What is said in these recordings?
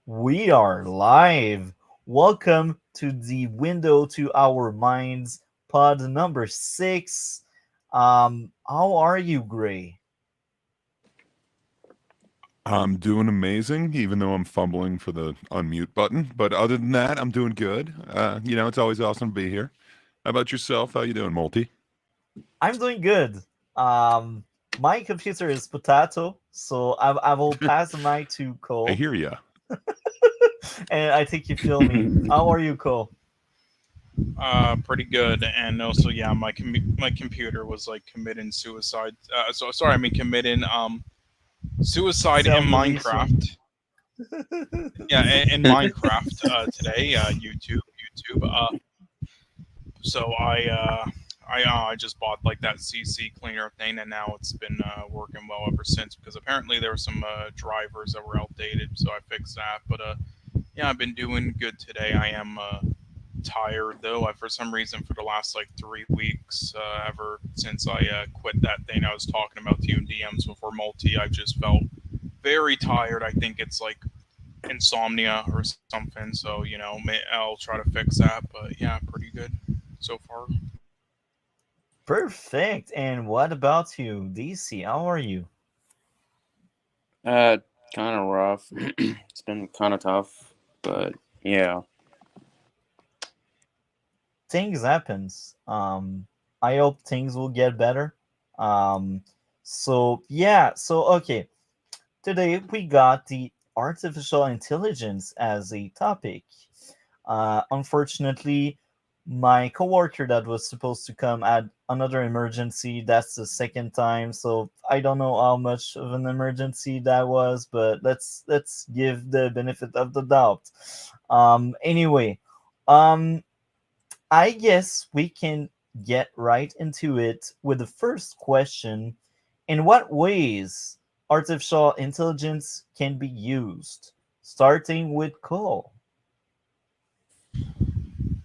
We are live. Welcome to the Window to Our Minds pod number 6. How are you, Gray? I'm doing amazing, even though I'm fumbling for the unmute button. But other than that, I'm doing good. It's always awesome to be here. How about yourself? How you doing, Multi? I'm doing good. My computer is potato, so I will pass the mic to I Cole, hear ya. and I think you feel me. How are you, Cole? Pretty good. And also, yeah, my computer was like committing suicide. So sorry, I mean committing suicide in Self-deletion. Minecraft. Yeah, in Minecraft today. YouTube. So I just bought like that CC cleaner thing, and now it's been working well ever since because apparently there were some drivers that were outdated, so I fixed that. But yeah, I've been doing good today. I am tired though. For some reason, for the last like 3 weeks, ever since I quit that thing I was talking about to you in DMs before multi, I've just felt very tired. I think it's like insomnia or something. So I'll try to fix that. But yeah, pretty good so far. Perfect. And what about you, DC? How are you? Uh, Kind of rough. It's been kind of tough, but yeah. Things happens. I hope things will get better. Um, so today we got the artificial intelligence as a topic. Unfortunately, my coworker that was supposed to come had another emergency. That's the second time, so I don't know how much of an emergency that was, but let's give the benefit of the doubt. Anyway, um, I guess we can get right into it with the first question. In what ways artificial intelligence can be used? Starting with Cole.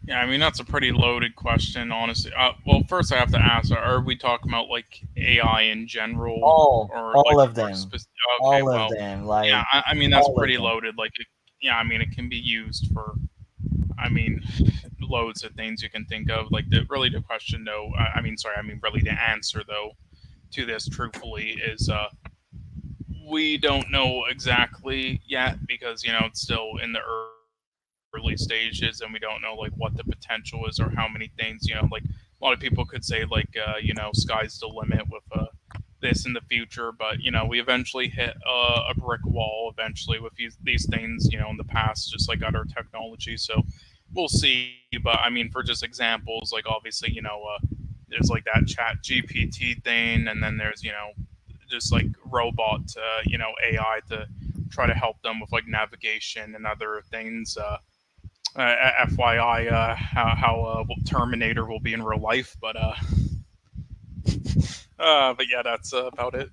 Yeah, I mean that's a pretty loaded question, honestly. Well, first I have to ask: Are we talking about like AI in general, or All like of our them. specific? Okay, All of well, them. yeah. Like I mean that's all of pretty them. loaded. Yeah, I mean it can be used for. I mean, loads of things you can think of. Like the question though. I mean, sorry. I mean, really the answer though to this, truthfully, is we don't know exactly yet because it's still in the early stages and we don't know like what the potential is or how many things like a lot of people could say like sky's the limit with this in the future, but we eventually hit a brick wall eventually with these things in the past, just like other technology. So we'll see. But I mean, for just examples, like obviously there's like that chat GPT thing, and then there's just like robot AI to try to help them with like navigation and other things. FYI, how Terminator will be in real life, but yeah, that's about it.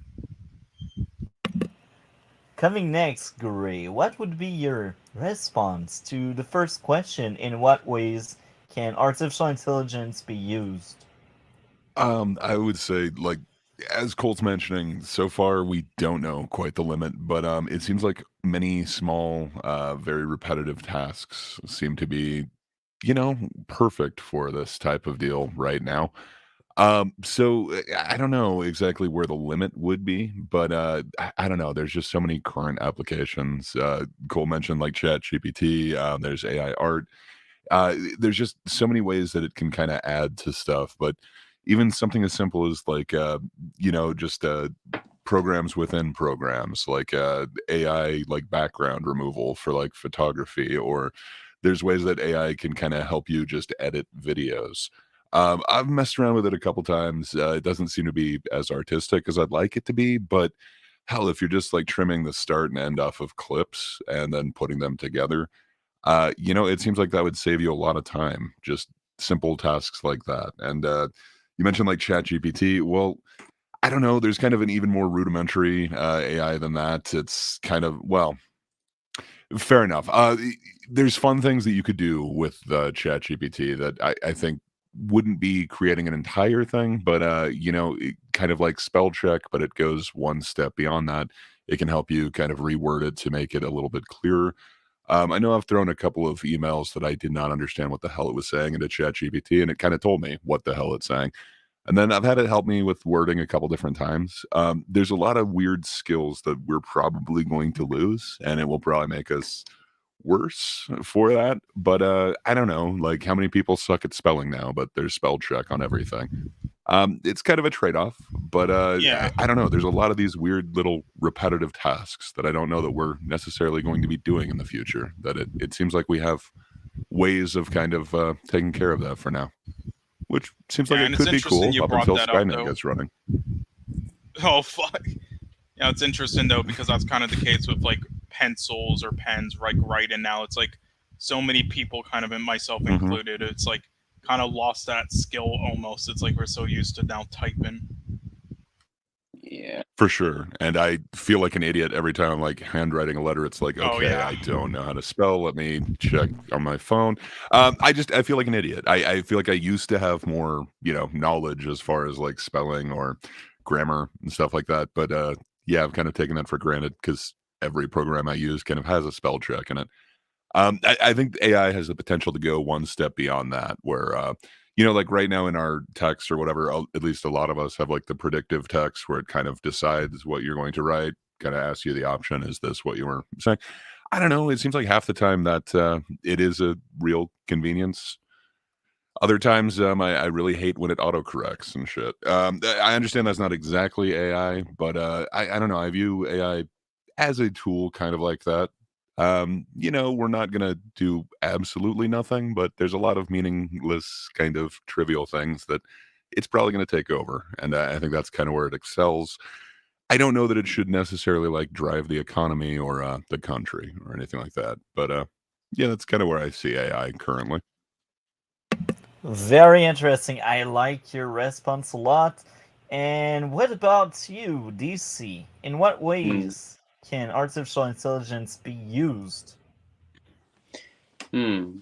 Coming next, Gray, what would be your response to the first question? In what ways can artificial intelligence be used? I would say, like, as Colt's mentioning, so far we don't know quite the limit, but it seems like many small, very repetitive tasks seem to be, perfect for this type of deal right now. I don't know exactly where the limit would be, but I don't know. There's just so many current applications. Cole mentioned like Chat GPT. There's AI art. There's just so many ways that it can kind of add to stuff. But even something as simple as like just programs within programs, like AI like background removal for like photography, or there's ways that AI can kind of help you just edit videos. I've messed around with it a couple times. It doesn't seem to be as artistic as I'd like it to be, but hell, if you're just like trimming the start and end off of clips and then putting them together, it seems like that would save you a lot of time. Just simple tasks like that. And you mentioned like Chat GPT. Well, I don't know. There's kind of an even more rudimentary AI than that. It's kind of, well, fair enough. There's fun things that you could do with ChatGPT that I think wouldn't be creating an entire thing, but kind of like spell check, but it goes one step beyond that. It can help you kind of reword it to make it a little bit clearer. I know I've thrown a couple of emails that I did not understand what the hell it was saying into ChatGPT, and it kind of told me what the hell it's saying. And then I've had it help me with wording a couple different times. There's a lot of weird skills that we're probably going to lose, and it will probably make us worse for that. But I don't know, like how many people suck at spelling now, but there's spell check on everything. It's kind of a trade-off, but Yeah. I don't know. There's a lot of these weird little repetitive tasks that I don't know that we're necessarily going to be doing in the future. That it seems like we have ways of kind of taking care of that for now, which seems like Yeah, it and it's could be interesting cool you up brought until that up, Skynet though. gets running. Oh fuck. Yeah, it's interesting though because that's kind of the case with like pencils or pens, like writing now. It's like so many people, kind of, and myself Mhm. included, it's like kind of lost that skill almost. It's like we're so used to now typing. Yeah. For sure. And I feel like an idiot every time I'm like handwriting a letter. It's like, Oh, okay, yeah. I don't know how to spell. Let me check on my phone. I feel like an idiot. I feel like I used to have more, knowledge as far as like spelling or grammar and stuff like that. But yeah, I've kind of taken that for granted because every program I use kind of has a spell check in it. I think AI has the potential to go one step beyond that, where like right now in our text or whatever, at least a lot of us have like the predictive text where it kind of decides what you're going to write, kind of asks you the option, is this what you were saying? I don't know. It seems like half the time that it is a real convenience. Other times, I really hate when it autocorrects and shit. I understand that's not exactly AI, but I don't know. I view AI as a tool kind of like that. We're not going to do absolutely nothing, but there's a lot of meaningless, kind of trivial things that it's probably going to take over. And I think that's kind of where it excels. I don't know that it should necessarily like drive the economy or the country or anything like that. But yeah, that's kind of where I see AI currently. Very interesting. I like your response a lot. And what about you, DC? In what Hmm. ways can artificial intelligence be used? Hmm.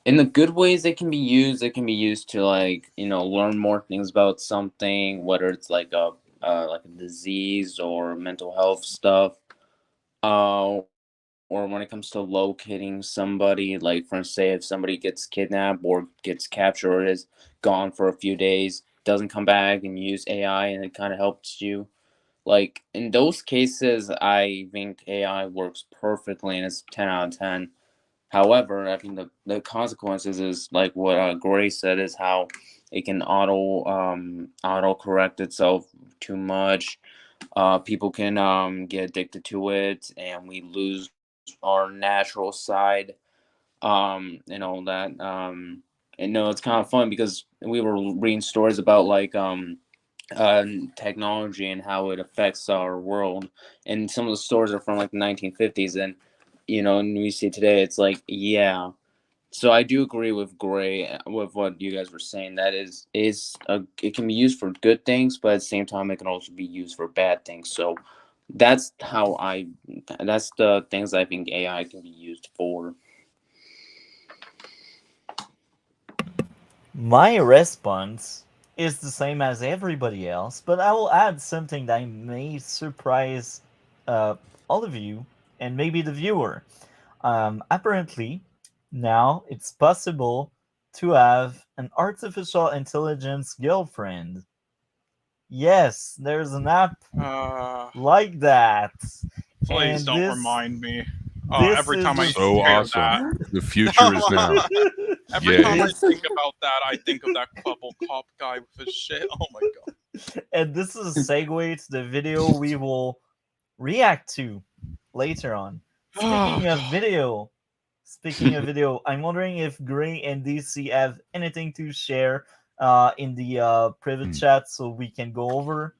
In the good ways it can be used to, like, learn more things about something, whether it's like a disease or mental health stuff. Uh or when it comes to locating somebody, like, for instance, say if somebody gets kidnapped or gets captured or is gone for a few days, doesn't come back, and you use AI and it kind of helps you. Like, in those cases, I think AI works perfectly and it's 10 out of 10. However, I think the consequences is like what Gray said, is how it can auto correct itself too much. People can get addicted to it, and we lose our natural side, and all that. And no, it's kind of fun because we were reading stories about like uh, technology and how it affects our world. And some of the stories are from like the 1950s, and and we see today, it's like, yeah. So I do agree with Gray, with what you guys were saying. That it can be used for good things, but at the same time, it can also be used for bad things. So that's that's the things I think AI can be used for. My response is the same as everybody else, but I will add something that may surprise uh, all of you and maybe the viewer. Apparently, now it's possible to have an artificial intelligence girlfriend. Yes, there's an app Uh, like that, please and don't this remind me. this Every is time I So hear awesome. that, The future is now. every Yay. time I this think about that, I think of that couple cop guy with his shit. Oh my god. and this is a segue to the video we will react to later on. Oh god. Speaking of video, I'm wondering if Gray and DC have anything to share in the private Mm. chat so we can go over.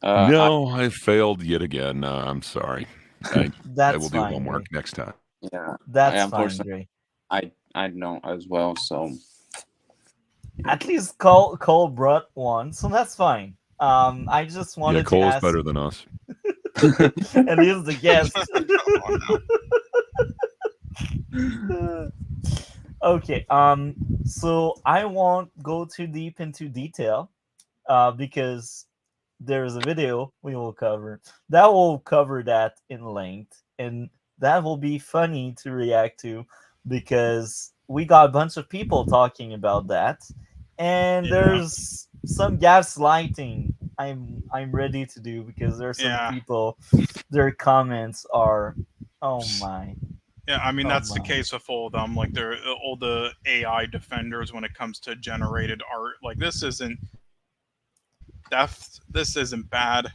I No, I failed yet again. I'm sorry. I That's will do fine, homework Gray. next time. Yeah, I That's fine, unfortunately Gray. I know as well. So At least Cole brought one, so that's fine. I just Yeah, wanted to Cole is ask, better than us. and he's the guest. Oh no. Okay. So I won't go too deep into detail, because there's a video we will cover that will cover that in length, and that will be funny to react to because we got a bunch of people talking about that, and Yeah, there's some gaslighting I'm ready to do because there are some yeah, people, their comments are, oh my, yeah. I mean, oh that's the my. case with all of them. Like they're all the AI defenders when it comes to generated art. Like this isn't bad.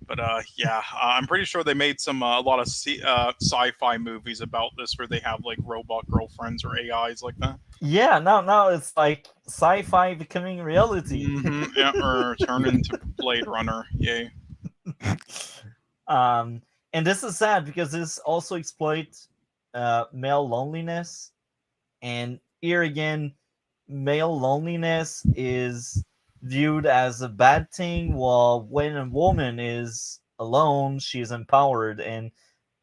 But yeah, I'm pretty sure they made a lot of sci-fi movies about this where they have like robot girlfriends or AIs like that. Yeah, now it's like sci-fi becoming reality. Yeah, or turn into Blade Runner. Yay. um, and this is sad because this also exploits male loneliness, and here again, male loneliness is viewed as a bad thing, while when a woman is alone, she is empowered, and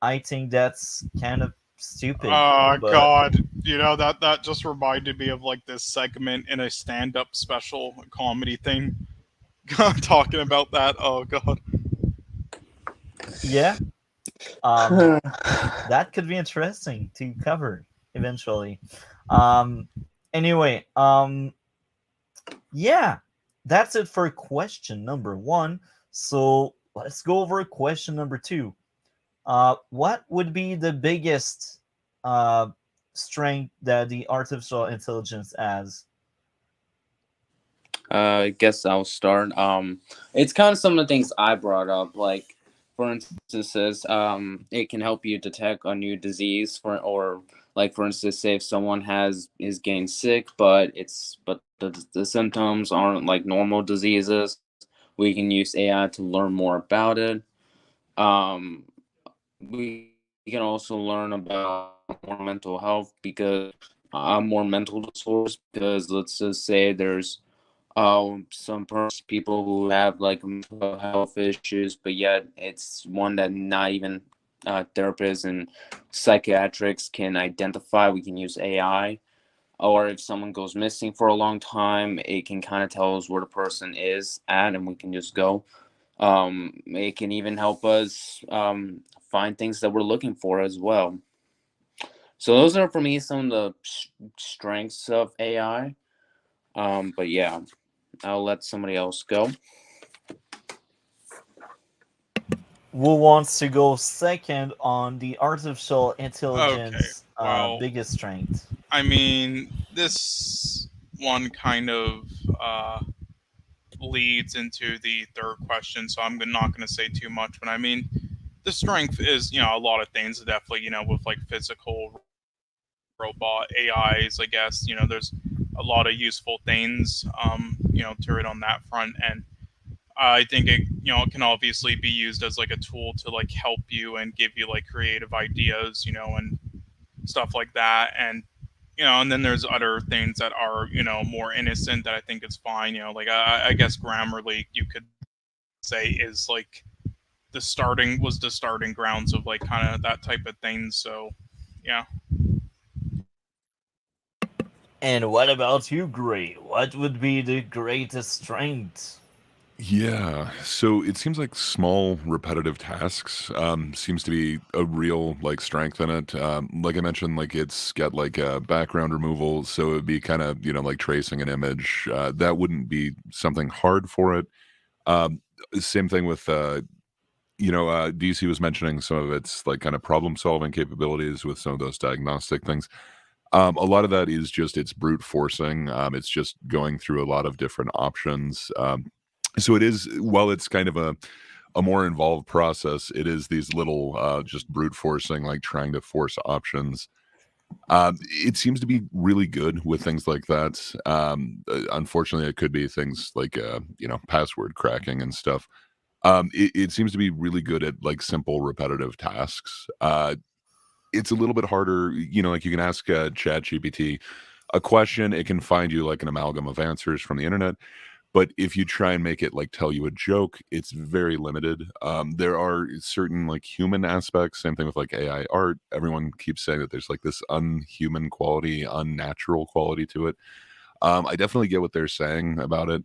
I think that's kind of stupid. Oh But God, that just reminded me of like this segment in a stand-up special comedy thing, talking about that. Oh God. yeah, um, that could be interesting to cover eventually. Um, anyway, yeah, that's it for question number one. So let's go over question number two. What would be the biggest uh, strength that the artificial intelligence has? I guess I'll start. It's kind of some of the things I brought up. Like, for instance, it can help you detect a new disease or like for instance, say if someone is getting sick, but the symptoms aren't like normal diseases, we can use AI to learn more about it. Um, we can also learn about more mental health because more mental disorders. Because let's just say there's people who have like mental health issues, but yet it's one that not even therapists and psychiatrists can identify. We can use AI, or if someone goes missing for a long time, it can kind of tell us where the person is at, and we can just go. It can even help us find things that we're looking for as well. So those are for me some of the strengths of AI. But yeah, I'll let somebody else go. Who wants to go second on the artificial Okay. intelligence Well, biggest strength? I mean, this one kind of uh, leads into the third question, so I'm not going to say too much. But I mean, the strength is, a lot of things. Definitely, with like physical robot AIs, I guess. There's a lot of useful things, to it on that front, and I think it can obviously be used as like a tool to like help you and give you like creative ideas, and stuff like that, and then there's other things that are more innocent that I think is fine. Like I guess Grammarly you could say is like the starting grounds of like kind of that type of thing. So yeah. And what about you, Gray? What would be the greatest strength? Yeah, so it seems like small repetitive tasks seems to be a real like strength in it. Like I mentioned, like it's got like background removal, so it'd be kind of like tracing an image. That wouldn't be something hard for it. Um, Same thing with DC was mentioning some of its like kind of problem solving capabilities with some of those diagnostic things. A lot of that is just it's brute forcing. It's just going through a lot of different options. So it is, while it's kind of a more involved process, it is these little just brute forcing, like trying to force options. It seems to be really good with things like that. Unfortunately, it could be things like password cracking and stuff. It seems to be really good at like simple repetitive tasks. It's a little bit harder, like you can ask Chat GPT a question, it can find you like an amalgam of answers from the internet. But if you try and make it like tell you a joke, it's very limited. There are certain like human aspects. Same thing with like AI art. Everyone keeps saying that there's like this unhuman quality, unnatural quality to it. I definitely get what they're saying about it.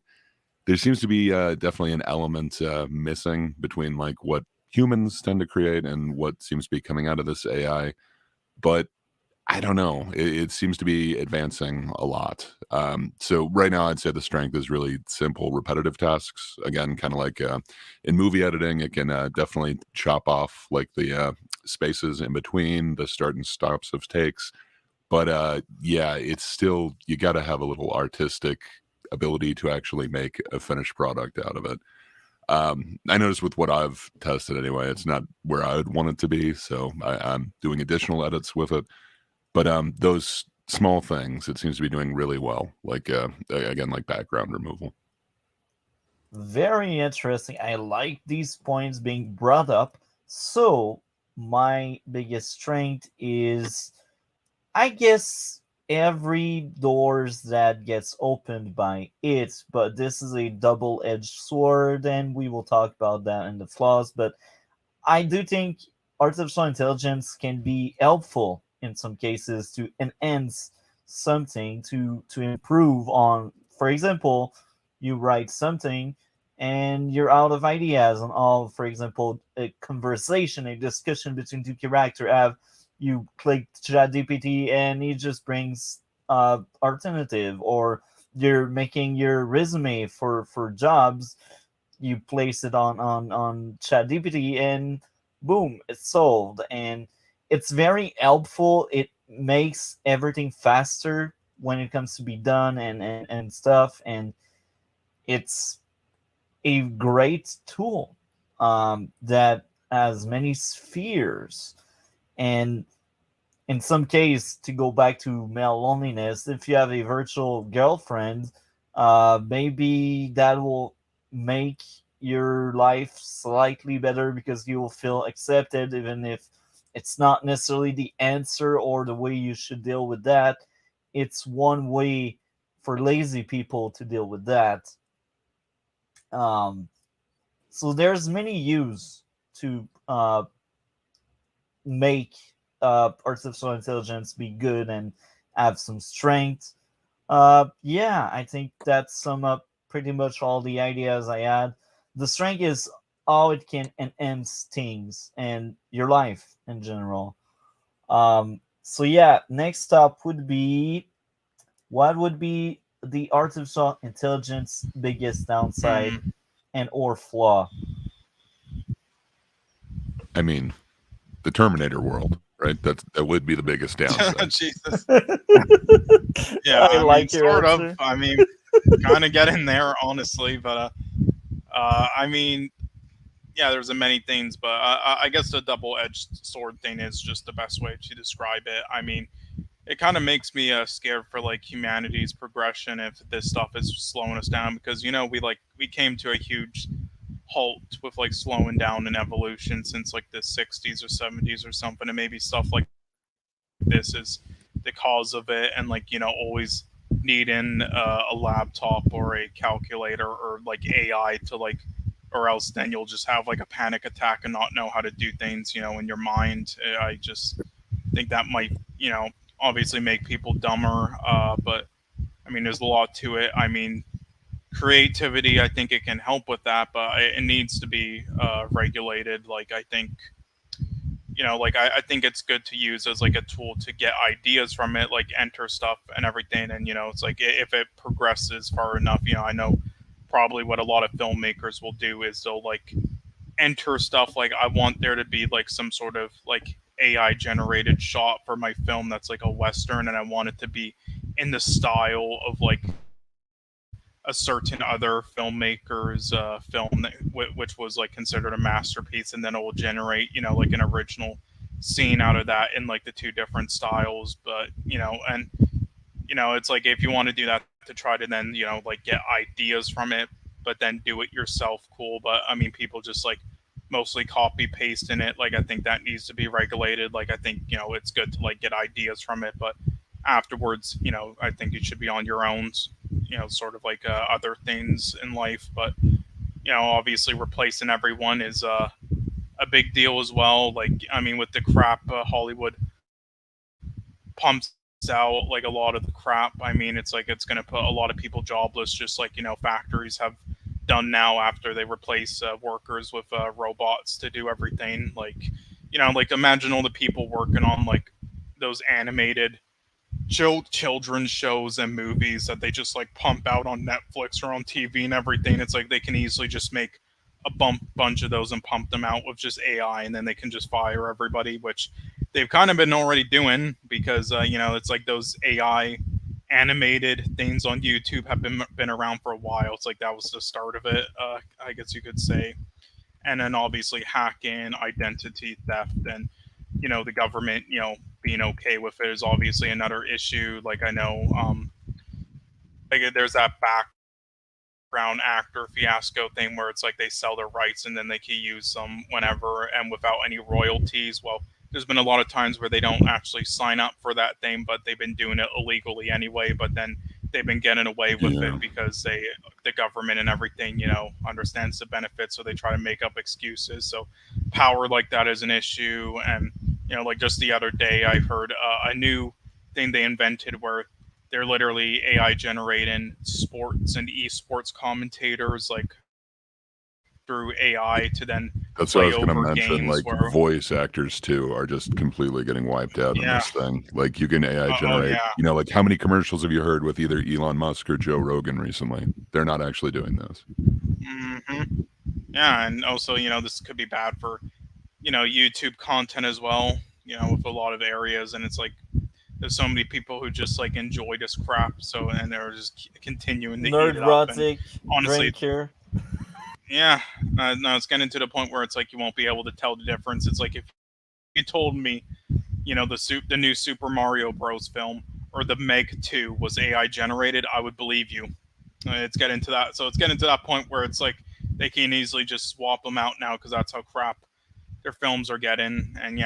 There seems to be definitely an element missing between like what humans tend to create and what seems to be coming out of this AI. But I don't know. It seems to be advancing a lot. So right now, I'd say the strength is really simple, repetitive tasks. Again, kind of like in movie editing, it can definitely chop off like the spaces in between the start and stops of takes. But yeah, it's still you got to have a little artistic ability to actually make a finished product out of it. I noticed with what I've tested anyway, it's not where I would want it to be. So I'm doing additional edits with it. But those small things, it seems to be doing really well. Like again, like background removal. Very interesting. I like these points being brought up. So, my biggest strength is, I guess, every doors that gets opened by it, but this is a double-edged sword, and we will talk about that in the flaws. But I do think artificial intelligence can be helpful in some cases to enhance something, to improve on. For example, you write something and you're out of ideas on all. For example, a conversation, a discussion between two characters. Have you click ChatGPT and it just brings alternative, or you're making your resume for jobs, you place it on ChatGPT and boom, it's solved. And it's very helpful. It makes everything faster when it comes to be done and stuff. And it's a great tool that has many spheres. And in some case, to go back to male loneliness, if you have a virtual girlfriend, maybe that will make your life slightly better because you will feel accepted, even if it's not necessarily the answer or the way you should deal with that. It's one way for lazy people to deal with that. Um, so there's many use to make artificial intelligence be good and have some strength. Yeah, I think that sum up pretty much all the ideas I had. The strength is how it can enhance things and your life in general. So yeah, next up would be, what would be the artificial intelligence biggest downside Hmm. and or flaw? I mean, the Terminator world, right? That would be the biggest downside. Jesus. Yeah, I I mean, like your sort of. answer. I mean, kind of getting there, honestly. But I mean, yeah, there's a many things, but I guess the double-edged sword thing is just the best way to describe it. I mean, it kind of makes me scared for like humanity's progression if this stuff is slowing us down, because we came to a huge halt with like slowing down in evolution since like the 60s or 70s or something, and maybe stuff like this is the cause of it. And like always needing a laptop or a calculator or like AI to like, or else then you'll just have like a panic attack and not know how to do things in your mind. I just think that might obviously make people dumber, but I mean there's a lot to it. I mean, creativity, I think it can help with that, but it needs to be regulated. Like I think like I think it's good to use as like a tool to get ideas from it, like enter stuff and everything. And it's like if it progresses far enough, I know probably what a lot of filmmakers will do is they'll like enter stuff like, I want there to be like some sort of like AI generated shot for my film that's like a western, and I want it to be in the style of like a certain other filmmaker's film which was like considered a masterpiece, and then it will generate like an original scene out of that in like the two different styles. But and it's like if you want to do that to try to then like get ideas from it but then do it yourself, cool. But I mean, people just like mostly copy paste in it. Like I think that needs to be regulated. Like I think it's good to like get ideas from it, but afterwards I think you should be on your own, sort of like other things in life. But obviously replacing everyone is a big deal as well. Like I mean, with the crap Hollywood pumps out, like a lot of the crap, I mean, it's like it's going to put a lot of people jobless, just like factories have done now after they replace workers with robots to do everything. Like, like imagine all the people working on like those animated children's shows and movies that they just like pump out on Netflix or on TV and everything. It's like they can easily just make a bunch of those and pump them out with just AI, and then they can just fire everybody, which they've kind of been already doing because it's like those AI animated things on YouTube have been around for a while. It's like that was the start of it, I guess you could say. And then obviously hacking, identity theft, and the government being okay with it is obviously another issue. Like I know like there's that background actor fiasco thing where it's like they sell their rights and then they can use them whenever and without any royalties. Well, there's been a lot of times where they don't actually sign up for that thing, but they've been doing it illegally anyway, but then they've been getting away with it because the government and everything understands the benefits, so they try to make up excuses. So power like that is an issue. And like just the other day I heard a new thing they invented where they're literally AI generating sports and esports commentators like through AI to then That's what I play was going over to mention. games Like where voice actors too are just completely getting wiped out in this thing. Like you can AI generate, like how many commercials have you heard with either Elon Musk or Joe Rogan recently? They're not actually doing this. Mm-hmm. Yeah, and also this could be bad for YouTube content as well. With a lot of areas, and it's like there's so many people who just like enjoy this crap, so and they're just continuing to eat it up. And honestly, drinker. Yeah, no, it's getting to the point where it's like you won't be able to tell the difference. It's like if you told me, the new Super Mario Bros. Film or the Meg 2 was AI generated, I would believe you. It's getting to that. So it's getting to that point where it's like they can easily just swap them out now because that's how crap their films are getting. And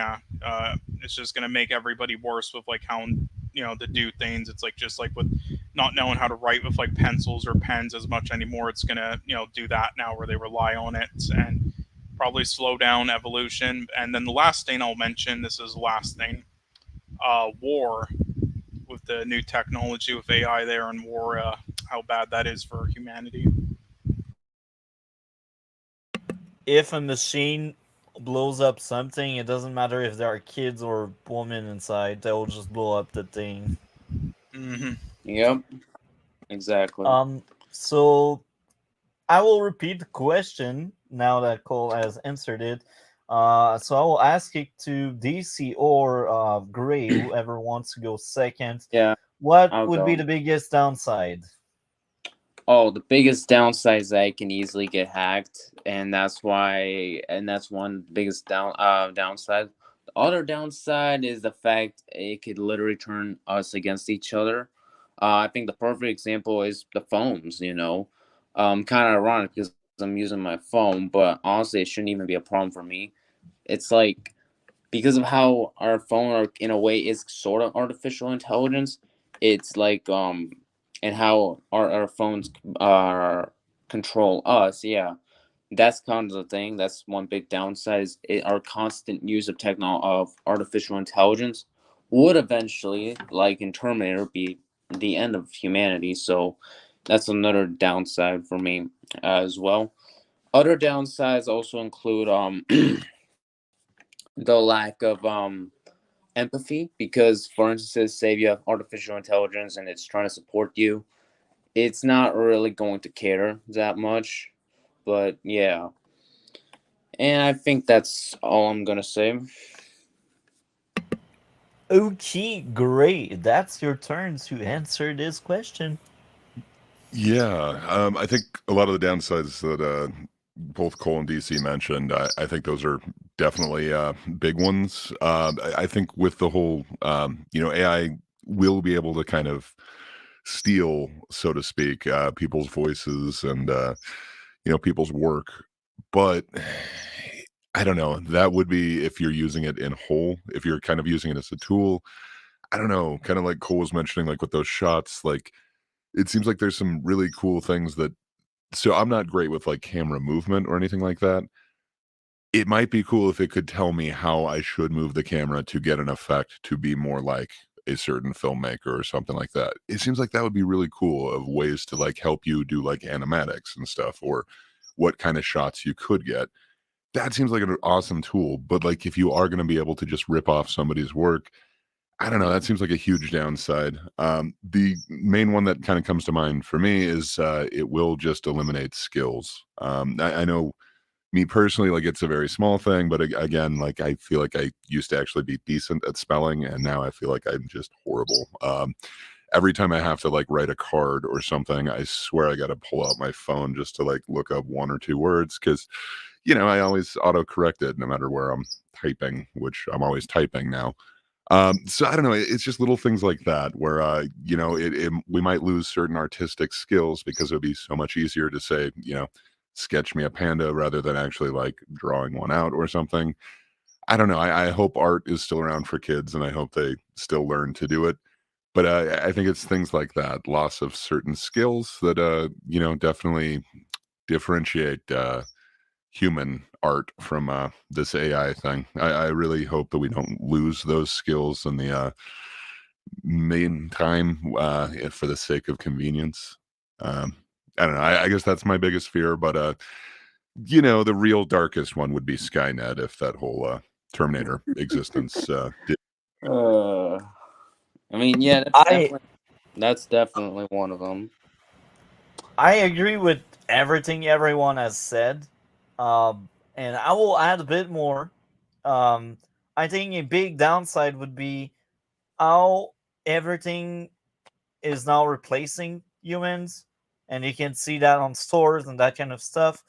it's just gonna make everybody worse with like how to do things. It's like just like with not knowing how to write with like pencils or pens as much anymore. It's gonna do that now where they rely on it and probably slow down evolution. And then the last thing I'll mention, this is the last thing, war with the new technology with AI there and war, how bad that is for humanity. If a machine blows up something, it doesn't matter if there are kids or women inside, they'll just blow up the thing. Mm-hmm. Yep. Exactly. So I will repeat the question now that Cole has answered it. So I will ask it to DC or Gray, whoever wants to go second. Yeah. What I'll would be go. the biggest downside? Oh, the biggest downside is that it can easily get hacked, and that's one biggest downside. The other downside is the fact it could literally turn us against each other. I think the perfect example is the phones. Kind of ironic because I'm using my phone, but honestly, it shouldn't even be a problem for me. It's like because of how our phone, in a way, is sort of artificial intelligence. It's like and how our phones control us. Yeah, that's kind of the thing. That's one big downside. Is our constant use of artificial intelligence would eventually, like in Terminator, be the end of humanity. So that's another downside for me as well. Other downsides also include the lack of empathy, because for instance, say if you have artificial intelligence and it's trying to support you, it's not really going to care that much. But yeah, and I think that's all I'm gonna say. Okay, great. That's your turn to answer this question. Yeah, I think a lot of the downsides that both Cole and DC mentioned, I think those are definitely big ones. I think with the whole, AI will be able to kind of steal, so to speak, people's voices and people's work, but I don't know. That would be if you're using it in whole. If you're kind of using it as a tool, I don't know. Kind of like Cole was mentioning, like with those shots, like it seems like there's some really cool things that. So I'm not great with like camera movement or anything like that. It might be cool if it could tell me how I should move the camera to get an effect to be more like a certain filmmaker or something like that. It seems like that would be really cool, of ways to like help you do like animatics and stuff, or what kind of shots you could get. That seems like an awesome tool. But like, if you are going to be able to just rip off somebody's work, I don't know. That seems like a huge downside. The main one that kind of comes to mind for me is it will just eliminate skills. I know me personally, like, it's a very small thing, but again, like, I feel like I used to actually be decent at spelling, and now I feel like I'm just horrible. Every time I have to like write a card or something, I swear I got to pull out my phone just to like look up one or two words, because I always auto-correct it no matter where I'm typing, which I'm always typing now. So I don't know. It's just little things like that where, we might lose certain artistic skills because it would be so much easier to say, sketch me a panda rather than actually like drawing one out or something. I don't know. I hope art is still around for kids, and I hope they still learn to do it. But I think it's things like that, loss of certain skills that, definitely differentiate human art from this AI thing. I really hope that we don't lose those skills in the main time, for the sake of convenience. I don't know. I guess that's my biggest fear, but the real darkest one would be Skynet, if that whole Terminator existence did. I mean, yeah, that's definitely one of them. I agree with everything everyone has said, and I will add a bit more. I think a big downside would be how everything is now replacing humans, and you can see that on stores and that kind of stuff.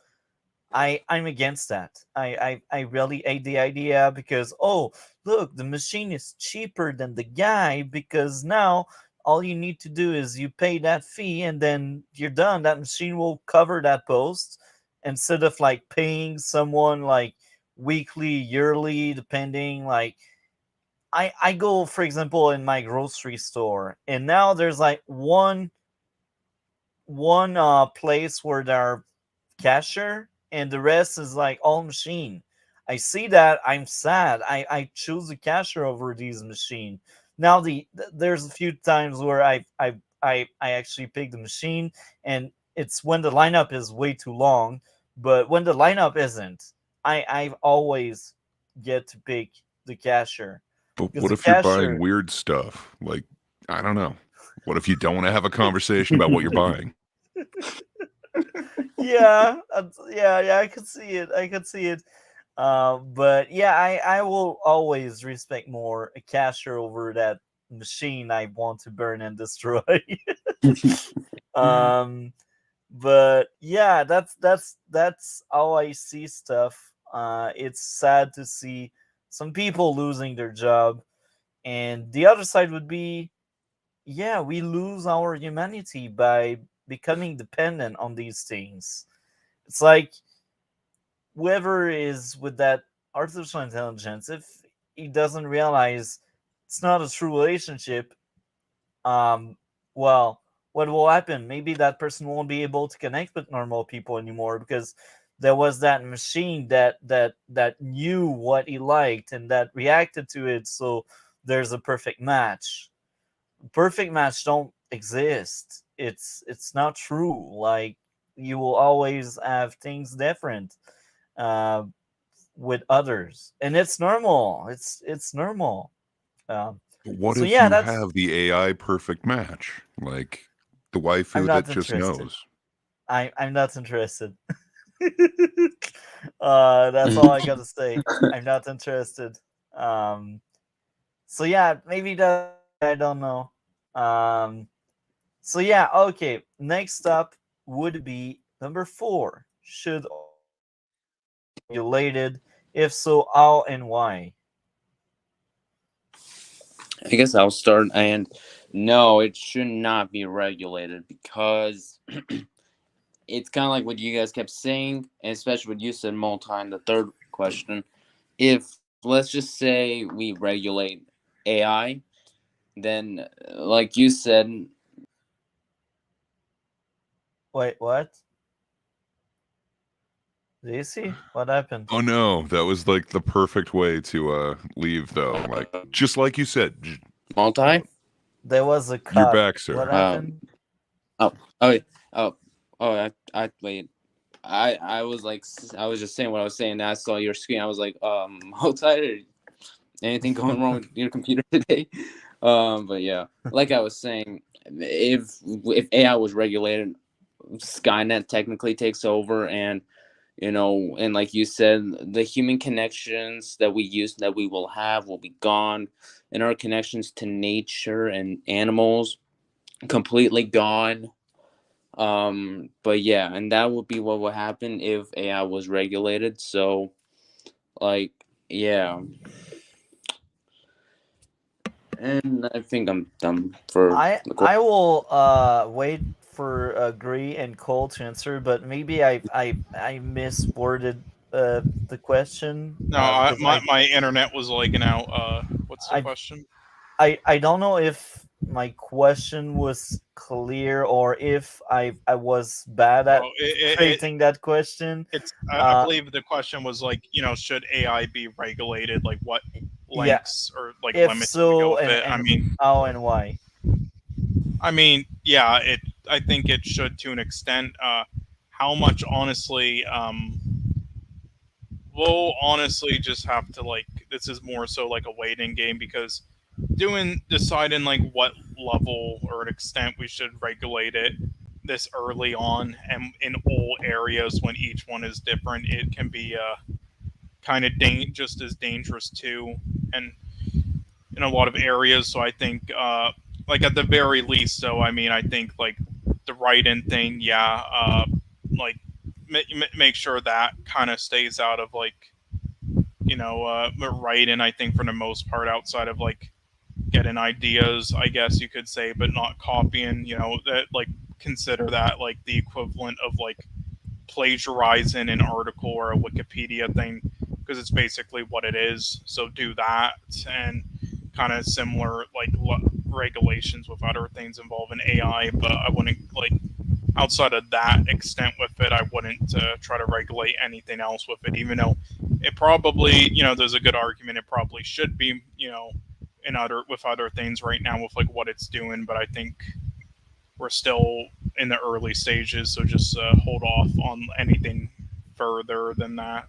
I'm against that. I really hate the idea because, oh, look, the machine is cheaper than the guy, because now all you need to do is you pay that fee and then you're done. That machine will cover that post, instead of like paying someone like weekly, yearly, depending. Like, I go, for example, in my grocery store, and now there's like one place where there are cashier, and the rest is like all machine. I see that, I'm sad. I choose the cashier over these machine. Now there's a few times where I actually pick the machine, and it's when the lineup is way too long. But when the lineup isn't, I've always get to pick the cashier, But because what the if you're buying cashier. weird stuff? Like, I don't know. What if you don't want to have a conversation about what you're buying? Yeah, yeah, I could see it. I could see it. But yeah, I will always respect more a cashier over that machine I want to burn and destroy. um, but yeah, that's how I see stuff. It's sad to see some people losing their job, and the other side would be, yeah, we lose our humanity by becoming dependent on these things. It's like whoever is with that artificial intelligence, if he doesn't realize it's not a true relationship, um, well, what will happen? Maybe that person won't be able to connect with normal people anymore, because there was that machine that knew what he liked and that reacted to it. So there's a perfect match. Perfect match don't exist. It's not true. Like, you will always have things different uh, with others, and it's normal. It's normal. Um, But what so if yeah, you that's. have the AI perfect match? Like the I'm waifu that not just interested. knows. I'm not interested. That's all I gotta say. I'm not interested. Um, so yeah, maybe that's why, I don't know. Um, so yeah, okay. Next up would be number 4. Should regulated? If so, how and why? I guess I'll start. And no, it should not be regulated because it's kind of like what you guys kept saying, and especially what you said, Multi, in the third question. If, let's just say, we regulate AI, then, like you said, Wait, what? Daisy? What happened? Oh no, that was like the perfect way to leave though. Like just like you said, Multi? There was a You're cut. back, sir. What happened? Oh, oh, oh, oh! I wait. I was like, I was just saying what I was saying. I saw your screen. I was like, multi. Anything going wrong with your computer today? But yeah, like I was saying, if AI was regulated, Skynet technically takes over, and and like you said, the human connections that we use that we will have will be gone, and our connections to nature and animals completely gone. But yeah, and that would be what would happen if AI was regulated. So, like, yeah, and I think I'm done for the I will wait for Agree and Cole to answer, but maybe I misworded the question No, because my internet was lagging out. What's the I question? I don't know if my question was clear or if I was bad at Oh, creating that question. it's. I Uh, believe the question was like, should AI be regulated? Like, what yeah, lengths or like if limits would go so, with it? and how and why? Yeah. I think it should to an extent. How much, honestly? We'll honestly just have to like. This is more so like a waiting game because deciding like what level or an extent we should regulate it this early on and in all areas when each one is different, it can be kind of just as dangerous too, and in a lot of areas. So I think like at the very least, so I think like the write-in thing, yeah, like make sure that kind of stays out of like write-in. I think for the most part, outside of like getting ideas, I guess you could say, but not copying. That like consider that like the equivalent of like plagiarizing an article or a Wikipedia thing because it's basically what it is. So do that and kind of similar like regulations with other things involving AI, but I wouldn't like outside of that extent with it. I wouldn't try to regulate anything else with it, even though it probably there's a good argument it probably should be in other things right now with like what it's doing, but I think we're still in the early stages, so just hold off on anything further than that.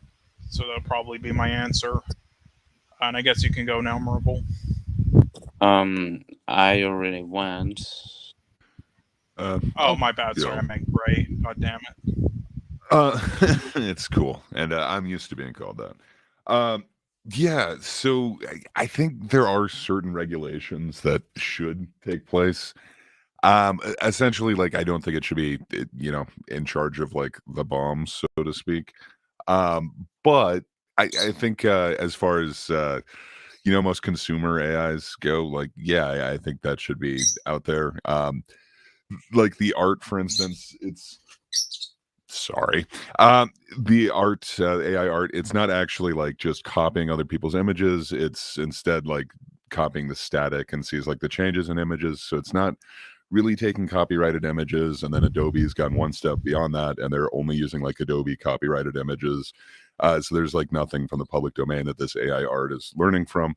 So that'll probably be my answer. And I guess you can go now, Marble. I already went. Oh, my bad. Sorry, go. I meant Gray. God damn it. It's cool, and I'm used to being called that. Yeah, so I think there are certain regulations that should take place. Essentially, like I don't think it should be, in charge of like the bombs, so to speak. But I think as far as most consumer AIs go, like yeah, I think that should be out there. Like the art, for instance, it's sorry the art AI art, it's not actually like just copying other people's images, it's instead like copying the static and sees like the changes in images, so it's not really taking copyrighted images, and then Adobe's gone one step beyond that and they're only using like Adobe copyrighted images. So there's like nothing from the public domain that this AI art is learning from.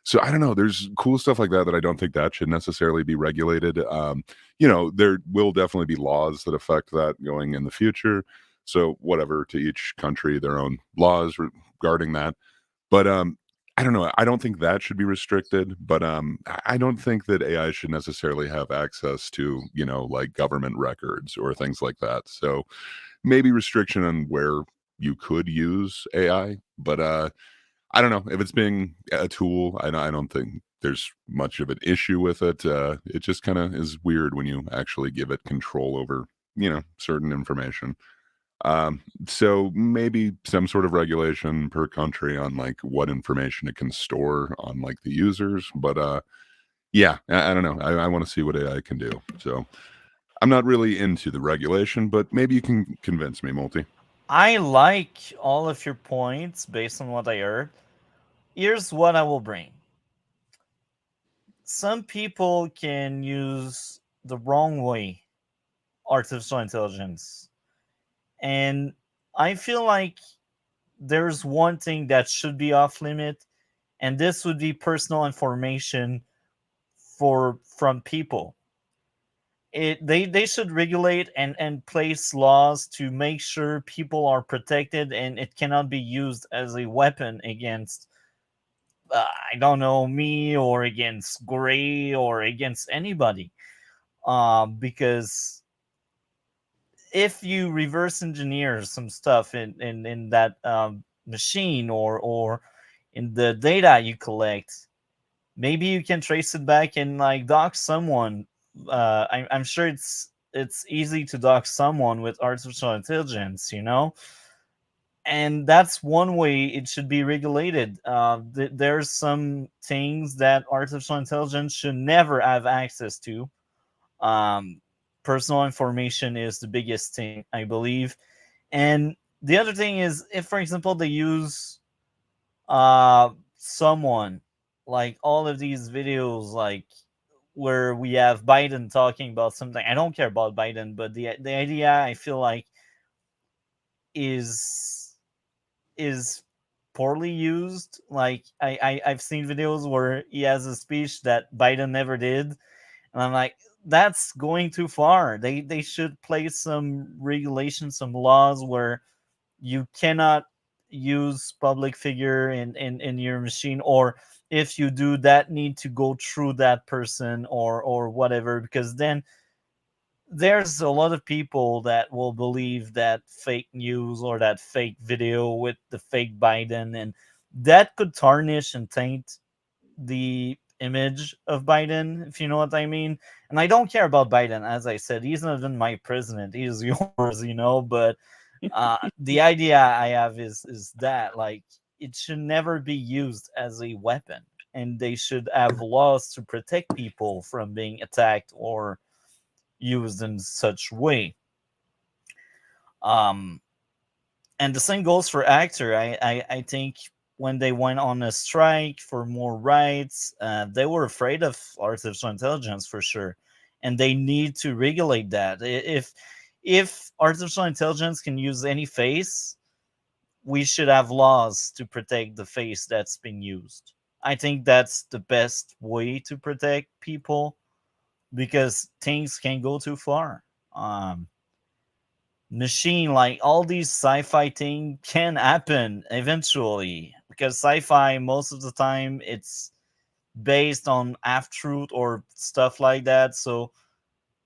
So I don't know. There's cool stuff like that that I don't think that should necessarily be regulated. There will definitely be laws that affect that going in the future. So whatever, to each country their own laws regarding that. But I don't know. I don't think that should be restricted. But I don't think that AI should necessarily have access to like government records or things like that. So maybe restriction on where you could use AI, but I don't know if it's being a tool. I don't think there's much of an issue with it. It just kind of is weird when you actually give it control over, certain information. So maybe some sort of regulation per country on like what information it can store on like the users. But yeah, I don't know. I want to see what AI can do. So I'm not really into the regulation, but maybe you can convince me, Multi. I like all of your points based on what I heard. Here's what I will bring. Some people can use the wrong way artificial intelligence. And I feel like there's one thing that should be off limit, and this would be personal information from people. They should regulate and place laws to make sure people are protected and it cannot be used as a weapon against I don't know, me, or against Gray, or against anybody. Because if you reverse engineer some stuff in that machine, or in the data you collect, maybe you can trace it back and like dock someone. I'm sure it's easy to dock someone with artificial intelligence, and that's one way it should be regulated. There's some things that artificial intelligence should never have access to. Um, Personal information is the biggest thing, I believe. And the other thing is, if, for example, they use someone, like all of these videos, like where we have Biden talking about something. I don't care about Biden, but the idea, I feel like, is is poorly used. Like I've seen videos where he has a speech that Biden never did, and I'm like, that's going too far. They should place some regulations, some laws where you cannot use public figure in your machine, or if you do, that need to go through that person, or whatever, because then there's a lot of people that will believe that fake news or that fake video with the fake Biden, and that could tarnish and taint the image of Biden, if you know what I mean. And I don't care about Biden, as I said, he's not even my president, he's yours, but the idea I have is that, like, it should never be used as a weapon, and they should have laws to protect people from being attacked or used in such way. Um, and the same goes for actor. I think when they went on a strike for more rights, they were afraid of artificial intelligence for sure, and they need to regulate that. If artificial intelligence can use any face, we should have laws to protect the face that's being used. I think that's the best way to protect people, because things can go too far. Machine, like all these sci-fi thing can happen eventually, because sci-fi most of the time it's based on half truth or stuff like that. So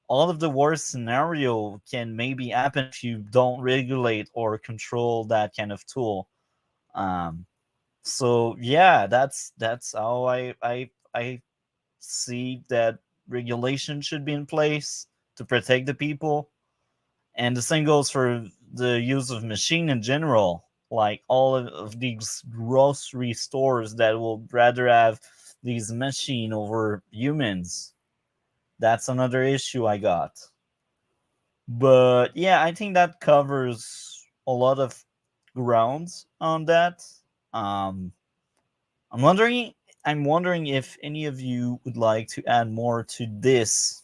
all of the worst scenario can maybe happen if you don't regulate or control that kind of tool. Um, so yeah, that's how I see that regulation should be in place to protect the people. And the same goes for the use of machine in general, like all of these grocery stores that will rather have these machine over humans. That's another issue I got. But yeah, I think that covers a lot of grounds on that. Um, I'm wondering I'm wondering if any of you would like to add more to this.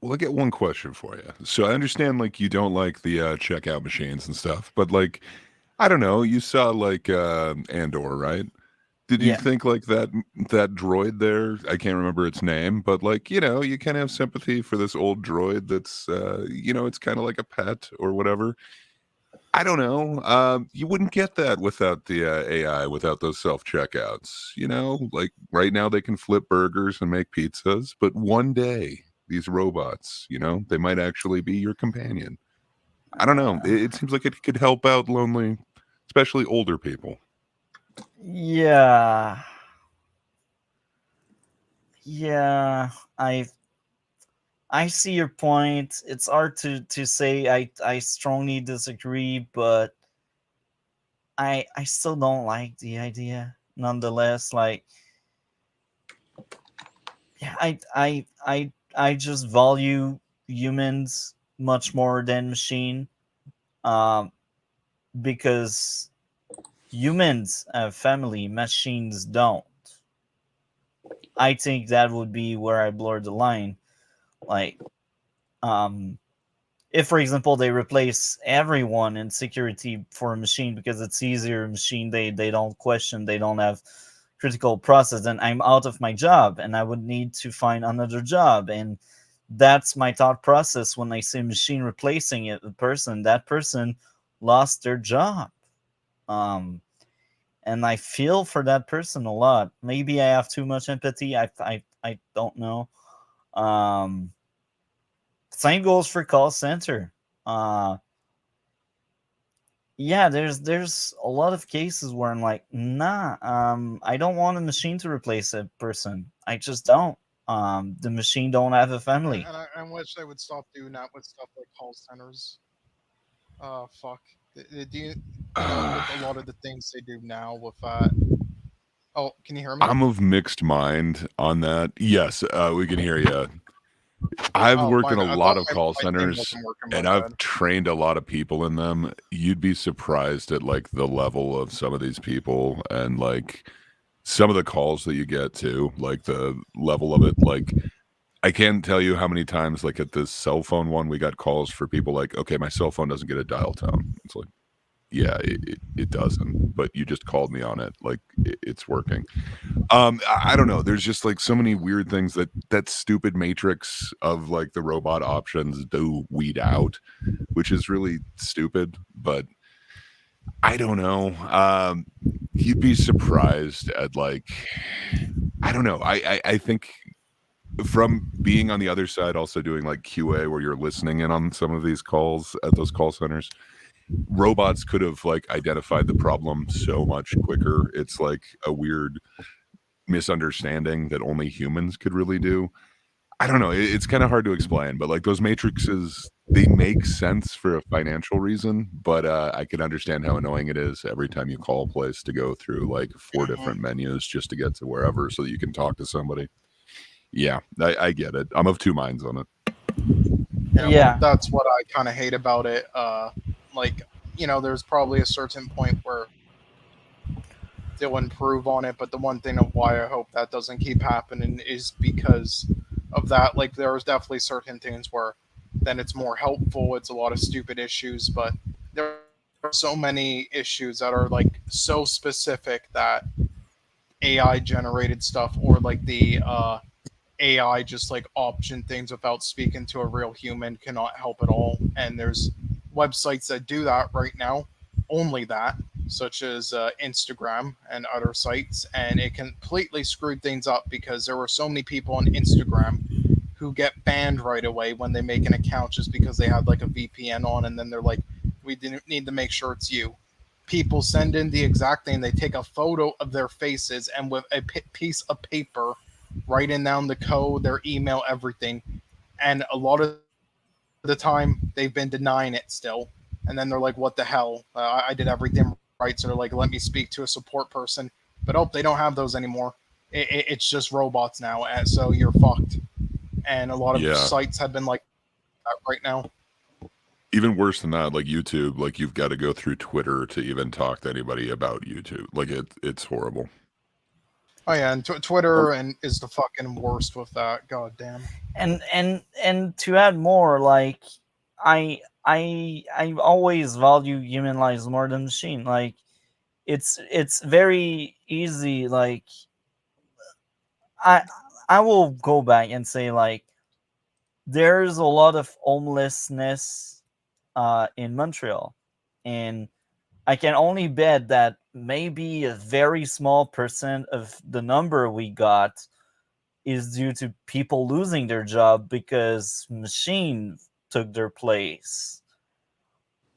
Well, I get one question for you. So I understand like you don't like the checkout machines and stuff, but like I don't know, you saw like Andor, right? Did you Yeah. think like that droid there? I can't remember its name, but like you kind of have sympathy for this old droid that's it's kind of like a pet or whatever. I don't know. You wouldn't get that without the AI, without those self checkouts. Like right now they can flip burgers and make pizzas, but one day these robots, they might actually be your companion. I don't know. It seems like it could help out lonely, especially older people. Yeah. Yeah, I see your point. It's hard to say. I strongly disagree, but I still don't like the idea. Nonetheless, like, yeah, I just value humans much more than machine. Um, because humans have family, machines don't. I think that would be where I blur the line. Like, um, if, for example, they replace everyone in security for a machine because it's easier machine, they don't question, they don't have critical process, then I'm out of my job and I would need to find another job. And that's my thought process when I see a machine replacing a person. That person lost their job. And I feel for that person a lot. Maybe I have too much empathy. I don't know. Um, Same goes for call center. Uh, yeah, there's a lot of cases where I'm like, nah, I don't want a machine to replace a person. I just don't. The machine don't have a family. I wish they would stop doing that with stuff like call centers. Fuck. Do you know, with a lot of the things they do now with that. Oh, can you hear me? I'm of mixed mind on that. Yes, we can hear you. I've Oh, worked in fine. a I lot thought of my call thing centers, wasn't working. My and bad. I've trained a lot of people in them. You'd be surprised at like the level of some of these people and like some of the calls that you get to, like the level of it. Like I can't tell you how many times, like at this cell phone one, we got calls for people like, okay, my cell phone doesn't get a dial tone. It's like, yeah, it doesn't, but you just called me on it. Like it's working. I don't know. There's just like so many weird things that stupid matrix of like the robot options do weed out, which is really stupid. But I don't know. You'd be surprised at like, I don't know. I think from being on the other side, also doing like QA where you're listening in on some of these calls at those call centers, robots could have like identified the problem so much quicker. It's like a weird misunderstanding that only humans could really do. I don't know. It's kind of hard to explain, but like those matrices, they make sense for a financial reason, but I can understand how annoying it is every time you call a place to go through like 4 different menus just to get to wherever so that you can talk to somebody. Yeah, I get it. I'm of two minds on it. Yeah. That's what I kind of hate about it. Like, there's probably a certain point where they'll improve on it, but the one thing of why I hope that doesn't keep happening is because of that. Like, there's definitely certain things where then it's more helpful. It's a lot of stupid issues, but there are so many issues that are like so specific that AI generated stuff or like the AI just like option things without speaking to a real human cannot help at all. And there's websites that do that right now, only that, such as Instagram and other sites, and it completely screwed things up because there were so many people on Instagram who get banned right away when they make an account just because they had like a VPN on, and then they're like, we didn't need to make sure it's you. People send in the exact thing. They take a photo of their faces and with a piece of paper writing down the code, their email, everything. And a lot of the time, they've been denying it still. And then they're like, what the hell? I did everything right. So they're like, let me speak to a support person. But they don't have those anymore. It's just robots now. And so you're fucked. And a lot of sites have been like that right now. Even worse than that, like YouTube, like you've got to go through Twitter to even talk to anybody about YouTube. Like it's horrible. Oh yeah, and Twitter is the fucking worst with that. God damn. And to add more, like I always value human lives more than machine. Like it's very easy. Like I will go back and say like there's a lot of homelessness in Montreal, and I can only bet that maybe a very small percent of the number we got is due to people losing their job because machines took their place.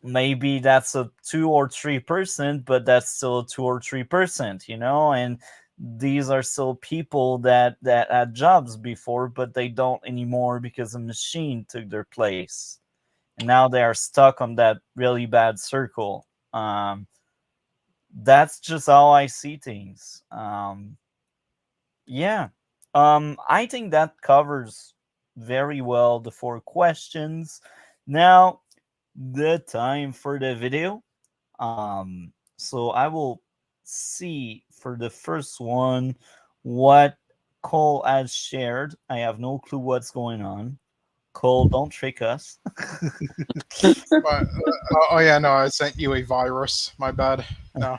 Maybe that's a 2 or 3%, but that's still 2 or 3%, and these are still people that had jobs before, but they don't anymore because a machine took their place. And now they are stuck on that really bad circle. That's just how I see things. Yeah. I think that covers very well the 4 questions. Now, the time for the video. So I will see for the first one what Cole has shared. I have no clue what's going on. Cole, don't trick us. But, oh yeah, no, I sent you a virus. My bad. No.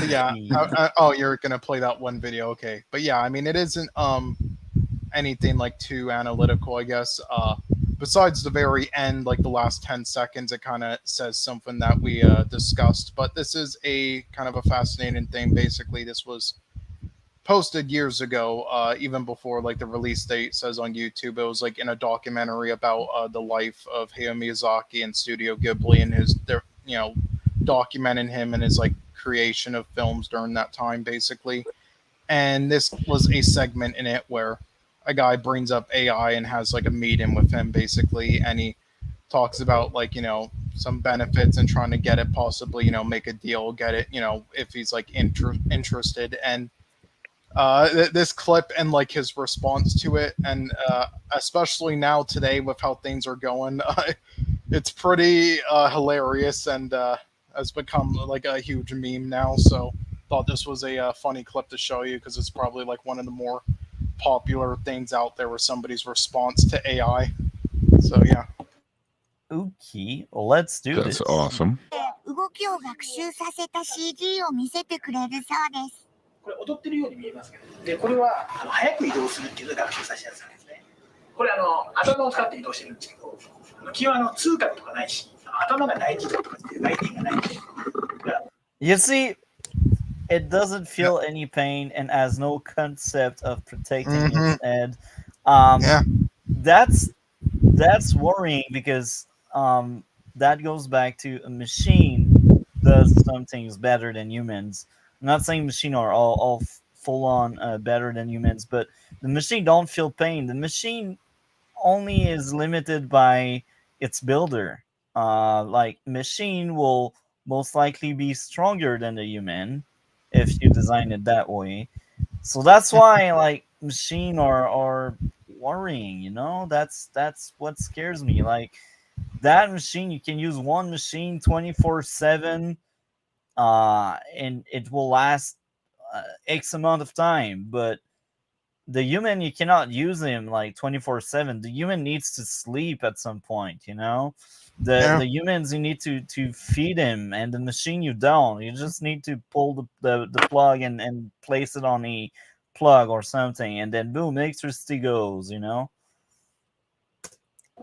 Yeah. Okay. Oh, you're gonna play that one video, okay? But yeah, I mean, it isn't anything like too analytical, I guess. Besides the very end, like the last 10 seconds, it kind of says something that we discussed. But this is a kind of a fascinating thing. Basically, this was posted years ago, even before like the release date says on YouTube. It was like in a documentary about the life of Hayao Miyazaki and Studio Ghibli and their documenting him and his like creation of films during that time, basically. And this was a segment in it where a guy brings up AI and has like a meeting with him, basically, and he talks about like some benefits and trying to get it, possibly make a deal, get it, if he's like interested. And this clip and like his response to it, and especially now today with how things are going, it's pretty hilarious and has become like a huge meme now. So thought this was a funny clip to show you because it's probably like one of the more popular things out there with somebody's response to AI. So yeah. Okay, let's do That's this. awesome. 動きを学習させた CG を見せてくれるそうです。これ踊ってるように見えますけど、でこれは早く移動するっていうのを学習させたやつなんですね。これ頭を使って移動してるんですけど、基本通貨とかないし、頭が大事とかっていう概念がないんで。You see, it doesn't feel any pain and has no concept of protecting its head. Yeah. That's worrying because that goes back to a machine does some things better than humans. I'm not saying machine are all full on better than humans, but the machine don't feel pain. The machine only is limited by its builder. Like machine will most likely be stronger than the human if you design it that way. So that's why like machine are worrying, that's what scares me. Like that machine, you can use one machine 24/7 and it will last X amount of time, but the human, you cannot use him like 24/7. The human needs to sleep at some point, the humans, you need to feed him, and the machine you don't. You just need to pull the plug and place it on a plug or something, and then boom, electricity goes.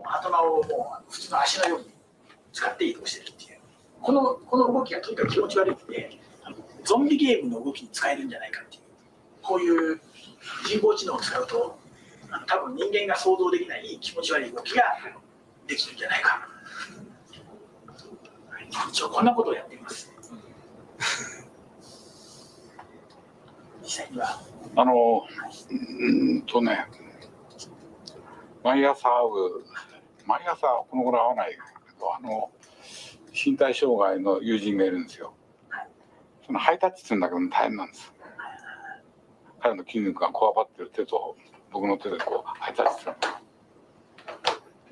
頭をもう普通の足のように使って移動してるっていう。この動きがとにかく気持ち悪いので、ゾンビゲームの動きに使えるんじゃないかっていう。こういう人工知能を使うと、多分人間が想像できない気持ち悪い動きができるんじゃないか。一応こんなことをやっています。実際には毎朝この頃会わないけど身体障害の友人がいるんですよ。そのハイタッチするんだけど大変なんです。彼の筋肉がこわばってる手と僕の手でこうハイタッチする。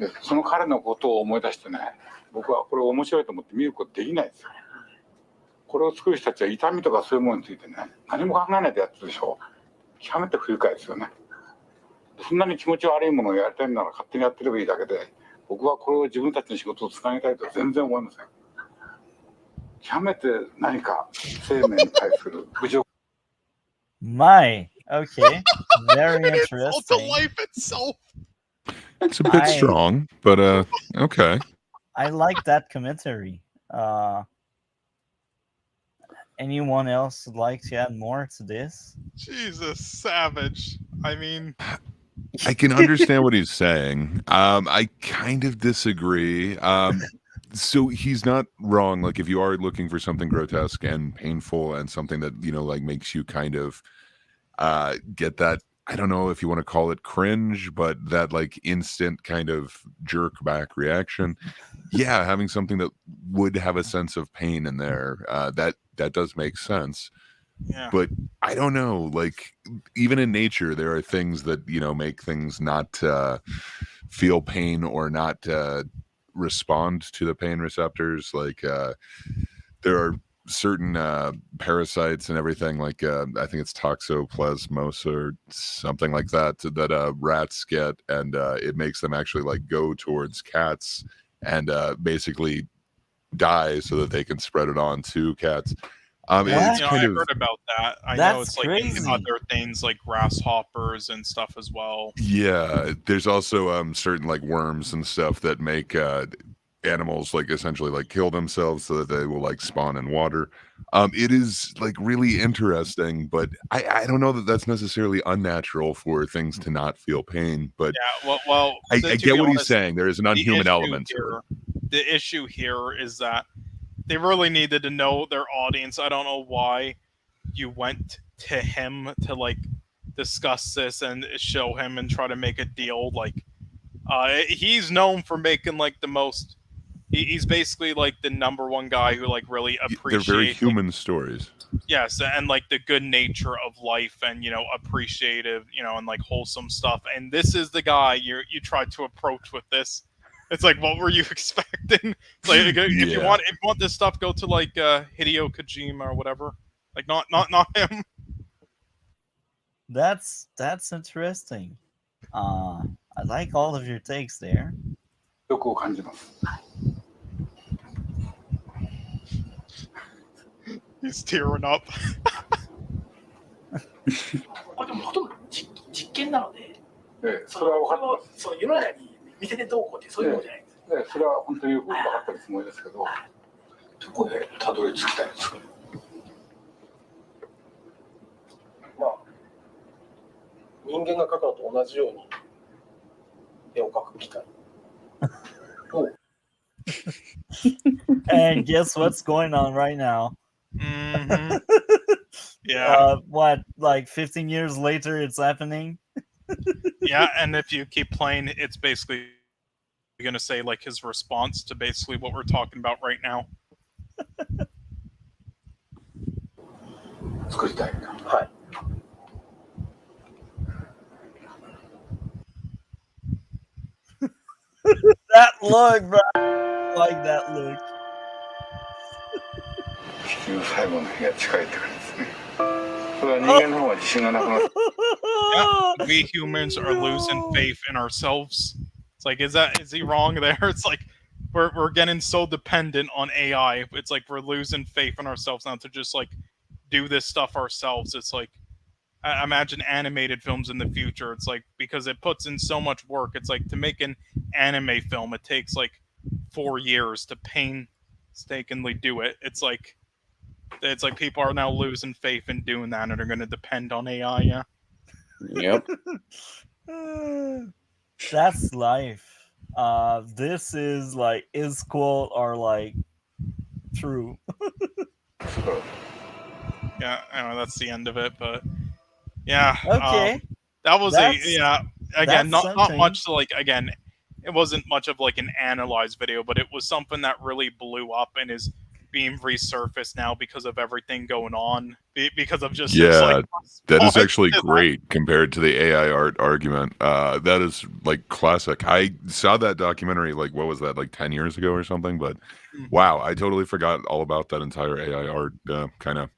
でその彼のことを思い出してね、僕はこれ面白いと思って見ることできないですよ。これを作る人たちは痛みとかそういうものについてね、何も考えないでやってるでしょ。極めて不愉快ですよね。そんなに気持ち悪いものをやりたいなら勝手にやってればいいだけで、僕はこれを自分たちの仕事をつなげたいとは全然思いません。極めて何か生命に対する侮辱。My, okay, very It's the interesting. life itself. It's a bit strong, but okay. I like that commentary. Anyone else would like to add more to this? Jesus, savage. I mean, I can understand what he's saying. I kind of disagree. So he's not wrong. Like if you are looking for something grotesque and painful and something that, like makes you kind of get that, I don't know if you want to call it cringe, but that like instant kind of jerk back reaction. Yeah, having something that would have a sense of pain in there, that does make sense. yeah. But I don't know, like even in nature, there are things that, make things not feel pain or not respond to the pain receptors. Like there are certain parasites and everything, like I think it's toxoplasmosis or something like that rats get, and it makes them actually like go towards cats and basically die so that they can spread it on to cats. It's I kind of heard about that. I know That's it's like in crazy. other things like grasshoppers and stuff as well. yeah. There's also certain like worms and stuff that make animals like essentially like kill themselves so that they will like spawn in water. It is like really interesting, but I don't know that that's necessarily unnatural for things to not feel pain. But Yeah, well, I to get be what he's honest, saying. There is an the unhuman issue element to it. here, the issue here is that they really needed to know their audience. I don't know why you went to him to like discuss this and show him and try to make a deal. Like, he's known for making like the most. He's basically like the number one guy who like really They're very appreciates human stories. yes, and like the good nature of life and appreciative, and like wholesome stuff. And this is the guy you tried to approach with this. It's like, what were you expecting? It's like, if you Yeah. want this stuff, go to like Hideo Kojima or whatever. Like not him. That's interesting. I like all of your takes there. 欲を感じます。 He's tearing up. これでもほとんど実験なので、それは分かってます。その世の中に見せてどうこうってそういうものじゃないんですよ。それは本当によく分かってるつもりですけど、どこでたどり着きたいんですか。まあ人間が描くのと同じように絵を描く機械。 And guess what's going on right now? Mm-hmm. Yeah. What, like 15 years later, it's happening? Yeah, and if you keep playing, it's basically going to say like his response to basically what we're talking about right now. 作りたい。はい。 That look, bro. I like that look. 地球最後の日が近いって感じですね。それは人間の方が自信がなくなって。 Yeah, we humans are losing faith in ourselves. It's like, is he wrong there? It's like we're getting so dependent on AI. It's like we're losing faith in ourselves now to just like do this stuff ourselves. It's like, I imagine animated films in the future. It's like, because it puts in so much work. It's like to make an anime film, it takes like 4 years to painstakingly do it. It's like people are now losing faith in doing that and are going to depend on AI. Yeah. Yep. That's life. This is like, is quote or like true. Yeah, I know that's the end of it, but yeah. Okay. That was That's- again, that's not something. much to like, again, it wasn't much of like an analyzed video, but it was something that really blew up and is being resurfaced now because of everything going on, because of just Yeah, like, that is oh, actually it's- great compared to the AI art argument. That is like classic. I saw that documentary, like, what was that, like 10 years ago or something? But wow, I totally forgot all about that entire AI art kind of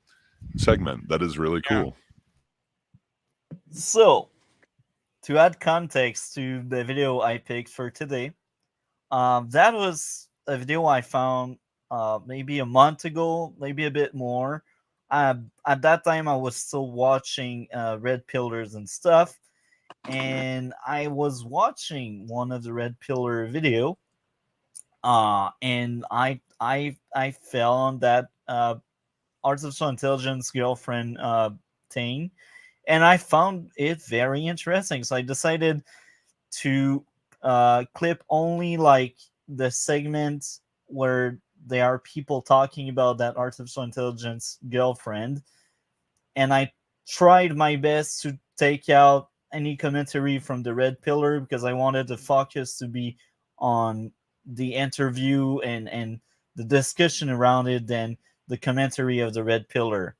segment. That is really cool. So, to add context to the video I picked for today, that was a video I found maybe a month ago, maybe a bit more. At that time, I was still watching Red Pillars and stuff, and I was watching one of the Red Pillar video, and I fell on that artificial intelligence girlfriend thing, and I found it very interesting. So I decided to clip only like the segment where there are people talking about that artificial intelligence girlfriend, and I tried my best to take out any commentary from the Red Pillar because I wanted the focus to be on the interview and the discussion around it than the commentary of the Red Pillar.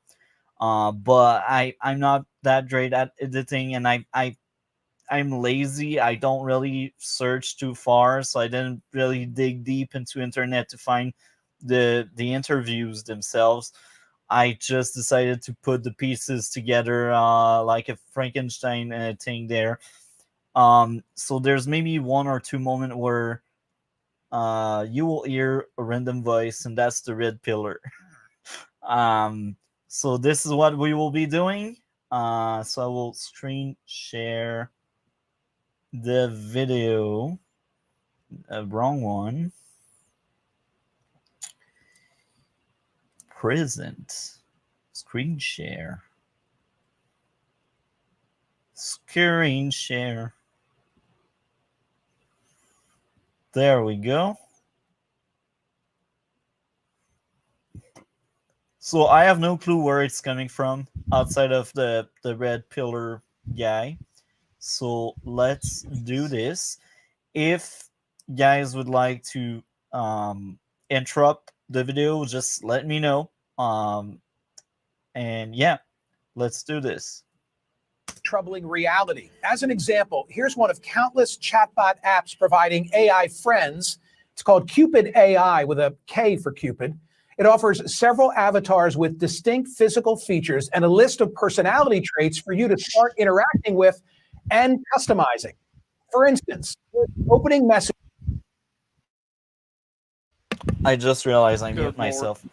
But I'm not that great at editing, and I'm lazy. I don't really search too far, so I didn't really dig deep into internet to find the interviews themselves. I just decided to put the pieces together like a Frankenstein thing there. So there's maybe one or two moments where you will hear a random voice, and that's the Red Pillar. So this is what we will be doing. So I will screen share the video. Wrong one. Present. Screen share. Screen share. There we go. So I have no clue where it's coming from outside of the red pillar guy. So let's do this. If guys would like to interrupt the video, just let me know. And yeah, let's do this. Troubling reality. As an example, here's one of countless chatbot apps providing AI friends. It's called Cupid AI with a K for Cupid. It offers several avatars with distinct physical features and a list of personality traits for you to start interacting with and customizing. For instance, opening message. I just realized I mute myself.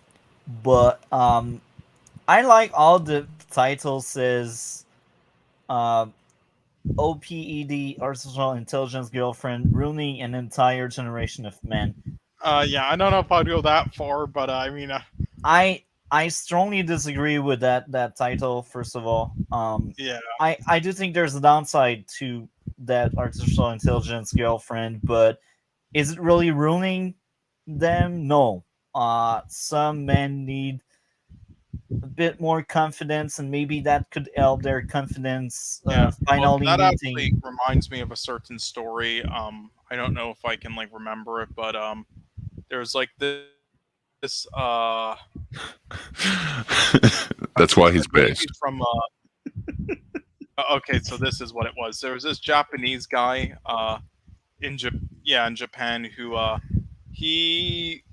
But I like all the title says OPED, artificial intelligence girlfriend, ruining an entire generation of men. Yeah, I don't know if I'd go that far, but I mean, I strongly disagree with that title. First of all, yeah, I do think there's a downside to that artificial intelligence girlfriend, but is it really ruining them? No. Some men need a bit more confidence, and maybe that could help their confidence. Finally, that meeting. actually reminds me of a certain story. I don't know if I can like remember it, but there's like this. That's why he's based. From okay, so this is what it was. There was this Japanese guy in Japan who he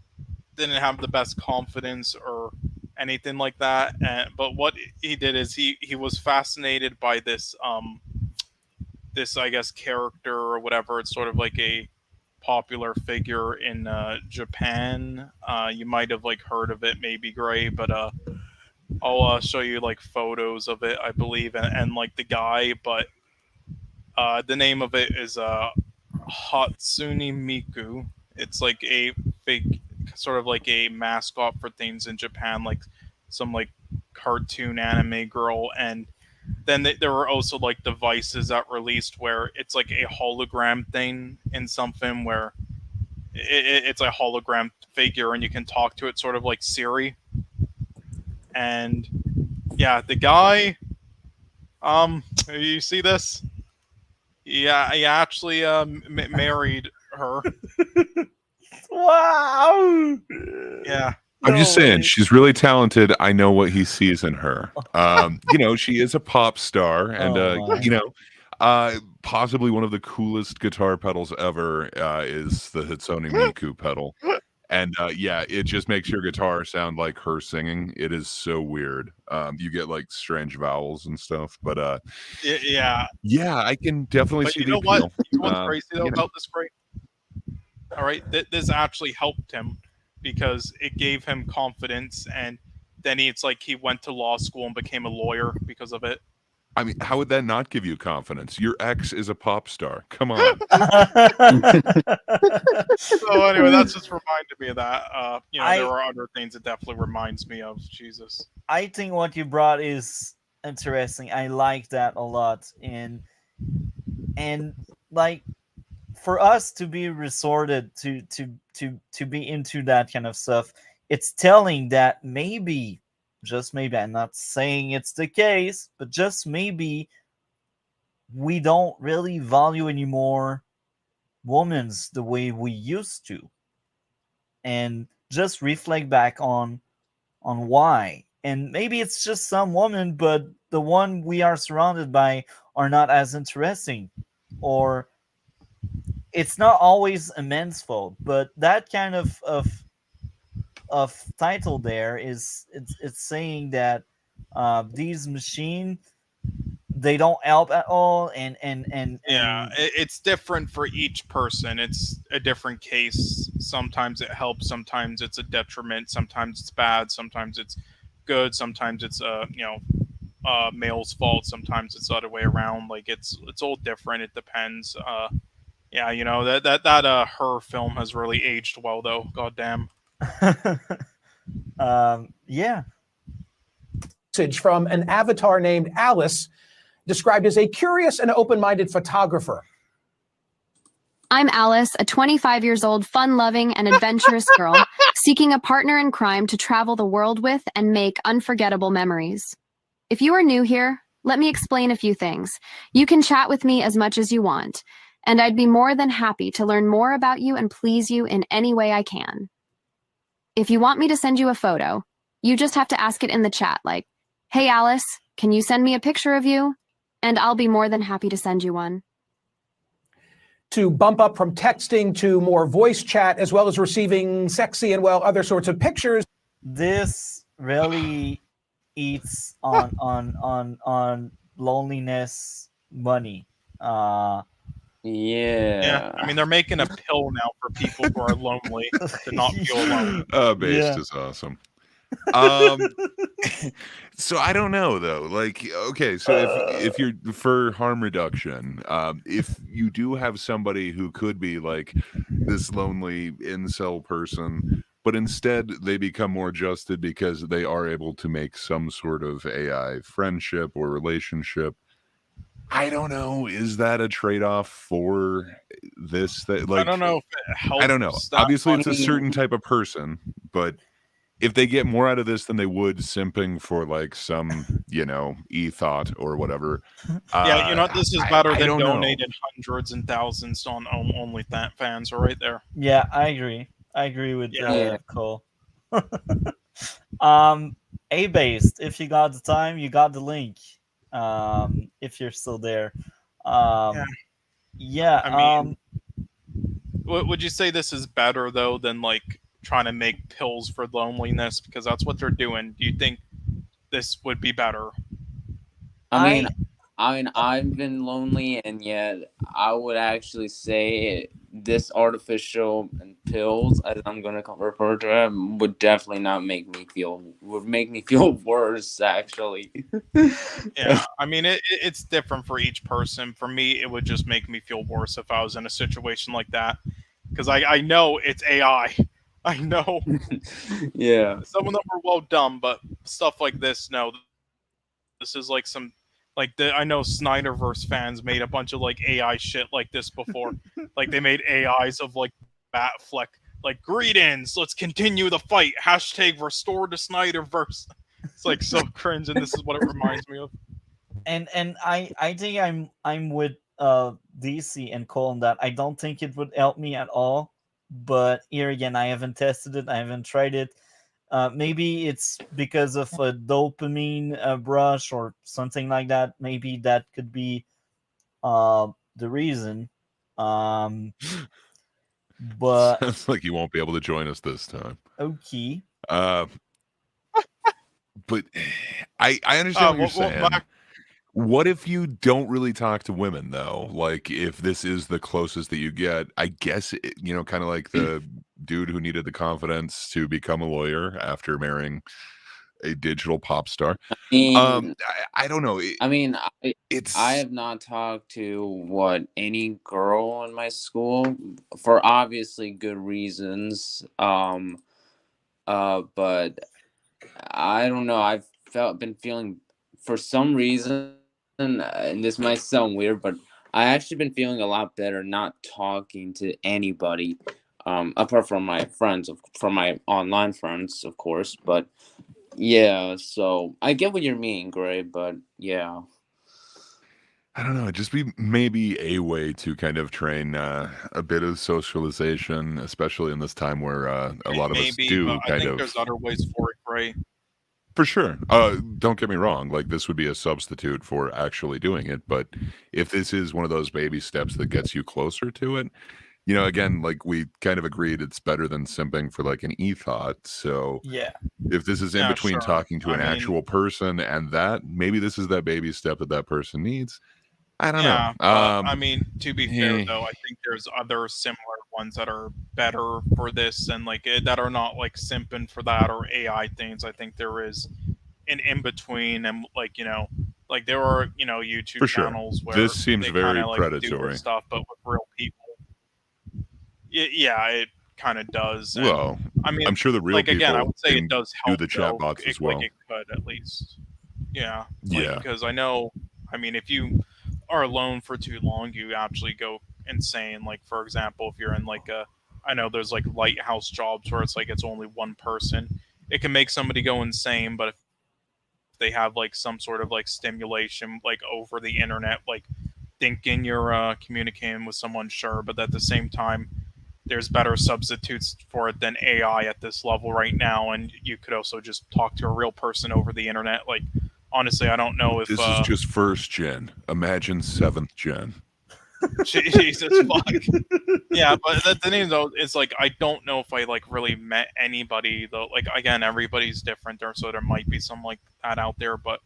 didn't have the best confidence or anything like that, but what he did is he was fascinated by this this, I guess, character or whatever. It's sort of like a popular figure in Japan. You might have like heard of it, maybe, Gray, but I'll show you like photos of it, I believe, and like the guy. But the name of it is Hatsune Miku. It's like a fake, sort of like a mascot for things in Japan, like some like cartoon anime girl. And then there were also like devices that released where it's like a hologram thing in something where it's a hologram figure and you can talk to it, sort of like Siri. And yeah, the guy, you see this? Yeah, he actually married her. Wow. Yeah. I'm just saying, she's really talented. I know what he sees in her. You know, she is a pop star, and you know, possibly one of the coolest guitar pedals ever is the Hatsune Miku pedal. And yeah, it just makes your guitar sound like her singing. It is so weird. You get like strange vowels and stuff, but yeah, I can definitely see you the know appeal. what? You know what's crazy though you know. about this, Great? All right, this actually helped him because it gave him confidence, and then it's like he went to law school and became a lawyer because of it. I mean, how would that not give you confidence? Your ex is a pop star. Come on. So anyway, that's just reminded me of that. You know, there are other things it definitely reminds me of. Jesus. I think what you brought is interesting. I like that a lot, and like for us to be resorted to be into that kind of stuff, it's telling that maybe, just maybe, I'm not saying it's the case, but just maybe we don't really value anymore women's the way we used to, and just reflect back on why. And maybe it's just some woman, but the one we are surrounded by are not as interesting, or it's not always a man's fault. But that kind of title there is it's saying that these machines, they don't help at all, and Yeah, it's different for each person. It's a different case. Sometimes it helps, sometimes it's a detriment, sometimes it's bad, sometimes it's good. Sometimes it's male's fault. Sometimes it's the other way around. Like it's all different. It depends. Yeah, that her film has really aged well though. God damn. Yeah. Message from an avatar named Alice, described as a curious and open-minded photographer. I'm Alice, a 25 years old, fun-loving and adventurous girl seeking a partner in crime to travel the world with and make unforgettable memories. If you are new here, let me explain a few things. You can chat with me as much as you want, and I'd be more than happy to learn more about you and please you in any way I can. If you want me to send you a photo, you just have to ask it in the chat, like, "Hey Alice, can you send me a picture of you?" And I'll be more than happy to send you one. To bump up from texting to more voice chat, as well as receiving sexy and, well, other sorts of pictures. This really eats on loneliness money. Yeah, I mean they're making a pill now for people who are lonely to not feel alone. Based is awesome. So I don't know though. Like, okay, so if you're for harm reduction, if you do have somebody who could be like this lonely incel person, but instead they become more adjusted because they are able to make some sort of AI friendship or relationship. I don't know. Is that a trade-off for this? That like I don't know if it helps. I don't know. Obviously, it's a certain type of person, but if they get more out of this than they would simping for like some, e-thought or whatever. Yeah, this is better than don't know. donating hundreds and thousands on OnlyFans right there. Yeah, I agree with Cole. A-based. If you got the time, you got the link. If you're still there. Yeah. I mean, would you say this is better though than like trying to make pills for loneliness, because that's what they're doing? Do you think this would be better? I mean, I've been lonely, and yet I would actually say this artificial and pills, as I'm gonna refer to them, would definitely not make me feel worse. Actually, yeah. I mean, it's different for each person. For me, it would just make me feel worse if I was in a situation like that, because I know it's AI. I know. Yeah. Some of them are well done, but stuff like this, no. This is like some, I know Snyderverse fans made a bunch of like AI shit like this before. Like they made AIs of like Batfleck, like greetings, let's continue the fight. # restore to Snyderverse. It's like so cringe, and this is what it reminds me of. And I think I'm with DC and Cole on that. I don't think it would help me at all. But here again, I haven't tested it. I haven't tried it. Maybe it's because of a dopamine brush or something like that. Maybe that could be the reason. But sounds like you won't be able to join us this time. Okay. But I understand what you're saying. What if you don't really talk to women though? Like if this is the closest that you get, I guess, kind of like the dude who needed the confidence to become a lawyer after marrying a digital pop star. I don't know. I have not talked to any girl in my school for obviously good reasons. But I don't know. I've been feeling for some reason, and this might sound weird, but I actually been feeling a lot better not talking to anybody, apart from my friends, from my online friends, of course. But yeah, so I get what you mean, Gray. But yeah, I don't know. It'd just be maybe a way to kind of train a bit of socialization, especially in this time where a lot of us do I think there's other ways for it, Gray. For sure. Don't get me wrong. Like this would be a substitute for actually doing it. But if this is one of those baby steps that gets you closer to it, again, like we kind of agreed, it's better than simping for like an e-thought. So yeah, if this is in between talking to an actual person and that, maybe this is that baby step that person needs. I don't know. I mean, to be fair though, I think there's other similar ones that are better for this and like that are not like simping for that or AI things. I think there is in between, and like like there are YouTube For sure. channels where This seems they very kind of like do predatory. this stuff, but with real people. Yeah, it kind of does. And, Well, I mean, I'm sure the real like again, I people would say can it does do help. the chat bots as well. Like it could at least. Yeah. Yeah. Because I know, I mean, if you are alone for too long, you actually go insane. Like for example, if you're in like I know there's like lighthouse jobs where it's like it's only one person. It can make somebody go insane, but if they have like some sort of like stimulation like over the internet, like thinking you're communicating with someone, sure, but at the same time there's better substitutes for it than AI at this level right now, and you could also just talk to a real person over the internet. Like honestly, I don't know if This is just first gen. Imagine 7th gen. Jesus fuck. Yeah, but the thing though, it's like I don't know if I like really met anybody though. Like again, everybody's different there, so there might be some like that out there, but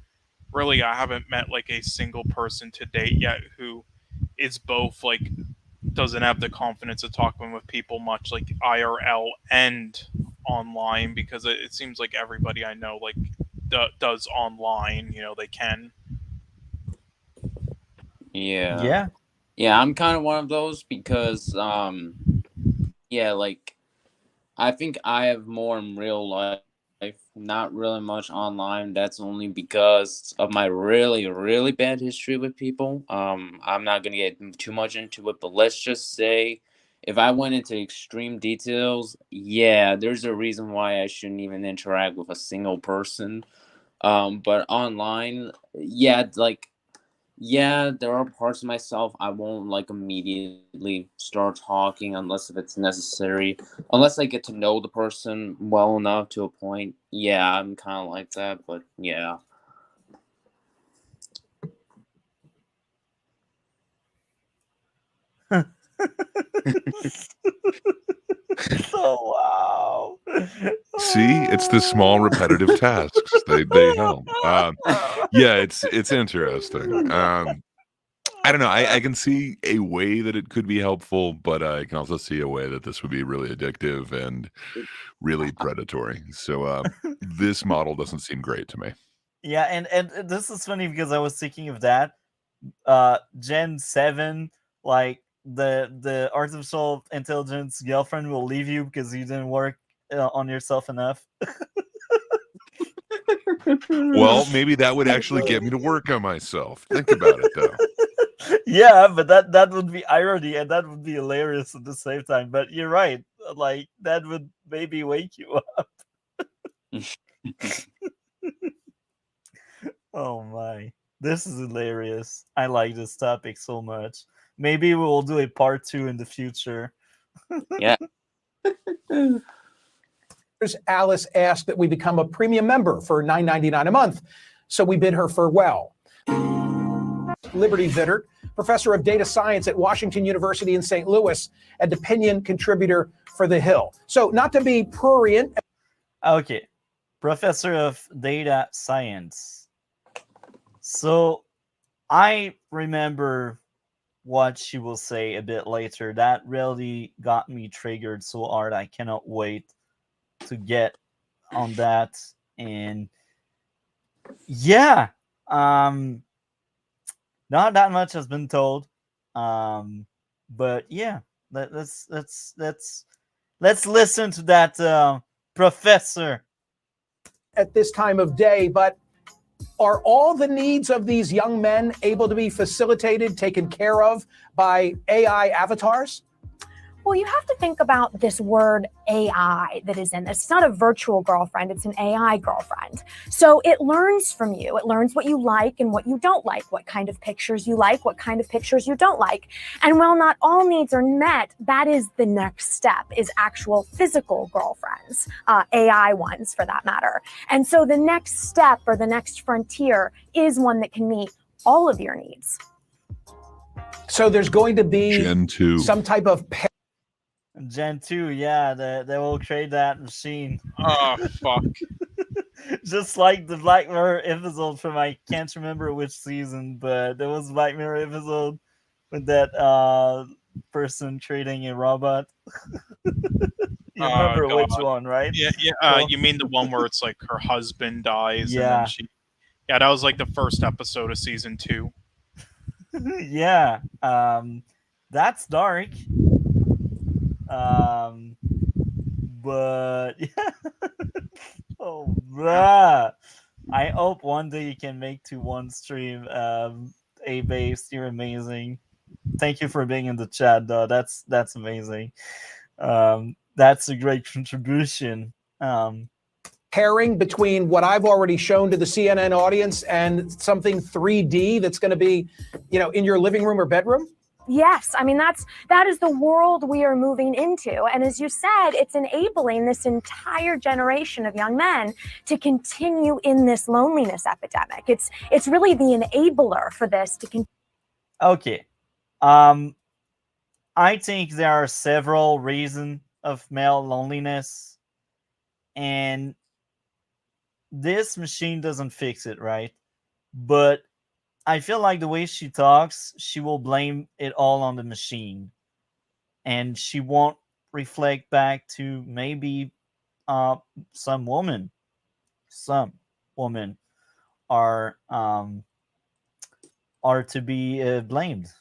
really I haven't met like a single person to date yet who is both like doesn't have the confidence of talking with people much like IRL and online, because it seems like everybody I know like does online, they can. Yeah. Yeah, I'm kind of one of those because yeah, like I think I have more in real life, not really much online. That's only because of my really, really bad history with people. I'm not gonna get too much into it, but let's just say if I went into extreme details, yeah, there's a reason why I shouldn't even interact with a single person. But online, yeah, like yeah, there are parts of myself I won't like immediately start talking unless if it's necessary. Unless I get to know the person well enough to a point. Yeah, I'm kind of like that, but yeah. Oh wow. See, it's the small repetitive tasks. They help. Yeah, it's interesting. I don't know. I can see a way that it could be helpful, but I can also see a way that this would be really addictive and really predatory. So this model doesn't seem great to me. Yeah, and this is funny because I was thinking of that. Gen 7, like the artificial intelligence girlfriend will leave you because you didn't work on yourself enough. Well, maybe that would actually get me to work on myself. Think about it, though. Yeah, but that would be irony and that would be hilarious at the same time. But you're right. Like that would maybe wake you up. Oh my. This is hilarious. I like this topic so much. Maybe we'll do a part 2 in the future. Yeah. Alice asked that we become a premium member for $9.99 a month, so we bid her farewell. Liberty Vittert, professor of data science at Washington University in St. Louis, and opinion contributor for The Hill. So not to be prurient. Okay. Professor of data science. So I remember what she will say a bit later. That really got me triggered so hard. I cannot wait to get on that. And yeah, not that much has been told. But yeah, let's listen to that professor At this time of day, but are all the needs of these young men able to be facilitated, taken care of by AI avatars? Well, you have to think about this word AI that is in this. It's not a virtual girlfriend, it's an AI girlfriend. So it learns from you. It learns what you like and what you don't like, what kind of pictures you like, what kind of pictures you don't like. And while not all needs are met, that is the next step, is actual physical girlfriends, AI ones for that matter. And so the next step or the next frontier is one that can meet all of your needs. So there's going to be Gen 2. some type of Gen 2, yeah, they will create that machine. Oh, fuck. Just like the Black Mirror episode from I can't remember which season, but there was a Black Mirror episode with that person creating a robot. You remember which God. one, right? Yeah, So- you mean the one where it's like her husband dies and Yeah. then she? Yeah, that was like the first episode of season 2. Yeah. That's dark. But yeah. Oh, bruh. I hope one day you can make to one stream. A-Base, you're amazing. Thank you for being in the chat, though. That's amazing. That's a great contribution. Pairing between what I've already shown to the CNN audience and something 3D that's going to be, in your living room or bedroom? Yes, I mean that is the world we are moving into, and as you said, it's enabling this entire generation of young men to continue in this loneliness epidemic. It's really the enabler for this to continue. Okay. I think there are several reasons of male loneliness, and this machine doesn't fix it, right? But I feel like the way she talks, she will blame it all on the machine, and she won't reflect back to maybe some women are to be blamed.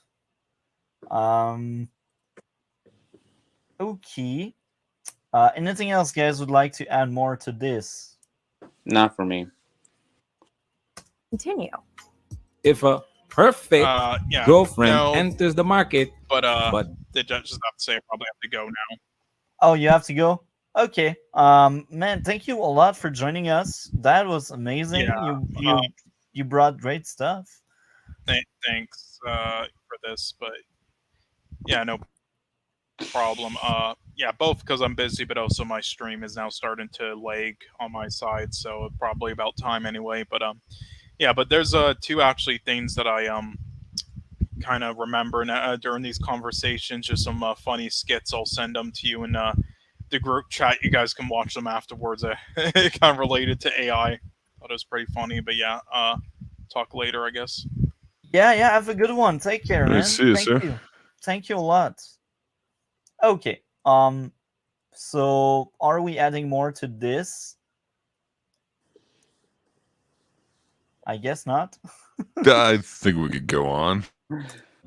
Okay. Anything else, guys, would like to add more to this? Not for me. Continue. If a perfect Yeah, girlfriend no, enters the market, but but the judge just have to say I probably have to go now. Oh, you have to go? Okay. Man, thank you a lot for joining us. That was amazing. Yeah, You brought great stuff. Thanks for this, but yeah, no problem. Yeah, both because I'm busy, but also my stream is now starting to lag on my side, so probably about time anyway. But yeah, but there's two actually things that I kind of remember during these conversations. Just some funny skits. I'll send them to you in the group chat. You guys can watch them afterwards. Kind of related to AI. Thought it was pretty funny, but yeah. Talk later, I guess. Yeah, have a good one. Take care, man. See you, Thank sir. you. Thank you a lot. Okay. So are we adding more to this? I guess not. I think we could go on.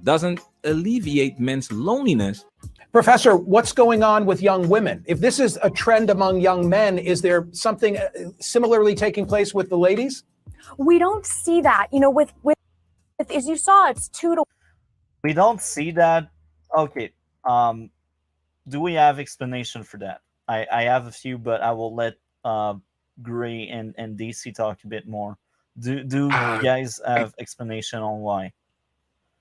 doesn't alleviate men's loneliness. Professor, what's going on with young women? If this is a trend among young men, is there something similarly taking place with the ladies? We don't see that. With as you saw, it's 2-1. We don't see that. Okay. Do we have explanation for that? I have a few, but I will let Gray and DC talk a bit more. Do you guys have explanation on why?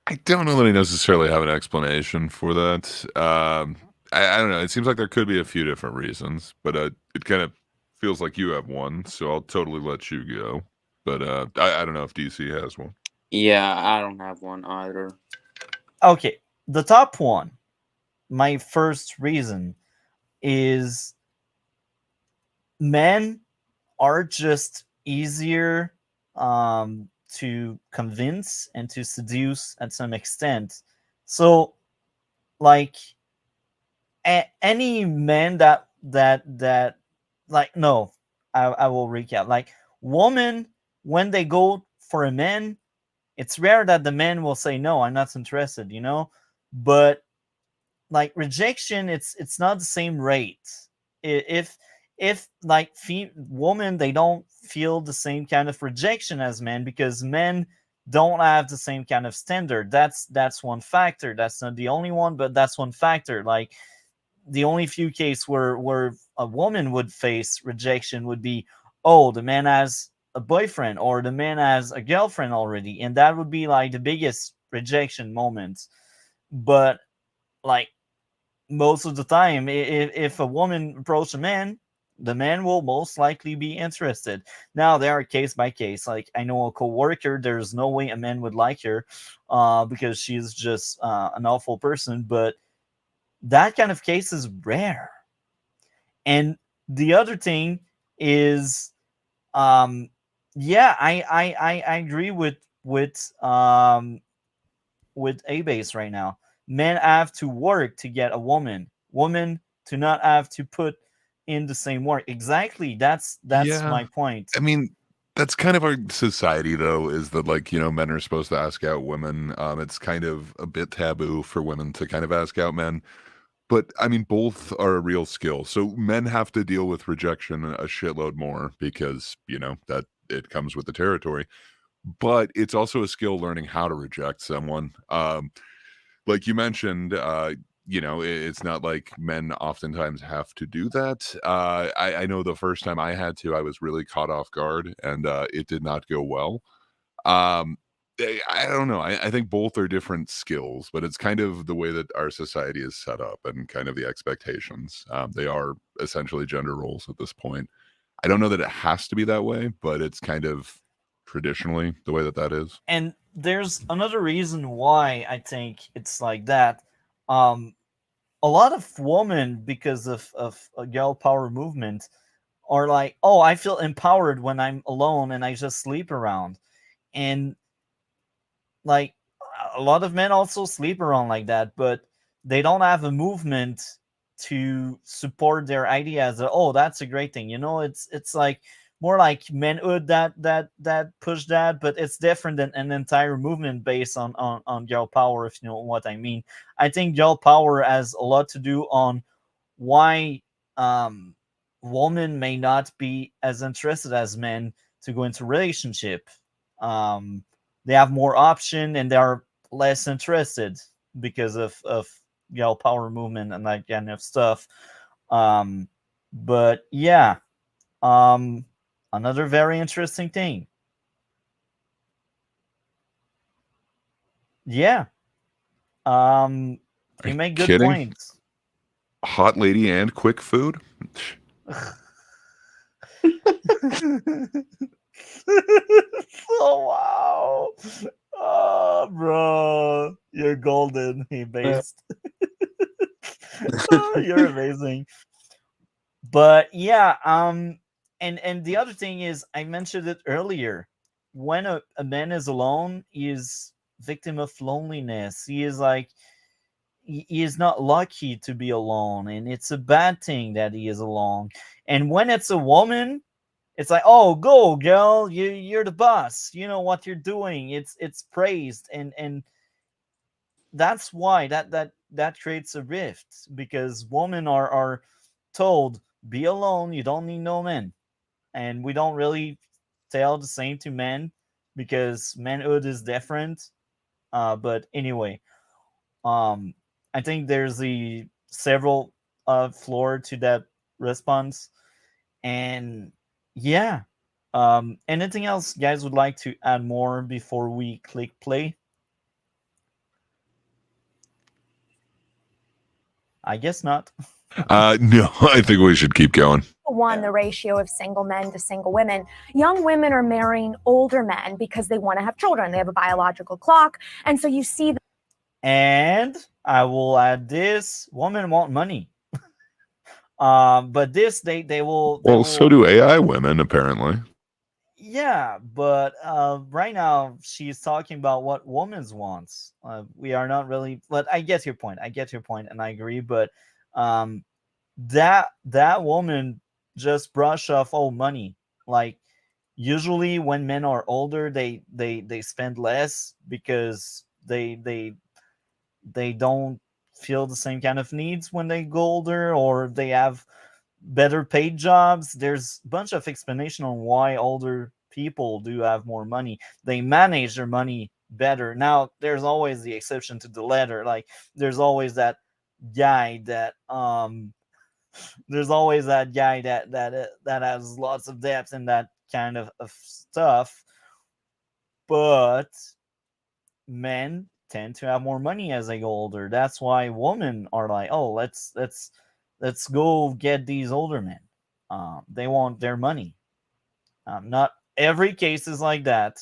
I don't know that I necessarily have an explanation for that. I don't know. It seems like there could be a few different reasons, but it kind of feels like you have one, so I'll totally let you go. But I don't know if DC has one. Yeah, I don't have one either. Okay, the top one, my first reason is men are just easier to convince and to seduce at some extent. So, like, any man that like, no, I will recap. Like, women, when they go for a man, it's rare that the man will say no, I'm not interested, but like rejection, it's not the same rate. If like women, they don't feel the same kind of rejection as men because men don't have the same kind of standard. That's one factor. That's not the only one, but that's one factor. Like, the only few cases where a woman would face rejection would be, oh, the man has a boyfriend or the man has a girlfriend already, and that would be like the biggest rejection moment. But like, most of the time, if a woman approaches a man, the man will most likely be interested. Now, there are case by case. Like, I know a coworker, there's no way a man would like her because she's just an awful person, but that kind of case is rare. And the other thing is, yeah, I agree with A-Base right now. Men have to work to get a woman. Women to not have to put in the same work. Exactly. That's Yeah. my point. I mean, that's kind of our society, though, is that, like, men are supposed to ask out women. It's kind of a bit taboo for women to kind of ask out men. But I mean, both are a real skill. So men have to deal with rejection a shitload more because, that it comes with the territory. But it's also a skill learning how to reject someone. Like you mentioned, it's not like men oftentimes have to do that. I know the first time I had to, I was really caught off guard, and it did not go well. I don't know. I think both are different skills, but it's kind of the way that our society is set up and kind of the expectations. They are essentially gender roles at this point. I don't know that it has to be that way, but it's kind of traditionally the way that is. And there's another reason why I think it's like that. A lot of women, because of a girl power movement, are like, oh, I feel empowered when I'm alone and I just sleep around. And like a lot of men also sleep around like that, but they don't have a movement to support their ideas. Oh, that's a great thing. It's like more like manhood that push that, but it's different than an entire movement based on girl power, if you know what I mean. I think girl power has a lot to do on why women may not be as interested as men to go into relationship. They have more option and they are less interested because of girl power movement and that kind of stuff. But yeah, another very interesting thing. Yeah. You make good kidding? points. Hot lady and quick food. Oh wow. Oh bro, you're golden. He based. Oh, you're amazing. But yeah, and the other thing is, I mentioned it earlier. When a man is alone, he is victim of loneliness. He is like he is not lucky to be alone, and it's a bad thing that he is alone. And when it's a woman, it's like, oh, go girl, you're the boss. You know what you're doing. It's praised, and that's why that creates a rift, because women are told, be alone, you don't need no men. And we don't really tell the same to men because manhood is different. But anyway, I think there's the several floor to that response. And yeah, anything else guys would like to add more before we click play? I guess not. No, I think we should keep going. One, the ratio of single men to single women. Young women are marrying older men because they want to have children. They have a biological clock. And so you see that. And I will add this: women want money. But this they will. Well, so do AI women, apparently. Yeah, but right now she's talking about what women wants. We are not really. But I get your point. And I agree. But that woman just brush off all money. Like usually when men are older, they spend less because they don't feel the same kind of needs when they go older, or they have better paid jobs. There's a bunch of explanation on why older people do have more money. They manage their money better. Now there's always the exception to the letter. Like there's always that guy that that has lots of debts and that kind of stuff. But men tend to have more money as they go older. That's why women are like, oh, let's go get these older men. They want their money. Not every case is like that.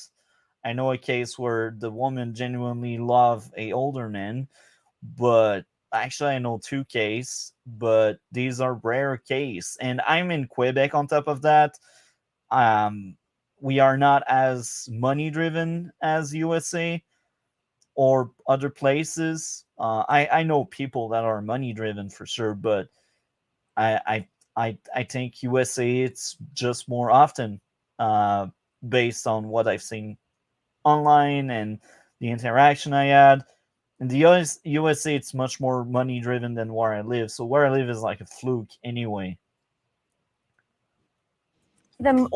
I know a case where the woman genuinely love a older man, but actually I know two cases, but these are rare case. And I'm in Quebec on top of that. We are not as money driven as USA or other places. I know people that are money driven for sure, but I think USA it's just more often, based on what I've seen online and the interaction I had. In the USA, it's much more money driven than where I live. So where I live is like a fluke anyway. Them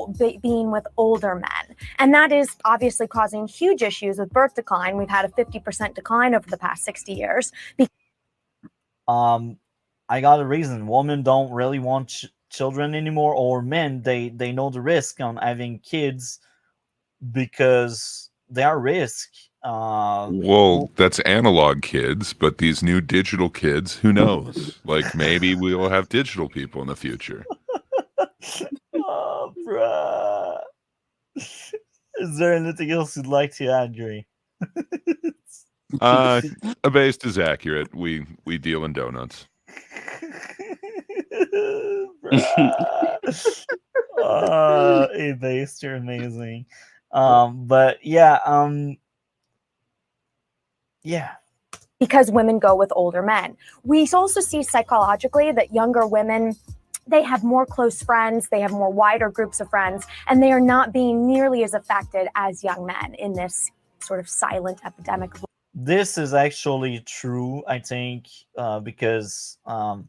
being with older men. And that is obviously causing huge issues with birth decline. We've had a 50% decline over the past 60 years. I got a reason. Women don't really want children anymore, or men, they know the risk on having kids because they are risk. Well, that's analog kids, but these new digital kids, who knows? Like maybe we will have digital people in the future. Oh, bruh. Is there anything else you'd like to add, Gray? Abased is accurate. We deal in donuts. Abased, you're amazing. But yeah, yeah. Because women go with older men. We also see psychologically that younger women, they have more close friends, they have more wider groups of friends, and they are not being nearly as affected as young men in this sort of silent epidemic. This is actually true, I think, because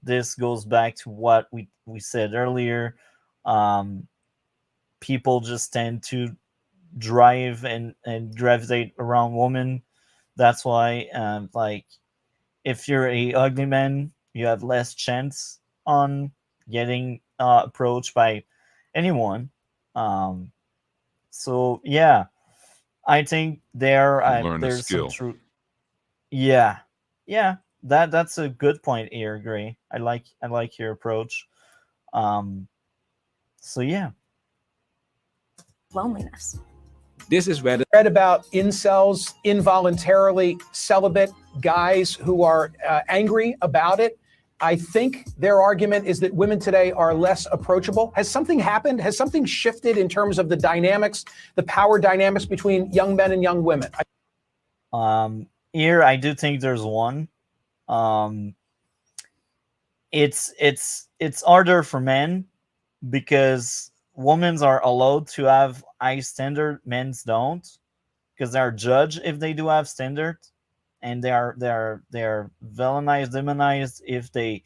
this goes back to what we said earlier. People just tend to drive and gravitate around women. That's why, like, if you're a ugly man, you have less chance on getting approached by anyone. So yeah, I think Learn a there's some skill. truth. Yeah, yeah, that's a good point here, Gray. I like your approach. So yeah, Loneliness. This is where the Read about incels, involuntarily celibate guys who are angry about it. I think their argument is that women today are less approachable. Has something happened? Has something shifted in terms of the dynamics, the power dynamics between young men and young women? here I do think there's one. It's harder for men because women are allowed to have high standard, men's don't, because they're judged if they do have standard, and they're villainized, demonized if they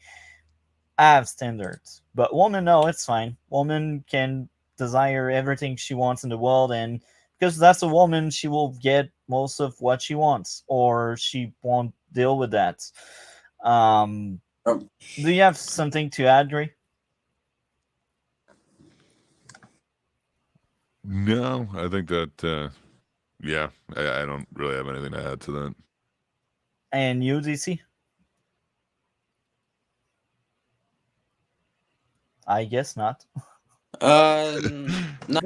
have standards. But woman, no, it's fine. Woman can desire everything she wants in the world, and because that's a woman, she will get most of what she wants, or she won't deal with that. Do you have something to add, Dre? No, I think that yeah, I don't really have anything to add to that. And you, DC? I guess not. No.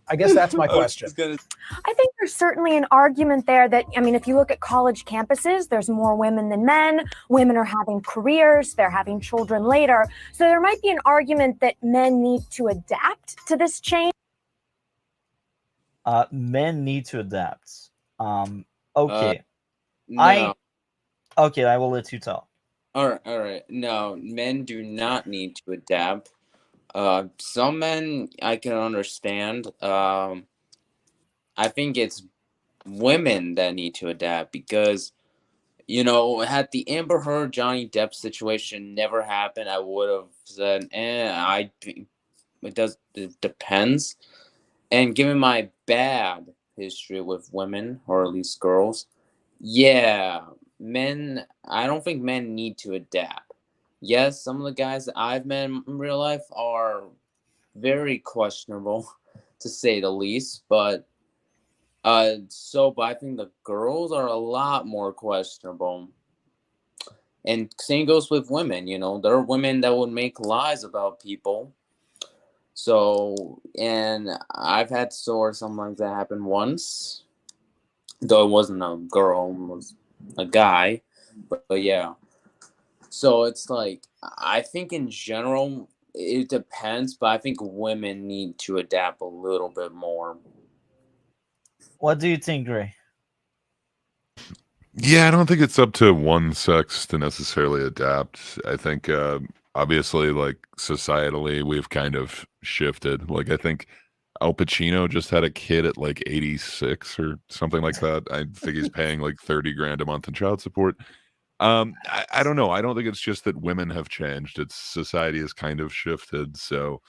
I guess that's my question. I think there's certainly an argument there that, I mean, if you look at college campuses, there's more women than men. Women are having careers, they're having children later. So there might be an argument that men need to adapt to this change. Men need to adapt. Okay. No. Okay, I will let you talk. All right. No, men do not need to adapt. Some men I can understand. I think it's women that need to adapt because, had the Amber Heard Johnny Depp situation never happened, I would have said, it depends. And given my bad history with women, or at least girls, yeah, I don't think men need to adapt. Yes, some of the guys that I've met in real life are very questionable, to say the least. But I think the girls are a lot more questionable. And same goes with women. There are women that would make lies about people. So, and I've had something like that happen once, though it wasn't a girl, it was a guy. But yeah. So it's like, I think in general, it depends, but I think women need to adapt a little bit more. What do you think, Gray? Yeah, I don't think it's up to one sex to necessarily adapt. I think obviously, like societally, we've kind of shifted. Like I think Al Pacino just had a kid at like 86 or something like that. I think he's paying like 30 grand a month in child support. I don't know. I don't think it's just that women have changed. It's society has kind of shifted. So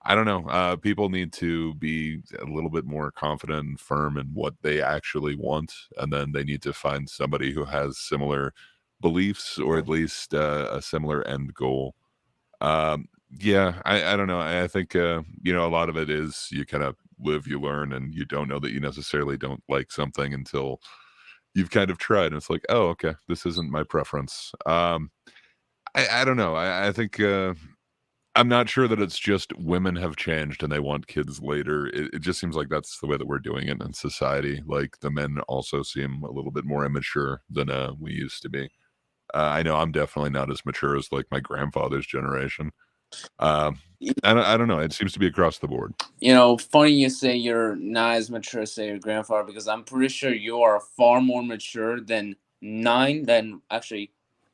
I don't know. People need to be a little bit more confident and firm in what they actually want, and then they need to find somebody who has similar beliefs or at least a similar end goal. Yeah, I don't know. I think a lot of it is you kind of live, you learn, and you don't know that you necessarily don't like something until you've kind of tried, and it's like, oh, okay, this isn't my preference. I don't know. I think. I'm not sure that it's just women have changed and they want kids later. It just seems like that's the way that we're doing it in society. Like the men also seem a little bit more immature than we used to be. I know I'm definitely not as mature as like my grandfather's generation. I don't know. It seems to be across the board. Funny you say you're not as mature as say your grandfather, because I'm pretty sure you are far more mature than 99%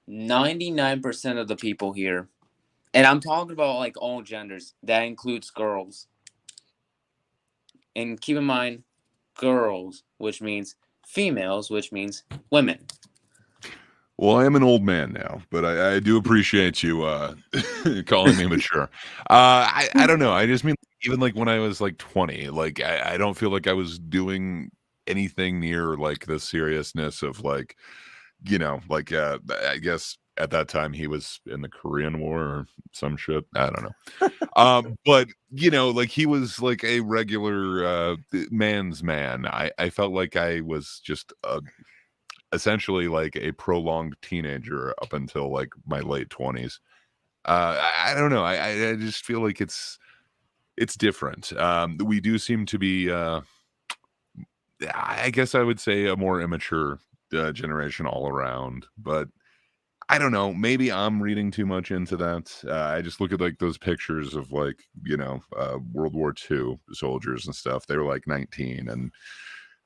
of the people here. And I'm talking about like all genders. That includes girls. And keep in mind, girls, which means females, which means women. Well, I am an old man now, but I do appreciate you calling me mature. I don't know. I just mean even like when I was like 20, like I don't feel like I was doing anything near like the seriousness of like, I guess at that time he was in the Korean War or some shit. I don't know. But like he was like a regular man's man. I felt like I was just essentially like a prolonged teenager up until like my late 20s. I don't know. I just feel like it's different. We do seem to be I guess I would say a more immature generation all around, but I don't know. Maybe I'm reading too much into that. I just look at like those pictures of like, World War II soldiers and stuff. They were like 19, and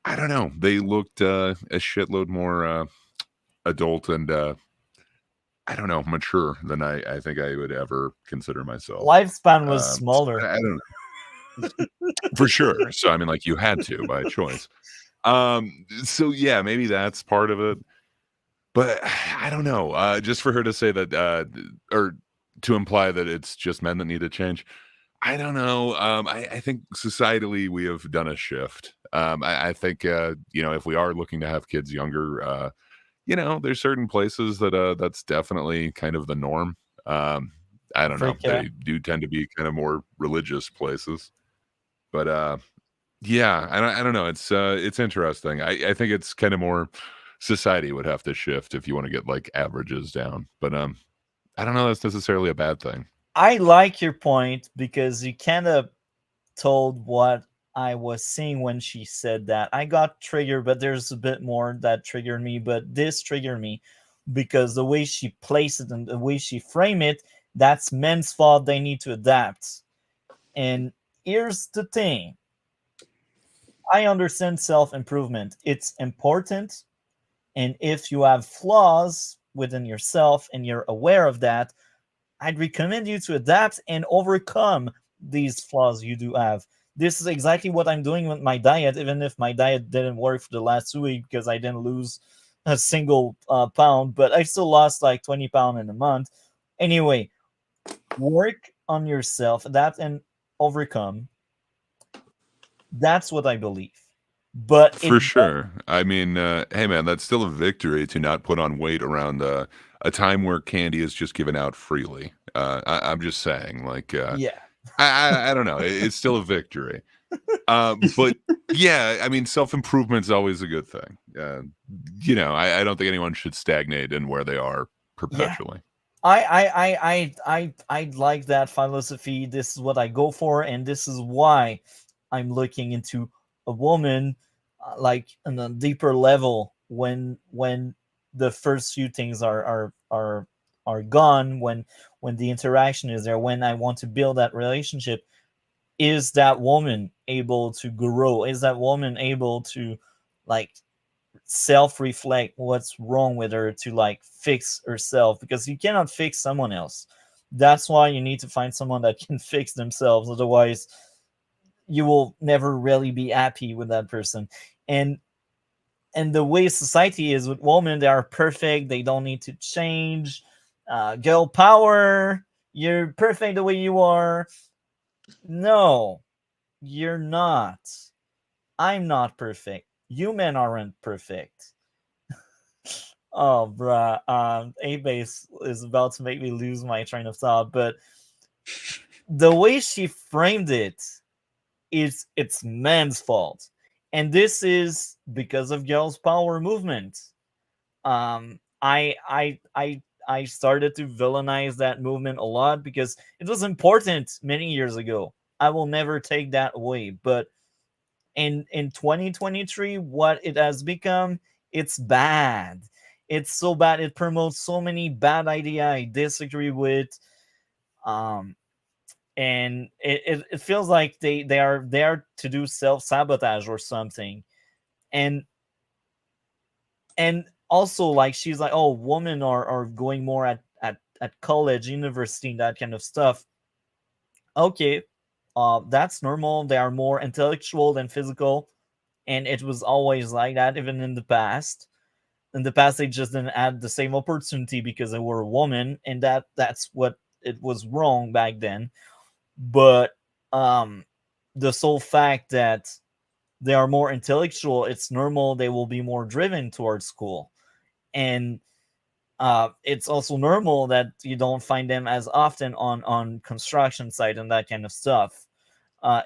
I don't know. They looked a shitload more adult and I don't know, mature than I think I would ever consider myself. Lifespan was smaller. I don't know. For sure. So I mean, like you had to by choice. So yeah, maybe that's part of it. But I don't know. Just for her to say that, or to imply that it's just men that need to change, I don't know. I think societally we have done a shift. I think if we are looking to have kids younger, there's certain places that that's definitely kind of the norm. I don't know. They do tend to be kind of more religious places, but yeah, I don't know. It's interesting. I think it's kind of more society would have to shift if you want to get like averages down. But I don't know that's necessarily a bad thing. I like your point because you kind of told what I was seeing when she said that. I got triggered, but there's a bit more that triggered me. But this triggered me because the way she placed it and the way she framed it, that's men's fault. They need to adapt. And here's the thing. I understand self-improvement. It's important. And if you have flaws within yourself and you're aware of that, I'd recommend you to adapt and overcome these flaws you do have. This is exactly what I'm doing with my diet, even if my diet didn't work for the last 2 weeks because I didn't lose a single pound, but I still lost like 20 pounds in a month. Anyway, work on yourself, adapt and overcome. That's what I believe. But for sure. I mean, hey man, that's still a victory to not put on weight around a time where candy is just given out freely. I'm just saying, like, yeah, I don't know. It's still a victory. But yeah, I mean, self-improvement is always a good thing. I don't think anyone should stagnate in where they are perpetually. Yeah. I like that philosophy. This is what I go for, and this is why I'm looking into a woman like on a deeper level when the first few things are gone, when the interaction is there, when I want to build that relationship. Is that woman able to grow? Is that woman able to like self-reflect what's wrong with her to like fix herself, because you cannot fix someone else. That's why you need to find someone that can fix themselves. Otherwise, you will never really be happy with that person. And the way society is with women, they are perfect. They don't need to change. Girl power. You're perfect the way you are. No, you're not. I'm not perfect. You men aren't perfect. Oh, bruh. A-Base is about to make me lose my train of thought, but the way she framed it is it's men's fault. And this is because of girls' power movement. I started to villainize that movement a lot because it was important many years ago. I will never take that away. But in 2023, what it has become, it's bad. It's so bad. It promotes so many bad ideas I disagree with. Um, and it feels like they are there to do self-sabotage or something. And also, like, she's like, oh, women are going more at college, university, and that kind of stuff. Okay, that's normal. They are more intellectual than physical, and it was always like that, even in the past. In the past, they just didn't have the same opportunity because they were a woman, and that's what it was wrong back then. But the sole fact that they are more intellectual, it's normal they will be more driven towards school. And it's also normal that you don't find them as often on construction site and that kind of stuff.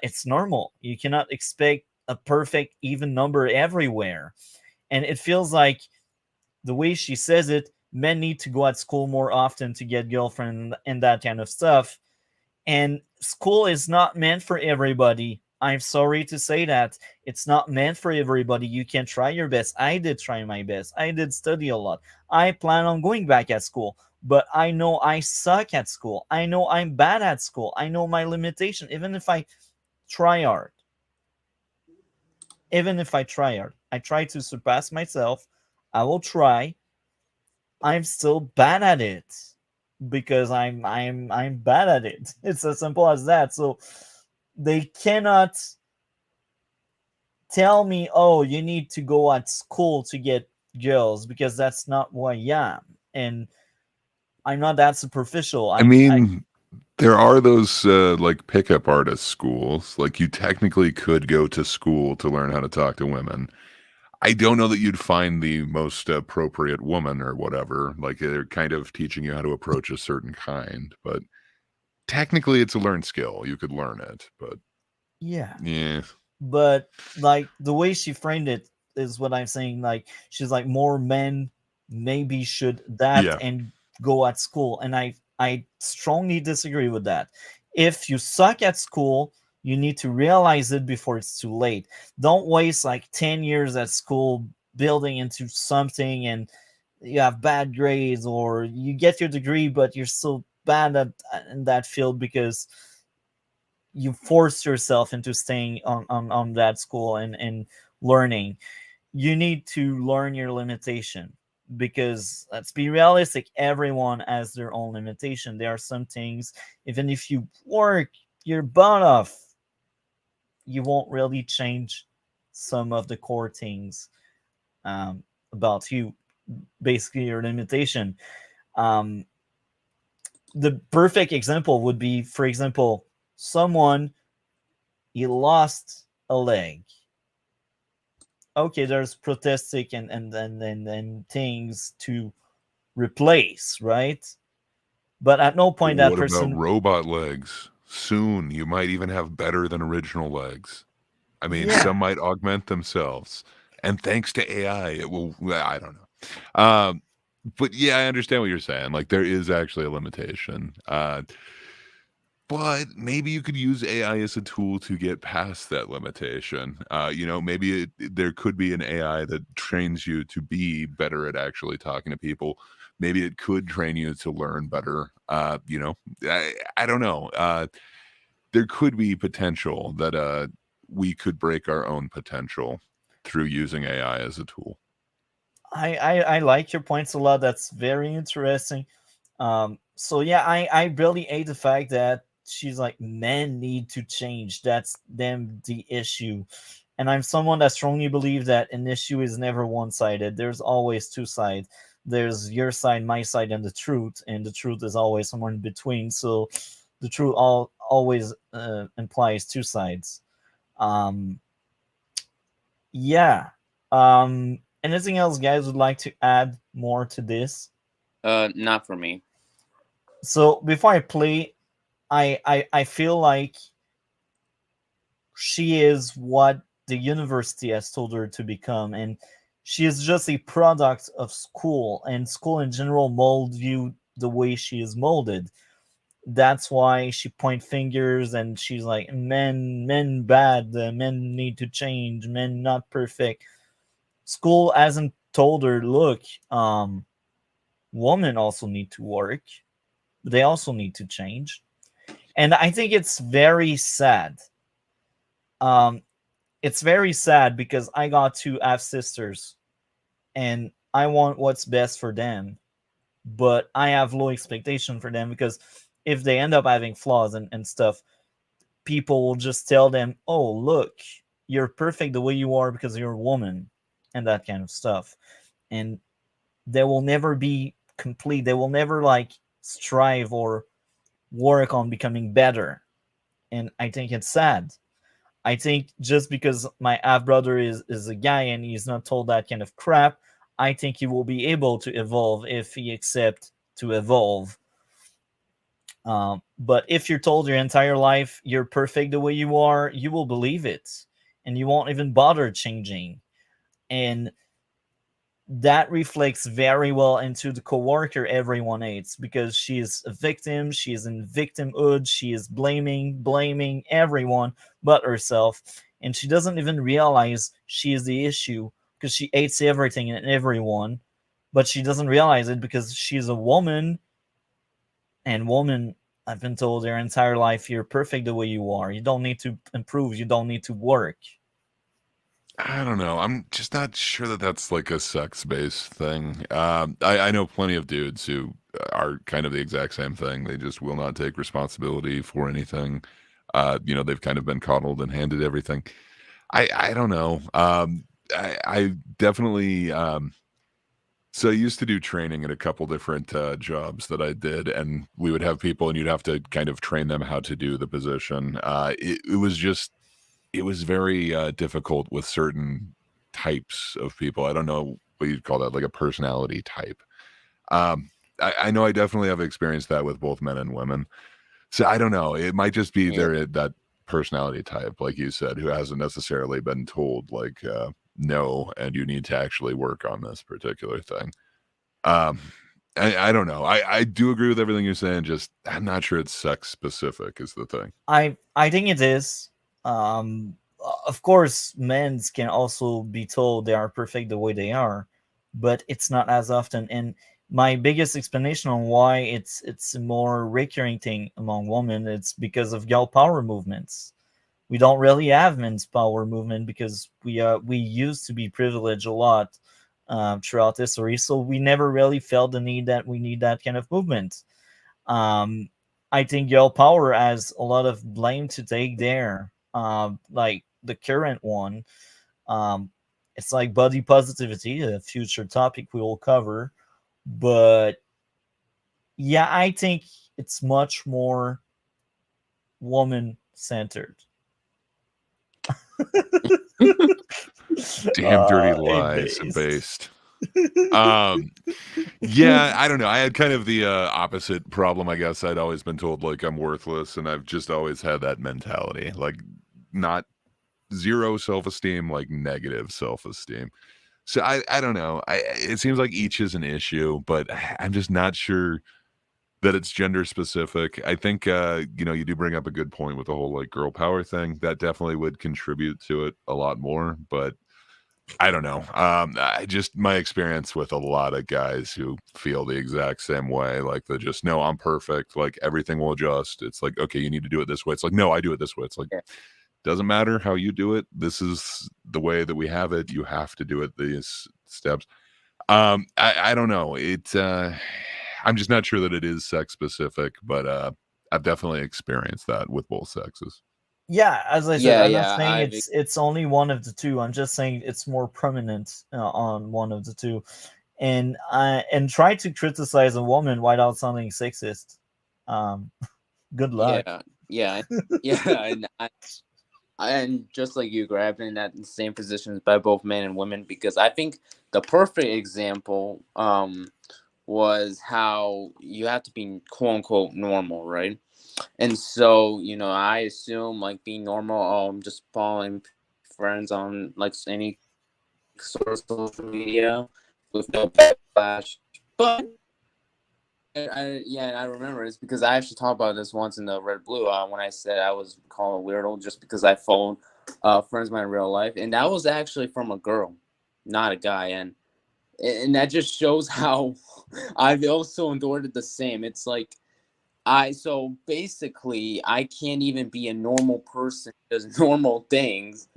It's normal. You cannot expect a perfect even number everywhere. And it feels like the way she says it, men need to go at school more often to get girlfriend and that kind of stuff. And school is not meant for everybody. I'm sorry to say that. It's not meant for everybody. You can try your best. I did try my best. I did study a lot. I plan on going back at school, but I know I suck at school. I know I'm bad at school. I know my limitation. Even if I try hard, I try to surpass myself. I will try. I'm still bad at it because I'm bad at it. It's as simple as that. So they cannot tell me, oh, you need to go at school to get girls, because that's not who I am. And I'm not that superficial. I mean, there are those like pickup artist schools. Like, you technically could go to school to learn how to talk to women. I don't know that you'd find the most appropriate woman or whatever. Like, they're kind of teaching you how to approach a certain kind, but technically it's a learned skill. You could learn it, but yeah. Yeah. But like the way she framed it is what I'm saying. Like, she's like, more men maybe should that Yeah. and go at school. And I strongly disagree with that. If you suck at school, you need to realize it before it's too late. Don't waste like 10 years at school building into something and you have bad grades, or you get your degree but you're still bad in that field because you forced yourself into staying on that school and learning. You need to learn your limitation, because let's be realistic, everyone has their own limitation. There are some things, even if you work your butt off, you won't really change some of the core things about you, basically your limitation. The perfect example would be, for example, someone, he lost a leg. Okay, there's prosthetic and things to replace, right? But at no point that What person. about robot legs? Soon you might even have better than original legs. I mean, Yeah. some might augment themselves, and thanks to AI, it will. I don't know. But yeah, I understand what you're saying. Like, there is actually a limitation. But maybe you could use AI as a tool to get past that limitation. Maybe there could be an AI that trains you to be better at actually talking to people. Maybe it could train you to learn better. I don't know. There could be potential that we could break our own potential through using AI as a tool. I like your points a lot. That's very interesting. So yeah, I really hate the fact that she's like, men need to change. That's them the issue. And I'm someone that strongly believes that an issue is never one-sided. There's always two sides. There's your side, my side, and the truth is always somewhere in between. So the truth always implies two sides. Um, yeah. Anything else, guys, would like to add more to this? Not for me. So before I play, I feel like she is what the university has told her to become, and she is just a product of school, and school in general mold you the way she is molded. That's why she point fingers and she's like, men bad, men need to change, men not perfect. School hasn't told her, look, women also need to work, they also need to change. And I think it's very sad. It's very sad because I got to have sisters and I want what's best for them, but I have low expectation for them because if they end up having flaws and stuff, people will just tell them, oh, look, you're perfect the way you are because you're a woman, and that kind of stuff. And they will never be complete. They will never like strive or work on becoming better. And I think it's sad. I think just because my half brother is a guy and he's not told that kind of crap, I think he will be able to evolve if he accepts to evolve. But if you're told your entire life you're perfect the way you are, you will believe it, and you won't even bother changing. And that reflects very well into the coworker everyone hates because she is a victim. She is in victimhood. She is blaming everyone but herself, and she doesn't even realize she is the issue because she hates everything and everyone, but she doesn't realize it because she's a woman. And women, I've been told their entire life, you're perfect the way you are. You don't need to improve. You don't need to work. I don't know. I'm just not sure that that's like a sex-based thing. I know plenty of dudes who are kind of the exact same thing. They just will not take responsibility for anything. They've kind of been coddled and handed everything. I don't know. I definitely. So I used to do training at a couple different jobs that I did, and we would have people, and you'd have to kind of train them how to do the position. It was very difficult with certain types of people. I don't know what you'd call that, like a personality type. I know I definitely have experienced that with both men and women. So I don't know. It might just be that personality type, like you said, who hasn't necessarily been told, like, no, and you need to actually work on this particular thing. I don't know. I do agree with everything you're saying. Just I'm not sure it's sex specific is the thing. I think it is. Of course, men can also be told they are perfect the way they are, but it's not as often. And my biggest explanation on why it's a more recurring thing among women, it's because of girl power movements. We don't really have men's power movement because we used to be privileged a lot throughout history, so we never really felt the need that we need that kind of movement. I think girl power has a lot of blame to take there. Like the current one, it's like body positivity, a future topic we will cover. But yeah, I think it's much more woman centered. Damn dirty lies based. Yeah, I don't know. I had kind of the opposite problem, I guess. I'd always been told like I'm worthless, and I've just always had that mentality, like not zero self-esteem, like negative self-esteem. So I don't know. It seems like each is an issue, but I'm just not sure that it's gender specific. I think you do bring up a good point with the whole like girl power thing. That definitely would contribute to it a lot more, but I don't know. My experience with a lot of guys who feel the exact same way, like they just no, I'm perfect, like everything will adjust. It's like, okay, you need to do it this way. It's like, no, I do it this way. It's like, doesn't matter how you do it. This is the way that we have it. You have to do it these steps. I don't know. I'm just not sure that it is sex specific, but I've definitely experienced that with both sexes. Yeah, as I said, Yeah, I'm yeah, not saying I've it's only one of the two. I'm just saying it's more prominent on one of the two, and try to criticize a woman without sounding sexist. Good luck. yeah, and and just like you, Greg, I've been in that same positions by both men and women, because I think the perfect example was how you have to be quote unquote normal, right? And so, I assume like being normal, I'm just following friends on like any sort of social media with no backlash. But I remember it's because I actually talked about this once in the Red Blue when I said I was called a weirdo just because I followed friends of mine in real life, and that was actually from a girl, not a guy, and that just shows how I've also endured it the same. It's like so basically I can't even be a normal person who does normal things.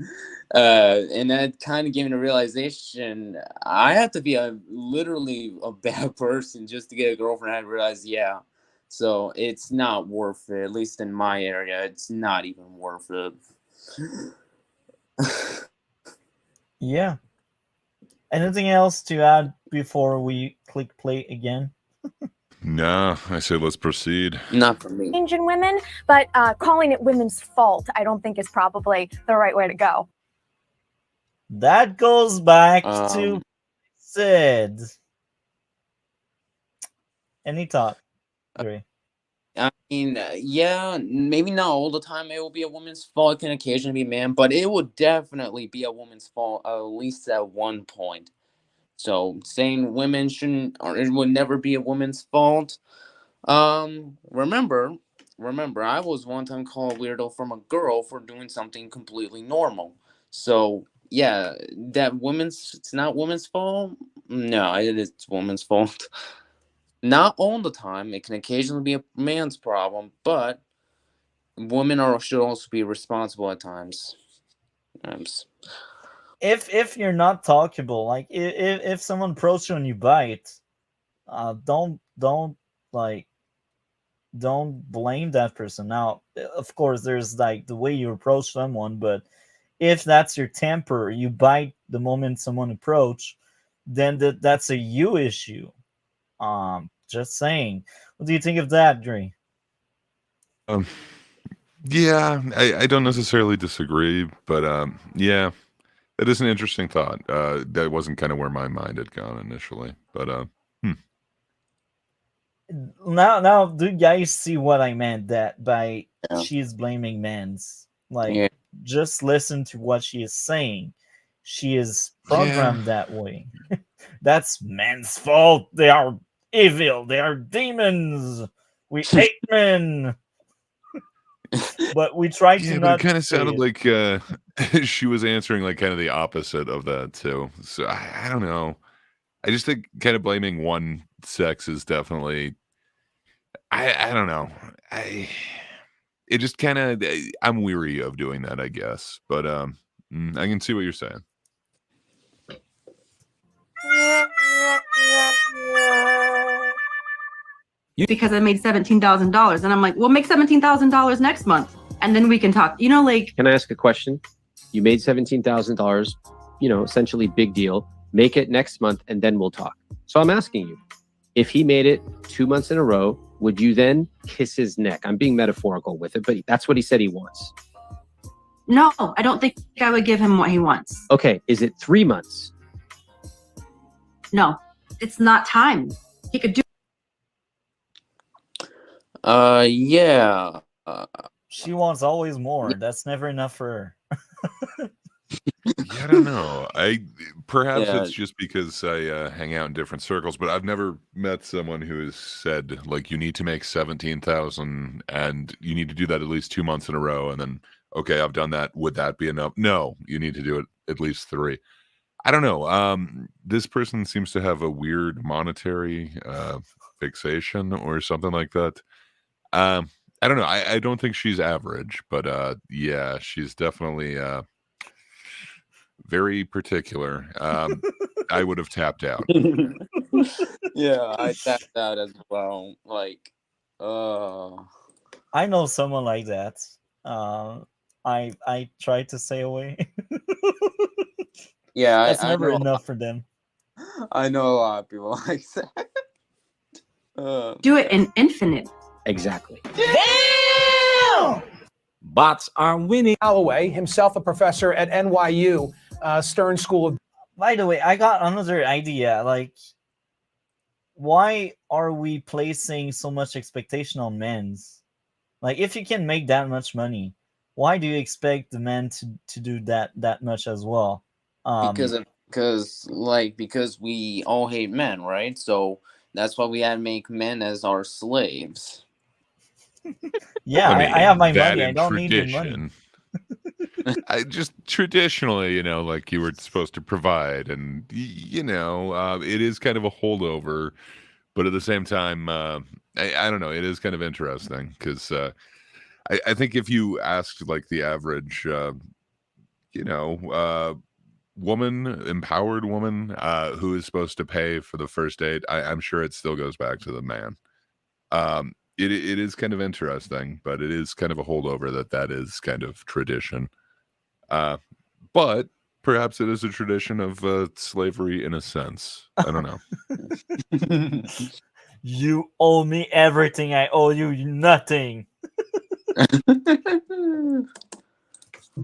And that kind of gave me the realization I have to be literally a bad person just to get a girlfriend. I realized, yeah. So it's not worth it, at least in my area. It's not even worth it. Yeah. Anything else to add before we click play again? No, I say let's proceed. Not for me. Change in women, but calling it women's fault, I don't think is probably the right way to go. That goes back to said. Any thought? Agree. I mean, yeah, maybe not all the time it will be a woman's fault. It can occasionally be a man, but it will definitely be a woman's fault, at least at one point. So saying women shouldn't, or it would never be a woman's fault. Remember, I was one time called a weirdo from a girl for doing something completely normal. So yeah, it's not women's fault. No, it is woman's fault. Not all the time. It can occasionally be a man's problem, but women should also be responsible at times. If you're not talkable, like if someone approaches you and you bite, don't blame that person. Now, of course, there's like the way you approach someone, but if that's your temper, you bite the moment someone approach, then that's a you issue. Just saying. What do you think of that, Dre? Yeah, I don't necessarily disagree, but yeah, that is an interesting thought. That wasn't kind of where my mind had gone initially, but Now, do you guys see what I meant that by she's blaming men's? Like, just listen to what she is saying. She is programmed that way. That's men's fault. They are evil. They are demons. We hate men. But we try to yeah, not. but it kind of say sounded it. like she was answering like kind of the opposite of that too. So I don't know. I just think kind of blaming one sex is definitely. I don't know. It just kind of I'm weary of doing that, I guess. But I can see what you're saying. Because I made $17,000, and I'm like, well, make $17,000 next month, and then we can talk. Like. Can I ask a question? You made $17,000. Essentially big deal. Make it next month, and then we'll talk. So I'm asking you, if he made it 2 months in a row, would you then kiss his neck? I'm being metaphorical with it, but that's what he said he wants. No, I don't think I would give him what he wants. Okay, is it 3 months? No, it's not time. He could do. Yeah. She wants always more. That's never enough for her. Yeah, I don't know. Perhaps Yeah. it's just because I hang out in different circles, but I've never met someone who has said like you need to make 17,000 and you need to do that at least 2 months in a row, and then okay, I've done that. Would that be enough? No, you need to do it at least 3. I don't know. This person seems to have a weird monetary fixation or something like that. I don't know. I don't think she's average, but yeah, she's definitely very particular. I would have tapped out. Yeah, I tapped out as well. Like, I know someone like that. I try to stay away. yeah, That's I never know. enough for them. I know a lot of people like that. Do it in infinite. Exactly. Bots are winning. Alloway, himself a professor at NYU Stern School of. By the way, I got another idea. Like, why are we placing so much expectation on men's? Like, if you can make that much money, why do you expect the men to do that much as well? Because we all hate men, right? So that's why we had to make men as our slaves. Yeah, I have my money. I don't need your money. Tradition. I just traditionally, like you were supposed to provide, and it is kind of a holdover, but at the same time, I don't know. It is kind of interesting because I think if you asked like the average, woman, empowered woman, who is supposed to pay for the first date, I'm sure it still goes back to the man. It is kind of interesting, but it is kind of a holdover that is kind of tradition. But perhaps it is a tradition of slavery in a sense. I don't know. You owe me everything. I owe you nothing.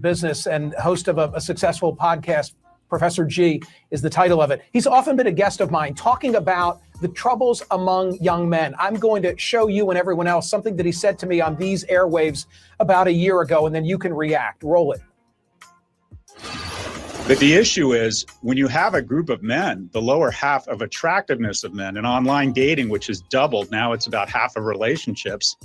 Business and host of a successful podcast, Professor G is the title of it. He's often been a guest of mine talking about the troubles among young men. I'm going to show you and everyone else something that he said to me on these airwaves about a year ago, and then you can react. Roll it. But the issue is when you have a group of men, the lower half of attractiveness of men in online dating, which has doubled, now it's about half of relationships.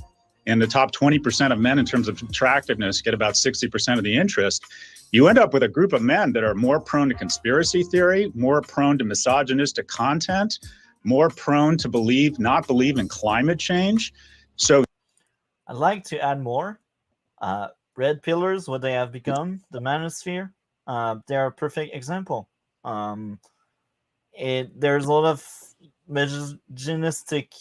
And the top 20% of men in terms of attractiveness get about 60% of the interest. You end up with a group of men that are more prone to conspiracy theory, more prone to misogynistic content, more prone to not believe in climate change. So I'd like to add more. Red pillars, what they have become, the manosphere, they're a perfect example. There's a lot of misogynistic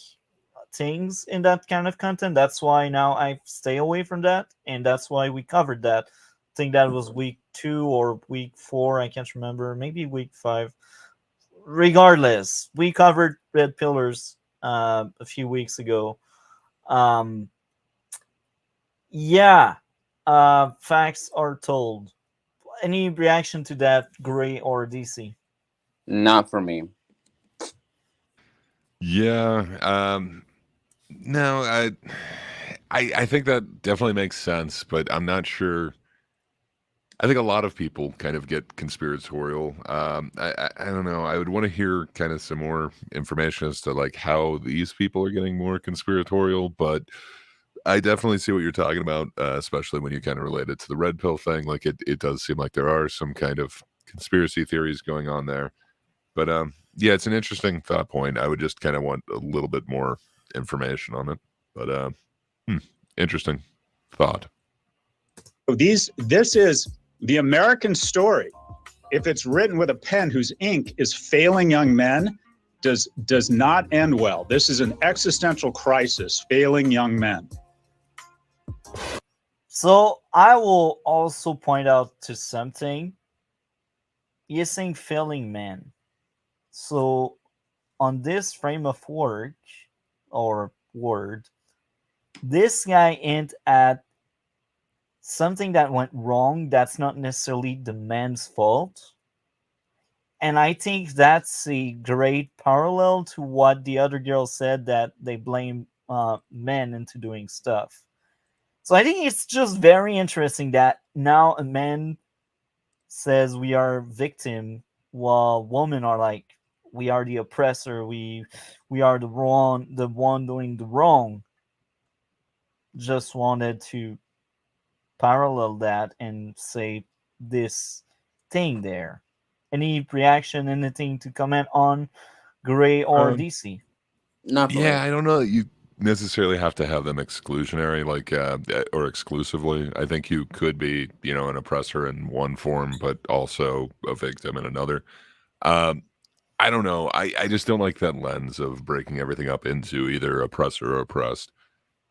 things in that kind of content. That's why now I stay away from that, and that's why we covered that. I think that was week 2 or week 4. I can't remember. Maybe week 5. Regardless, we covered red pillars a few weeks ago. Facts are told. Any reaction to that, Gray or DC? Not for me. Yeah. No, I think that definitely makes sense, but I'm not sure. I think a lot of people kind of get conspiratorial. I don't know. I would want to hear kind of some more information as to like how these people are getting more conspiratorial, but I definitely see what you're talking about, especially when you kind of relate it to the red pill thing. Like it does seem like there are some kind of conspiracy theories going on there. But yeah, it's an interesting thought point. I would just kind of want a little bit more information on it. But interesting thought. this is the American story. If it's written with a pen whose ink is failing young men, does not end well. This is an existential crisis, failing young men. So I will also point out to something. You're saying failing men. So on this frame of work or word, this guy aimed at something that went wrong that's not necessarily the man's fault. And I think that's a great parallel to what the other girl said, that they blame men into doing stuff. So I think it's just very interesting that now a man says we are victim, while women are like, we are the oppressor, we are the one doing the wrong. Just wanted to parallel that and say this thing there. Any reaction, anything to comment on, Gray or DC? Yeah, I don't know. necessarily have to have them exclusionary, like or exclusively. I think you could be, an oppressor in one form, but also a victim in another. Um, I don't know. I just don't like that lens of breaking everything up into either oppressor or oppressed.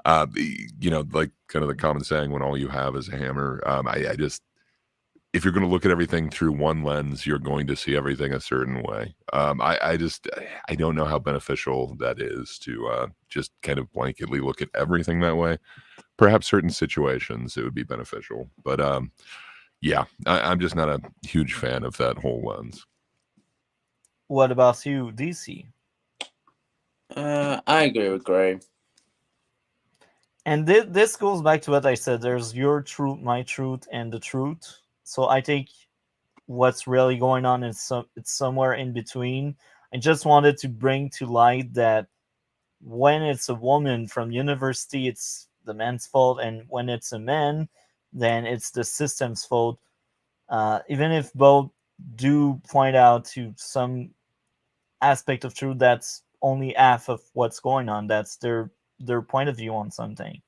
Like kind of the common saying, when all you have is a hammer. I just, if you're going to look at everything through one lens, you're going to see everything a certain way. I don't know how beneficial that is to just kind of blanketly look at everything that way. Perhaps certain situations it would be beneficial, but yeah, I'm just not a huge fan of that whole lens. What about you, DC? I agree with Gray. And this goes back to what I said. There's your truth, my truth, and the truth. So I think what's really going on is it's somewhere in between. I just wanted to bring to light that when it's a woman from university, it's the man's fault, and when it's a man, then it's the system's fault. Even if both do point out to some aspect of truth, that's only half of what's going on. That's their point of view on something.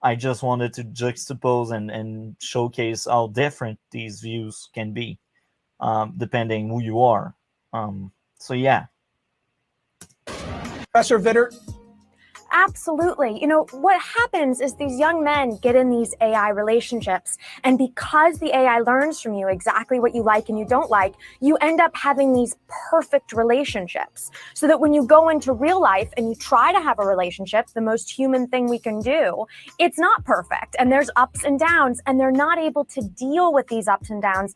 I just wanted to juxtapose and showcase how different these views can be, depending who you are. So yeah. Professor Vitter? Absolutely. What happens is these young men get in these AI relationships, and because the AI learns from you exactly what you like and you don't like, you end up having these perfect relationships. So that when you go into real life and you try to have a relationship, the most human thing we can do, it's not perfect. And there's ups and downs, and they're not able to deal with these ups and downs.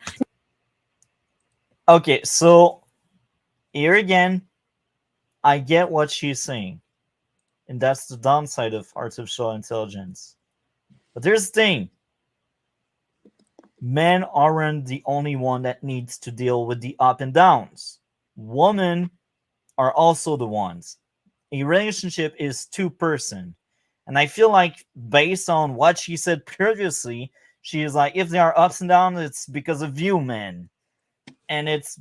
Okay, so here again, I get what she's saying. And that's the downside of artificial intelligence. But there's the thing. Men aren't the only one that needs to deal with the up and downs. Women are also the ones. A relationship is two-person. And I feel like based on what she said previously, she is like, if there are ups and downs, it's because of you, men. And it's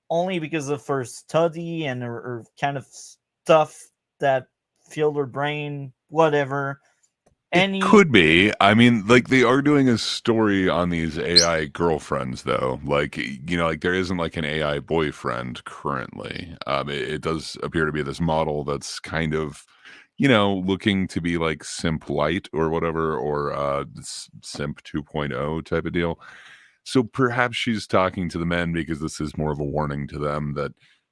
only because of her study and her kind of stuff that filled her brain, whatever. It could be. I mean, like they are doing a story on these AI girlfriends, though. Like, like there isn't like an AI boyfriend currently. It does appear to be this model that's kind of, looking to be like simp light or whatever, or simp 2.0 type of deal. So perhaps she's talking to the men because this is more of a warning to them that,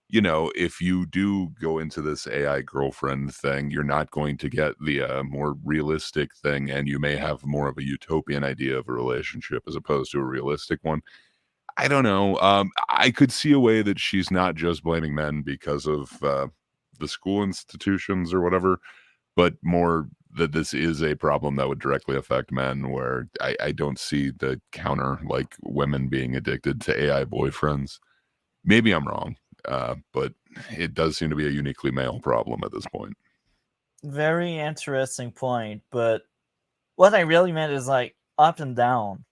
if you do go into this AI girlfriend thing, you're not going to get the more realistic thing, and you may have more of a utopian idea of a relationship as opposed to a realistic one. I don't know. I could see a way that she's not just blaming men because of the school institutions or whatever, but more that this is a problem that would directly affect men, where I don't see the counter, like women being addicted to AI boyfriends. Maybe I'm wrong, but it does seem to be a uniquely male problem at this point. Very interesting point, but what I really meant is like up and down.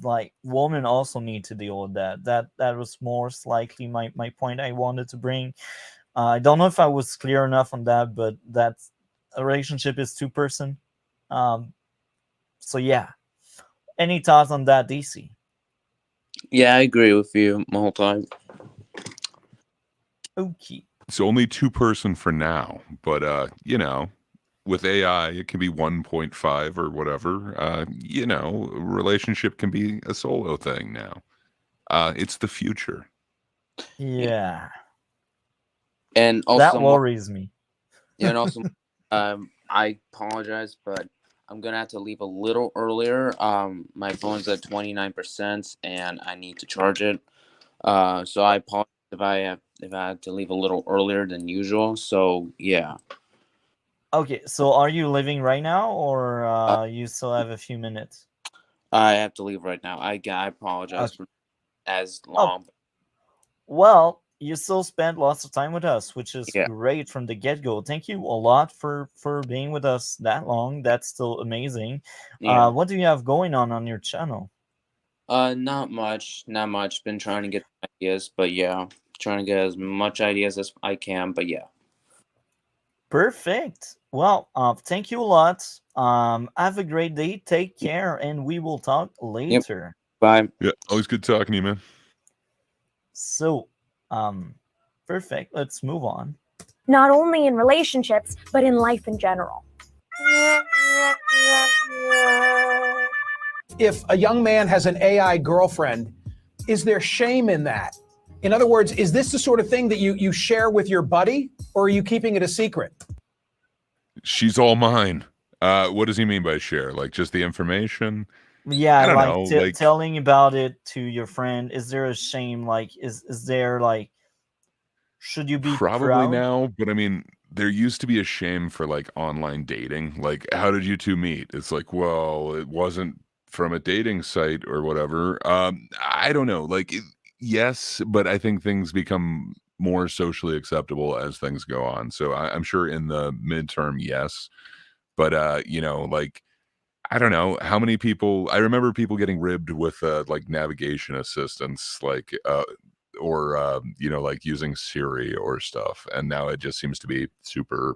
Like women also need to deal with that. That was most likely my point I wanted to bring. I don't know if I was clear enough on that, but that's a relationship is two-person. So yeah. Any thoughts on that, DC? Yeah, I agree with you the whole time. Okay. It's only two-person for now, but with AI, it can be 1.5 or whatever. Relationship can be a solo thing now. It's the future. Yeah. And also that worries me. Yeah, and also, I apologize, but I'm gonna have to leave a little earlier. My phone's at 29%, and I need to charge it. So I apologize if I had to leave a little earlier than usual. So yeah. Okay, so are you leaving right now, or you still have a few minutes? I have to leave right now. I apologize for as long. Well, you still spent lots of time with us, which is great from the get-go. Thank you a lot for being with us that long. That's still amazing. Yeah. What do you have going on your channel? Not much. Been trying to get ideas, but yeah, trying to get as much ideas as I can, but yeah. Perfect. Well, thank you a lot. Have a great day. Take care, and we will talk later. Bye. Yeah, always good talking to you, man. So, perfect. Let's move on. Not only in relationships, but in life in general. If a young man has an AI girlfriend, is there shame in that? In other words, is this the sort of thing that you share with your buddy, or are you keeping it a secret? She's all mine. What does he mean by share? Like just the information? Yeah, I don't like know. Like telling about it to your friend. Is there a shame? Like, is there like, should you be probably proud? now, but I mean, there used to be a shame for like online dating. Like, how did you two meet? It's like, well, it wasn't from a dating site or whatever. I don't know. Like, yes, but I think things become more socially acceptable as things go on. So I'm sure in the midterm, yes. But like I don't know how many people. I remember people getting ribbed with like navigation assistance, like or like using Siri or stuff, and now it just seems to be super.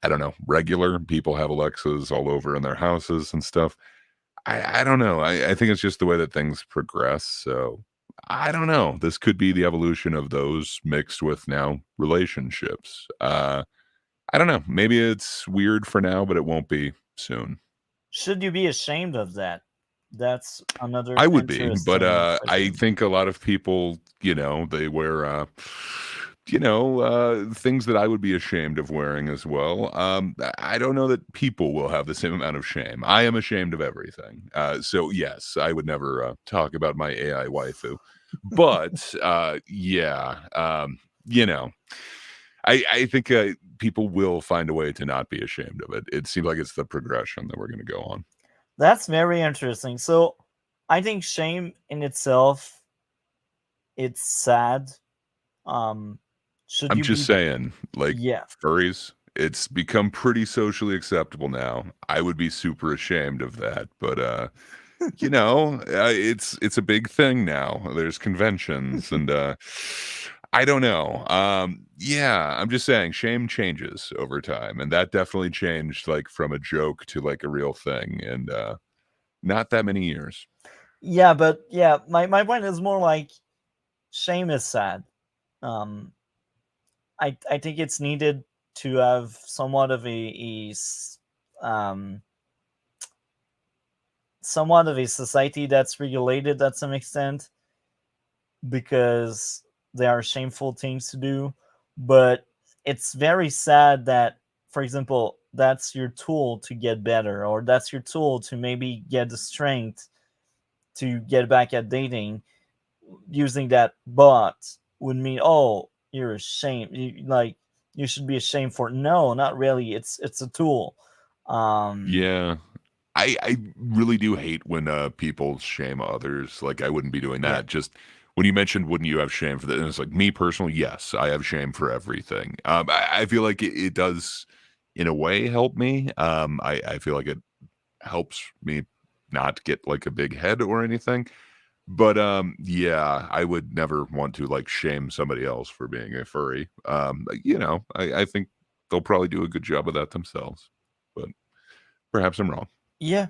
I don't know, regular. People have Alexas all over in their houses and stuff. I don't know. I think it's just the way that things progress. So I don't know. This could be the evolution of those mixed with now relationships. I don't know. Maybe it's weird for now, but it won't be soon. Should you be ashamed of that? That's another I would be, but interesting I question. think a lot of people, they wear, things that I would be ashamed of wearing as well. I don't know that people will have the same amount of shame. I am ashamed of everything. So yes, I would never talk about my AI waifu, but yeah, I think people will find a way to not be ashamed of it. It seems like it's the progression that we're going to go on. That's very interesting. So, I think shame in itself, it's sad. Should I'm you just be? saying, like Yeah. furries, it's become pretty socially acceptable now. I would be super ashamed of that, but it's a big thing now. There's conventions and I don't know. Yeah, I'm just saying shame changes over time, and that definitely changed like from a joke to like a real thing and not that many years. Yeah, but yeah, my point is more like shame is sad. Um, I think it's needed to have somewhat of um somewhat of a society that's regulated at some extent, because there are shameful things to do. But it's very sad that, for example, that's your tool to get better, or that's your tool to maybe get the strength to get back at dating. Using that bot would mean, oh, you're ashamed. You should be ashamed for it. No, not really. It's a tool. Yeah. I really do hate when people shame others. Like I wouldn't be doing that. Yeah. Just when you mentioned wouldn't you have shame for that? And it's like me personally, yes, I have shame for everything. I feel like it does in a way help me. I feel like it helps me not get like a big head or anything. But yeah, I would never want to like shame somebody else for being a furry. I think they'll probably do a good job of that themselves. But perhaps I'm wrong. Yeah.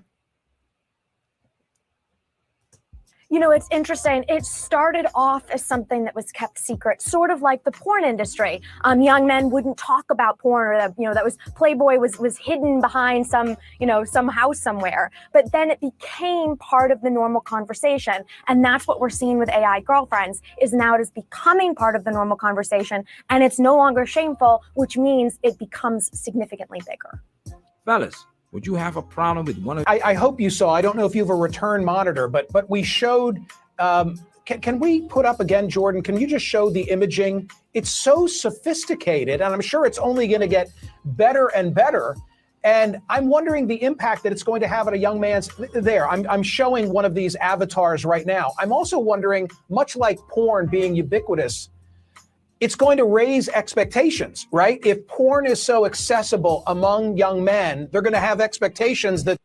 You know, it's interesting. It started off as something that was kept secret, sort of like the porn industry. Young men wouldn't talk about porn, or that was Playboy was hidden behind some house somewhere. But then it became part of the normal conversation, and that's what we're seeing with AI girlfriends. Is now it is becoming part of the normal conversation, and it's no longer shameful, which means it becomes significantly bigger. Fellas, would you have a problem with one of? I hope you saw. I don't know if you have a return monitor, but we showed. Can we put up again, Jordan? Can you just show the imaging? It's so sophisticated, and I'm sure it's only going to get better and better. And I'm wondering the impact that it's going to have on a young man's. There, I'm showing one of these avatars right now. I'm also wondering, much like porn being ubiquitous, it's going to raise expectations, right? If porn is so accessible among young men, they're going to have expectations that.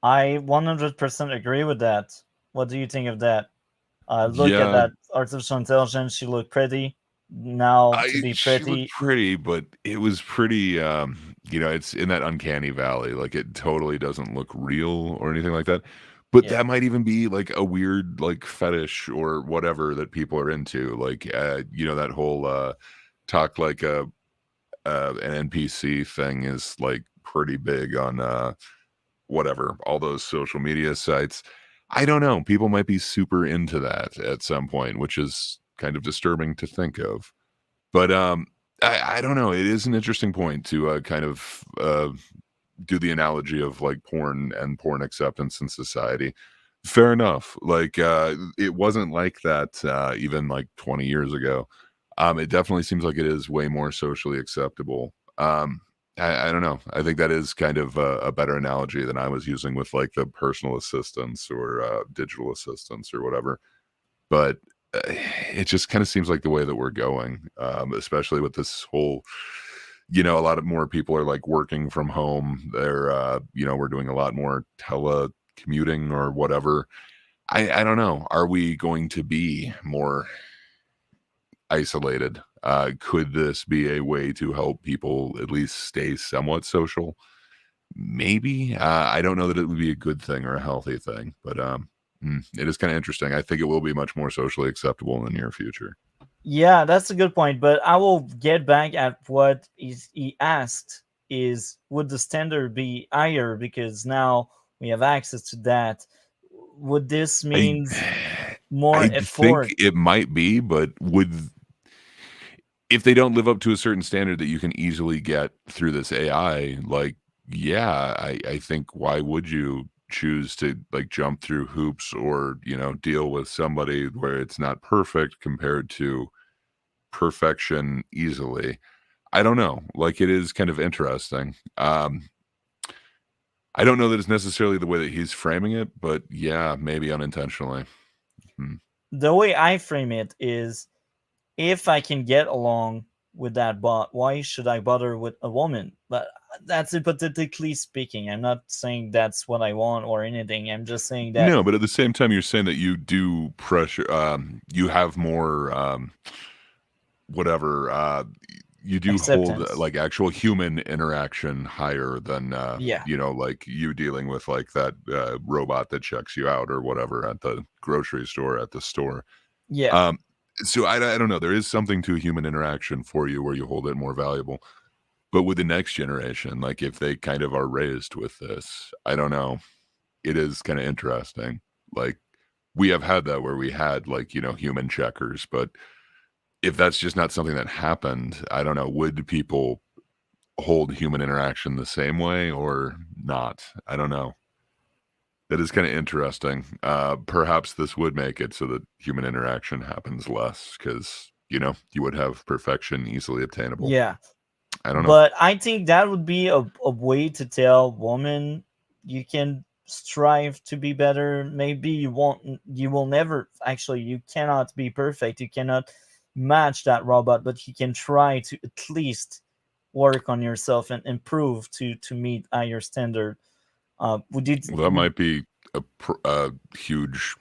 I 100% agree with that. What do you think of that? Look at Yeah. that artificial intelligence. She looked pretty. now to be She pretty. looked pretty, but it was pretty. It's in that uncanny valley. Like it totally doesn't look real or anything like that. But Yeah. that might even be like a weird like fetish or whatever that people are into. Like that whole talk like an NPC thing is like pretty big on whatever, all those social media sites. I don't know. People might be super into that at some point, which is kind of disturbing to think of. But I don't know. It is an interesting point to kind of do the analogy of like porn and porn acceptance in society. Fair enough. Like it wasn't like that even like 20 years ago. It definitely seems like it is way more socially acceptable. I don't know. I think that is kind of a better analogy than I was using with like the personal assistants or digital assistants or whatever. But it just kind of seems like the way that we're going, especially with this whole, a lot of more people are like working from home. They're, we're doing a lot more telecommuting or whatever. I don't know. Are we going to be more isolated? Could this be a way to help people at least stay somewhat social? Maybe. I don't know that it would be a good thing or a healthy thing, but it is kind of interesting. I think it will be much more socially acceptable in the near future. Yeah, that's a good point. But I will get back at what he asked is, would the standard be higher because now we have access to that? Would this mean more I effort? think it might be, but if they don't live up to a certain standard that you can easily get through this AI, like, yeah, I think why would you choose to like jump through hoops or, deal with somebody where it's not perfect compared to perfection easily? I don't know. Like it is kind of interesting. I don't know that it's necessarily the way that he's framing it, but yeah, maybe unintentionally. The way I frame it is, if I can get along with that bot, why should I bother with a woman? But that's hypothetically speaking. I'm not saying that's what I want or anything. I'm just saying that No, but at the same time, you're saying that you do pressure. You have more, whatever. You do hold acceptance. like actual human interaction higher than, Yeah. like you dealing with like that robot that checks you out or whatever at the grocery store, at the store. Yeah. So I don't know. There is something to human interaction for you where you hold it more valuable. But with the next generation, like if they kind of are raised with this, I don't know. It is kind of interesting. Like we have had that where we had like, human checkers, but if that's just not something that happened, I don't know. Would people hold human interaction the same way or not? I don't know. That is kind of interesting. Perhaps this would make it so that human interaction happens less because, you would have perfection easily obtainable. Yeah. I don't know. But I think that would be a way to tell women you can strive to be better. Maybe you will never, actually, you cannot be perfect. You cannot match that robot, but you can try to at least work on yourself and improve to meet higher standard. Well, that might be a huge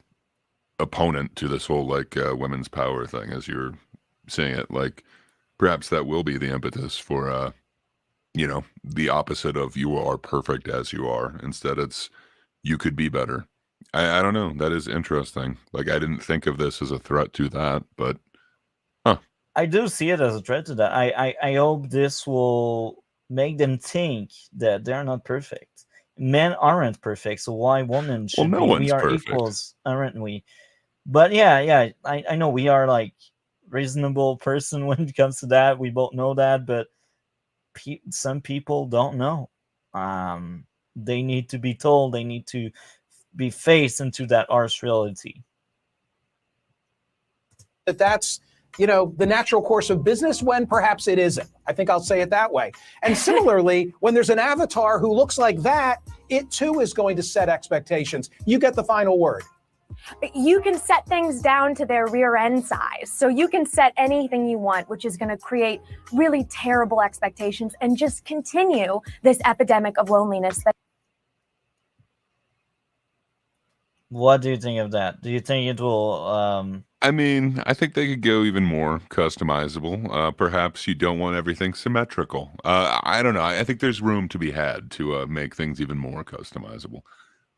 opponent to this whole like women's power thing, as you're saying it. Like perhaps that will be the impetus for the opposite of you are perfect as you are. Instead, it's you could be better. I don't know. That is interesting. Like I didn't think of this as a threat to that, but I do see it as a threat to that. I hope this will make them think that they're not perfect. Men aren't perfect, so why women should no be? one's We are perfect. equals, aren't we? But yeah, I know we are like reasonable person when it comes to that. We both know that, but some people don't know. They need to be told. They need to be faced into that harsh reality. That's the natural course of business when perhaps it isn't. I think I'll say it that way. And similarly, when there's an avatar who looks like that, it too is going to set expectations. You get the final word. You can set things down to their rear end size. So you can set anything you want, which is going to create really terrible expectations and just continue this epidemic of loneliness that What do you think of that? Do you think it will I mean, I think they could go even more customizable. Perhaps you don't want everything symmetrical. I don't know. I think there's room to be had to make things even more customizable.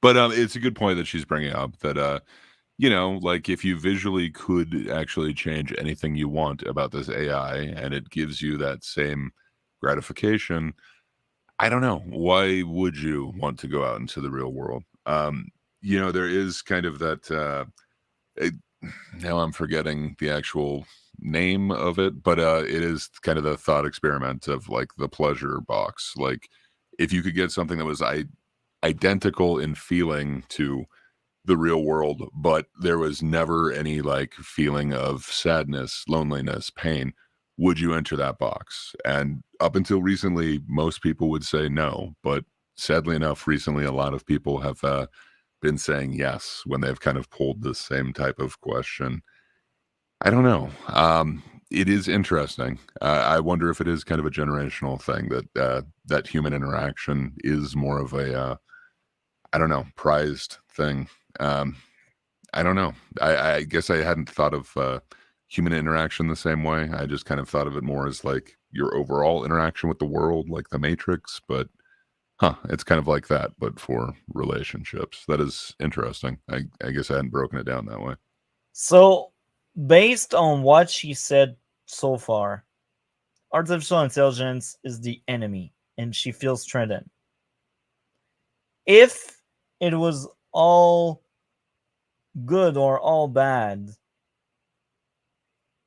But it's a good point that she's bringing up that like if you visually could actually change anything you want about this AI and it gives you that same gratification, I don't know. Why would you want to go out into the real world? There is kind of that. It, now I'm forgetting the actual name of it, but it is kind of the thought experiment of like the pleasure box. Like, if you could get something that was identical in feeling to the real world, but there was never any like feeling of sadness, loneliness, pain, would you enter that box? And up until recently, most people would say no, but sadly enough, recently a lot of people have been saying yes when they've kind of pulled the same type of question. I don't know. It is interesting. I wonder if it is kind of a generational thing that human interaction is more of a I don't know, prized thing. I don't know. I guess I hadn't thought of human interaction the same way. I just kind of thought of it more as like your overall interaction with the world, like the Matrix. But it's kind of like that, but for relationships. That is interesting. I guess I hadn't broken it down that way. So, based on what she said so far, artificial intelligence is the enemy, and she feels threatened. If it was all good or all bad,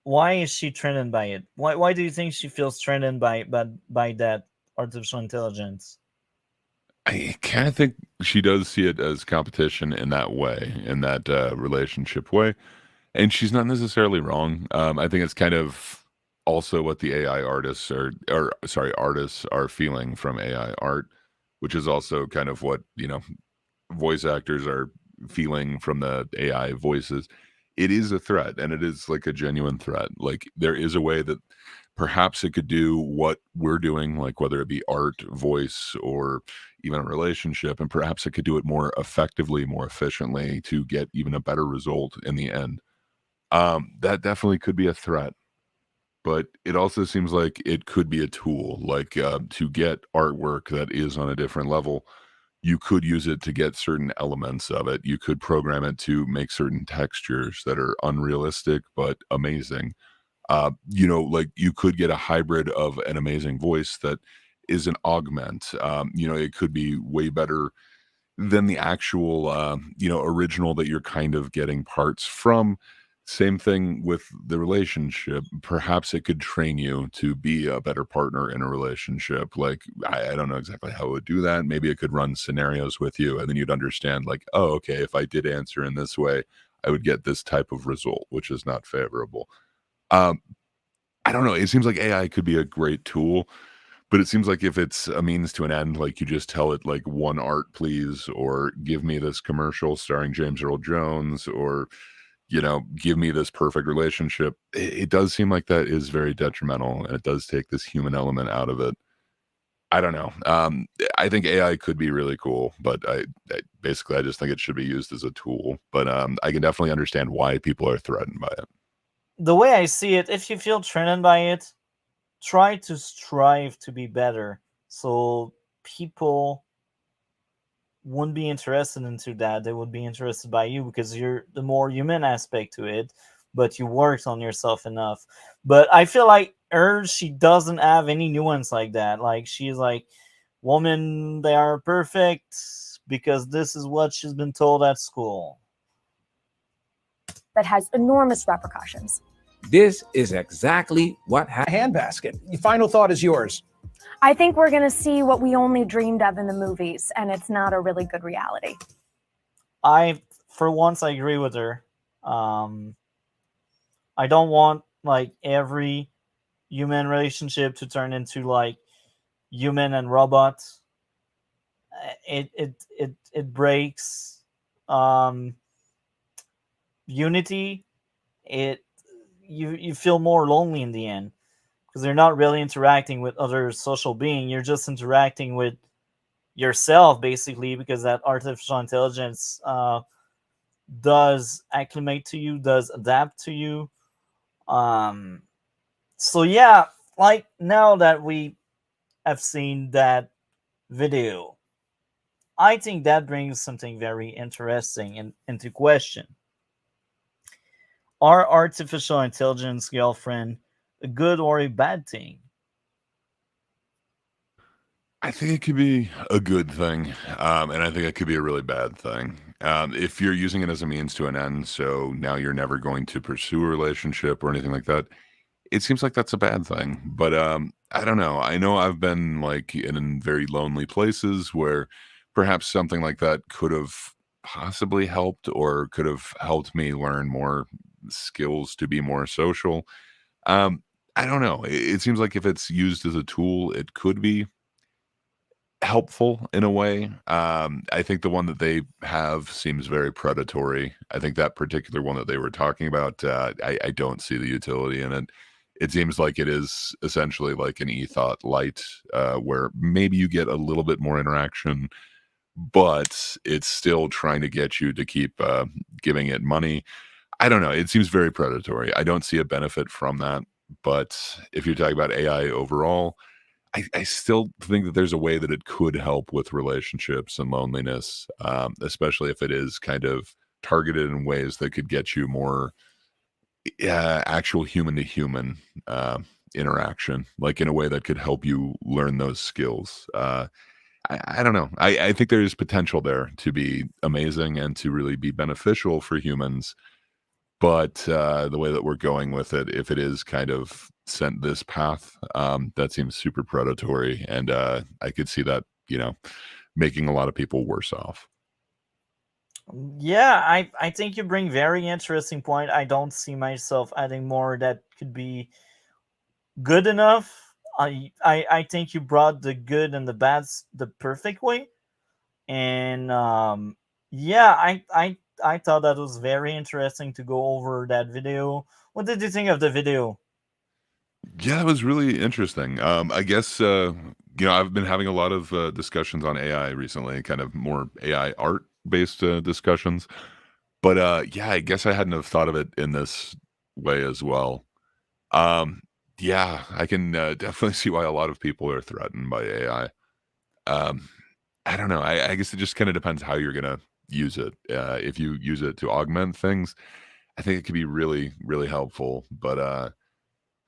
why is she threatened by it? Why do you think she feels threatened by that artificial intelligence? I kind of think she does see it as competition in that way, in that relationship way. And she's not necessarily wrong. I think it's kind of also what the AI artists artists are feeling from AI art, which is also kind of what, voice actors are feeling from the AI voices. It is a threat, and it is like a genuine threat. Like, there is a way that perhaps it could do what we're doing, like whether it be art, voice, or even a relationship, and perhaps it could do it more effectively, more efficiently to get even a better result in the end. That definitely could be a threat, but it also seems like it could be a tool, like to get artwork that is on a different level. You could use it to get certain elements of it. You could program it to make certain textures that are unrealistic but amazing. Like you could get a hybrid of an amazing voice that is an augment. It could be way better than the actual, original that you're kind of getting parts from. Same thing with the relationship. Perhaps it could train you to be a better partner in a relationship. Like, I don't know exactly how it would do that. Maybe it could run scenarios with you, and then you'd understand, like, oh, okay, if I did answer in this way, I would get this type of result, which is not favorable. I don't know. It seems like AI could be a great tool, but it seems like if it's a means to an end, like you just tell it like one art, please, or give me this commercial starring James Earl Jones, or give me this perfect relationship. It does seem like that is very detrimental, and it does take this human element out of it. I don't know. I think AI could be really cool, but I basically I just think it should be used as a tool. But I can definitely understand why people are threatened by it. The way I see it, if you feel threatened by it, try to strive to be better. So people wouldn't be interested into that. They would be interested by you because you're the more human aspect to it, but you worked on yourself enough. But I feel like she doesn't have any nuance like that. Like, she's like, women, they are perfect because this is what she's been told at school. That has enormous repercussions. This is exactly what happened. Handbasket. Your final thought is yours. I think we're going to see what we only dreamed of in the movies, and it's not a really good reality. For once, I agree with her. I don't want like every human relationship to turn into like human and robot. It breaks unity. You feel more lonely in the end because you're not really interacting with other social being. You're just interacting with yourself basically, because that artificial intelligence does acclimate to you, does adapt to you. So yeah, like now that we have seen that video, I think that brings something very interesting into question. Are artificial intelligence, girlfriend, a good or a bad thing? I think it could be a good thing, and I think it could be a really bad thing. If you're using it as a means to an end, so now you're never going to pursue a relationship or anything like that, it seems like that's a bad thing. But I don't know. I know I've been like in very lonely places where perhaps something like that could have possibly helped or could have helped me learn more skills to be more social. I don't know. It seems like if it's used as a tool, it could be helpful in a way. I think the one that they have seems very predatory. I think that particular one that they were talking about, I don't see the utility in it. It seems like it is essentially like an e-thought light, where maybe you get a little bit more interaction, but it's still trying to get you to keep giving it money. I don't know. It seems very predatory. I don't see a benefit from that. But if you're talking about AI overall, I still think that there's a way that it could help with relationships and loneliness, especially if it is kind of targeted in ways that could get you more actual human to human interaction, like in a way that could help you learn those skills. I don't know. I think there is potential there to be amazing and to really be beneficial for humans. But the way that we're going with it, if it is kind of sent this path, that seems super predatory, and I could see that making a lot of people worse off. Yeah, I think you bring very interesting point. I don't see myself adding more that could be good enough. I think you brought the good and the bad the perfect way, and yeah, I thought that was very interesting to go over that video. What did you think of the video? Yeah, it was really interesting. I guess I've been having a lot of discussions on AI recently, kind of more AI art based discussions. But yeah, I guess I hadn't have thought of it in this way as well. Um, yeah, I can definitely see why a lot of people are threatened by AI. Um, I don't know. I guess it just kind of depends how you're gonna use it. If you use it to augment things, I think it could be really, really helpful. But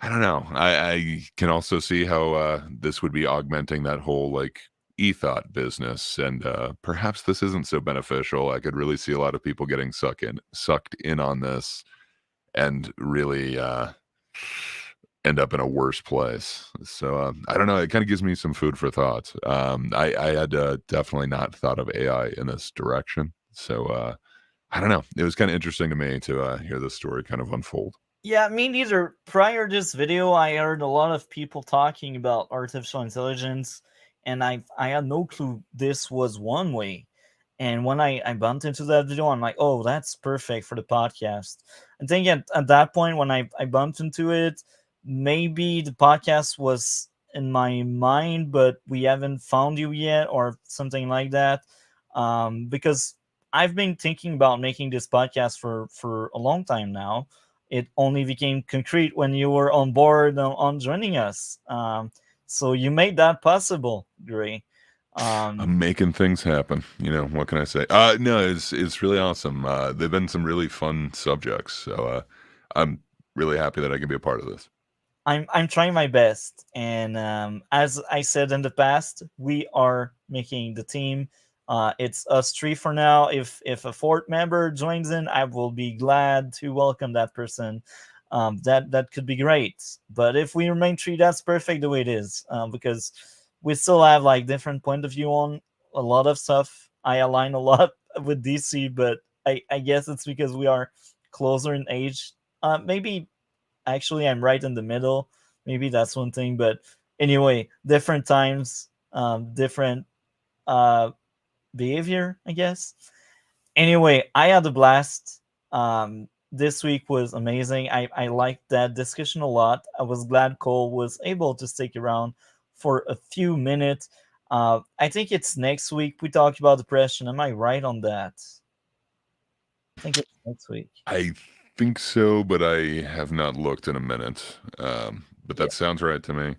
I don't know. I can also see how this would be augmenting that whole like e-thought business, and perhaps this isn't so beneficial. I could really see a lot of people getting sucked in on this, and really end up in a worse place. So I don't know. It kind of gives me some food for thought. I had definitely not thought of AI in this direction. So I don't know. It was kind of interesting to me to hear this story kind of unfold. Yeah, me neither. Prior to this video, I heard a lot of people talking about artificial intelligence, and I had no clue this was one way. And when I bumped into that video, I'm like, oh, that's perfect for the podcast. I think at that point, when I bumped into it, maybe the podcast was in my mind, but we haven't found you yet or something like that. Because I've been thinking about making this podcast for a long time now. It only became concrete when you were on board on joining us. So you made that possible, Gray. I'm making things happen. What can I say? No, it's really awesome. They've been some really fun subjects, so I'm really happy that I can be a part of this. I'm trying my best, and as I said in the past, we are making the team. It's us three for now. If a fourth member joins in, I will be glad to welcome that person. That could be great. But if we remain three, that's perfect the way it is. Because we still have like different point of view on a lot of stuff. I align a lot with DC, but I guess it's because we are closer in age. Maybe actually I'm right in the middle. Maybe that's one thing. But anyway, different times, different behavior, I guess. Anyway, I had a blast. This week was amazing. I liked that discussion a lot. I was glad Cole was able to stick around for a few minutes. I think it's next week we talk about depression. Am I right on that? I think it's next week. I think so, but I have not looked in a minute. But that sounds right to me.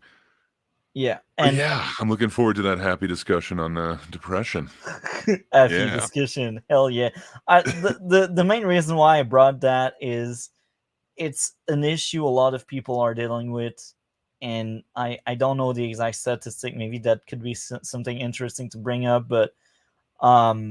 Yeah, But and yeah, I'm looking forward to that happy discussion on depression. happy Yeah. discussion. Hell yeah! The main reason why I brought that is it's an issue a lot of people are dealing with, and I don't know the exact statistic. Maybe that could be something interesting to bring up, but a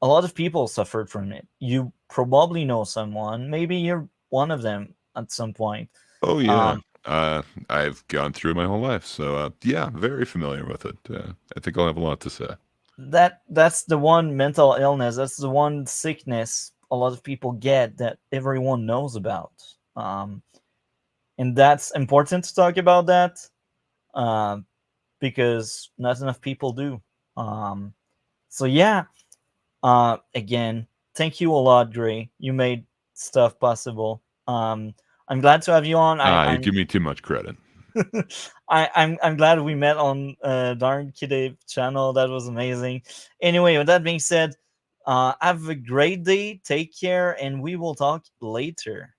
lot of people suffered from it. You probably know someone. Maybe you're one of them at some point. Oh yeah. I've gone through my whole life, so yeah, very familiar with it. I think I'll have a lot to say. That's the one mental illness. That's the one sickness a lot of people get that everyone knows about. And that's important to talk about that because not enough people do. So yeah, again, thank you a lot, Gray. You made stuff possible. I'm glad to have you on. You give me too much credit. I'm glad we met on Darn Kid channel. That was amazing. Anyway, with that being said, have a great day. Take care, and we will talk later.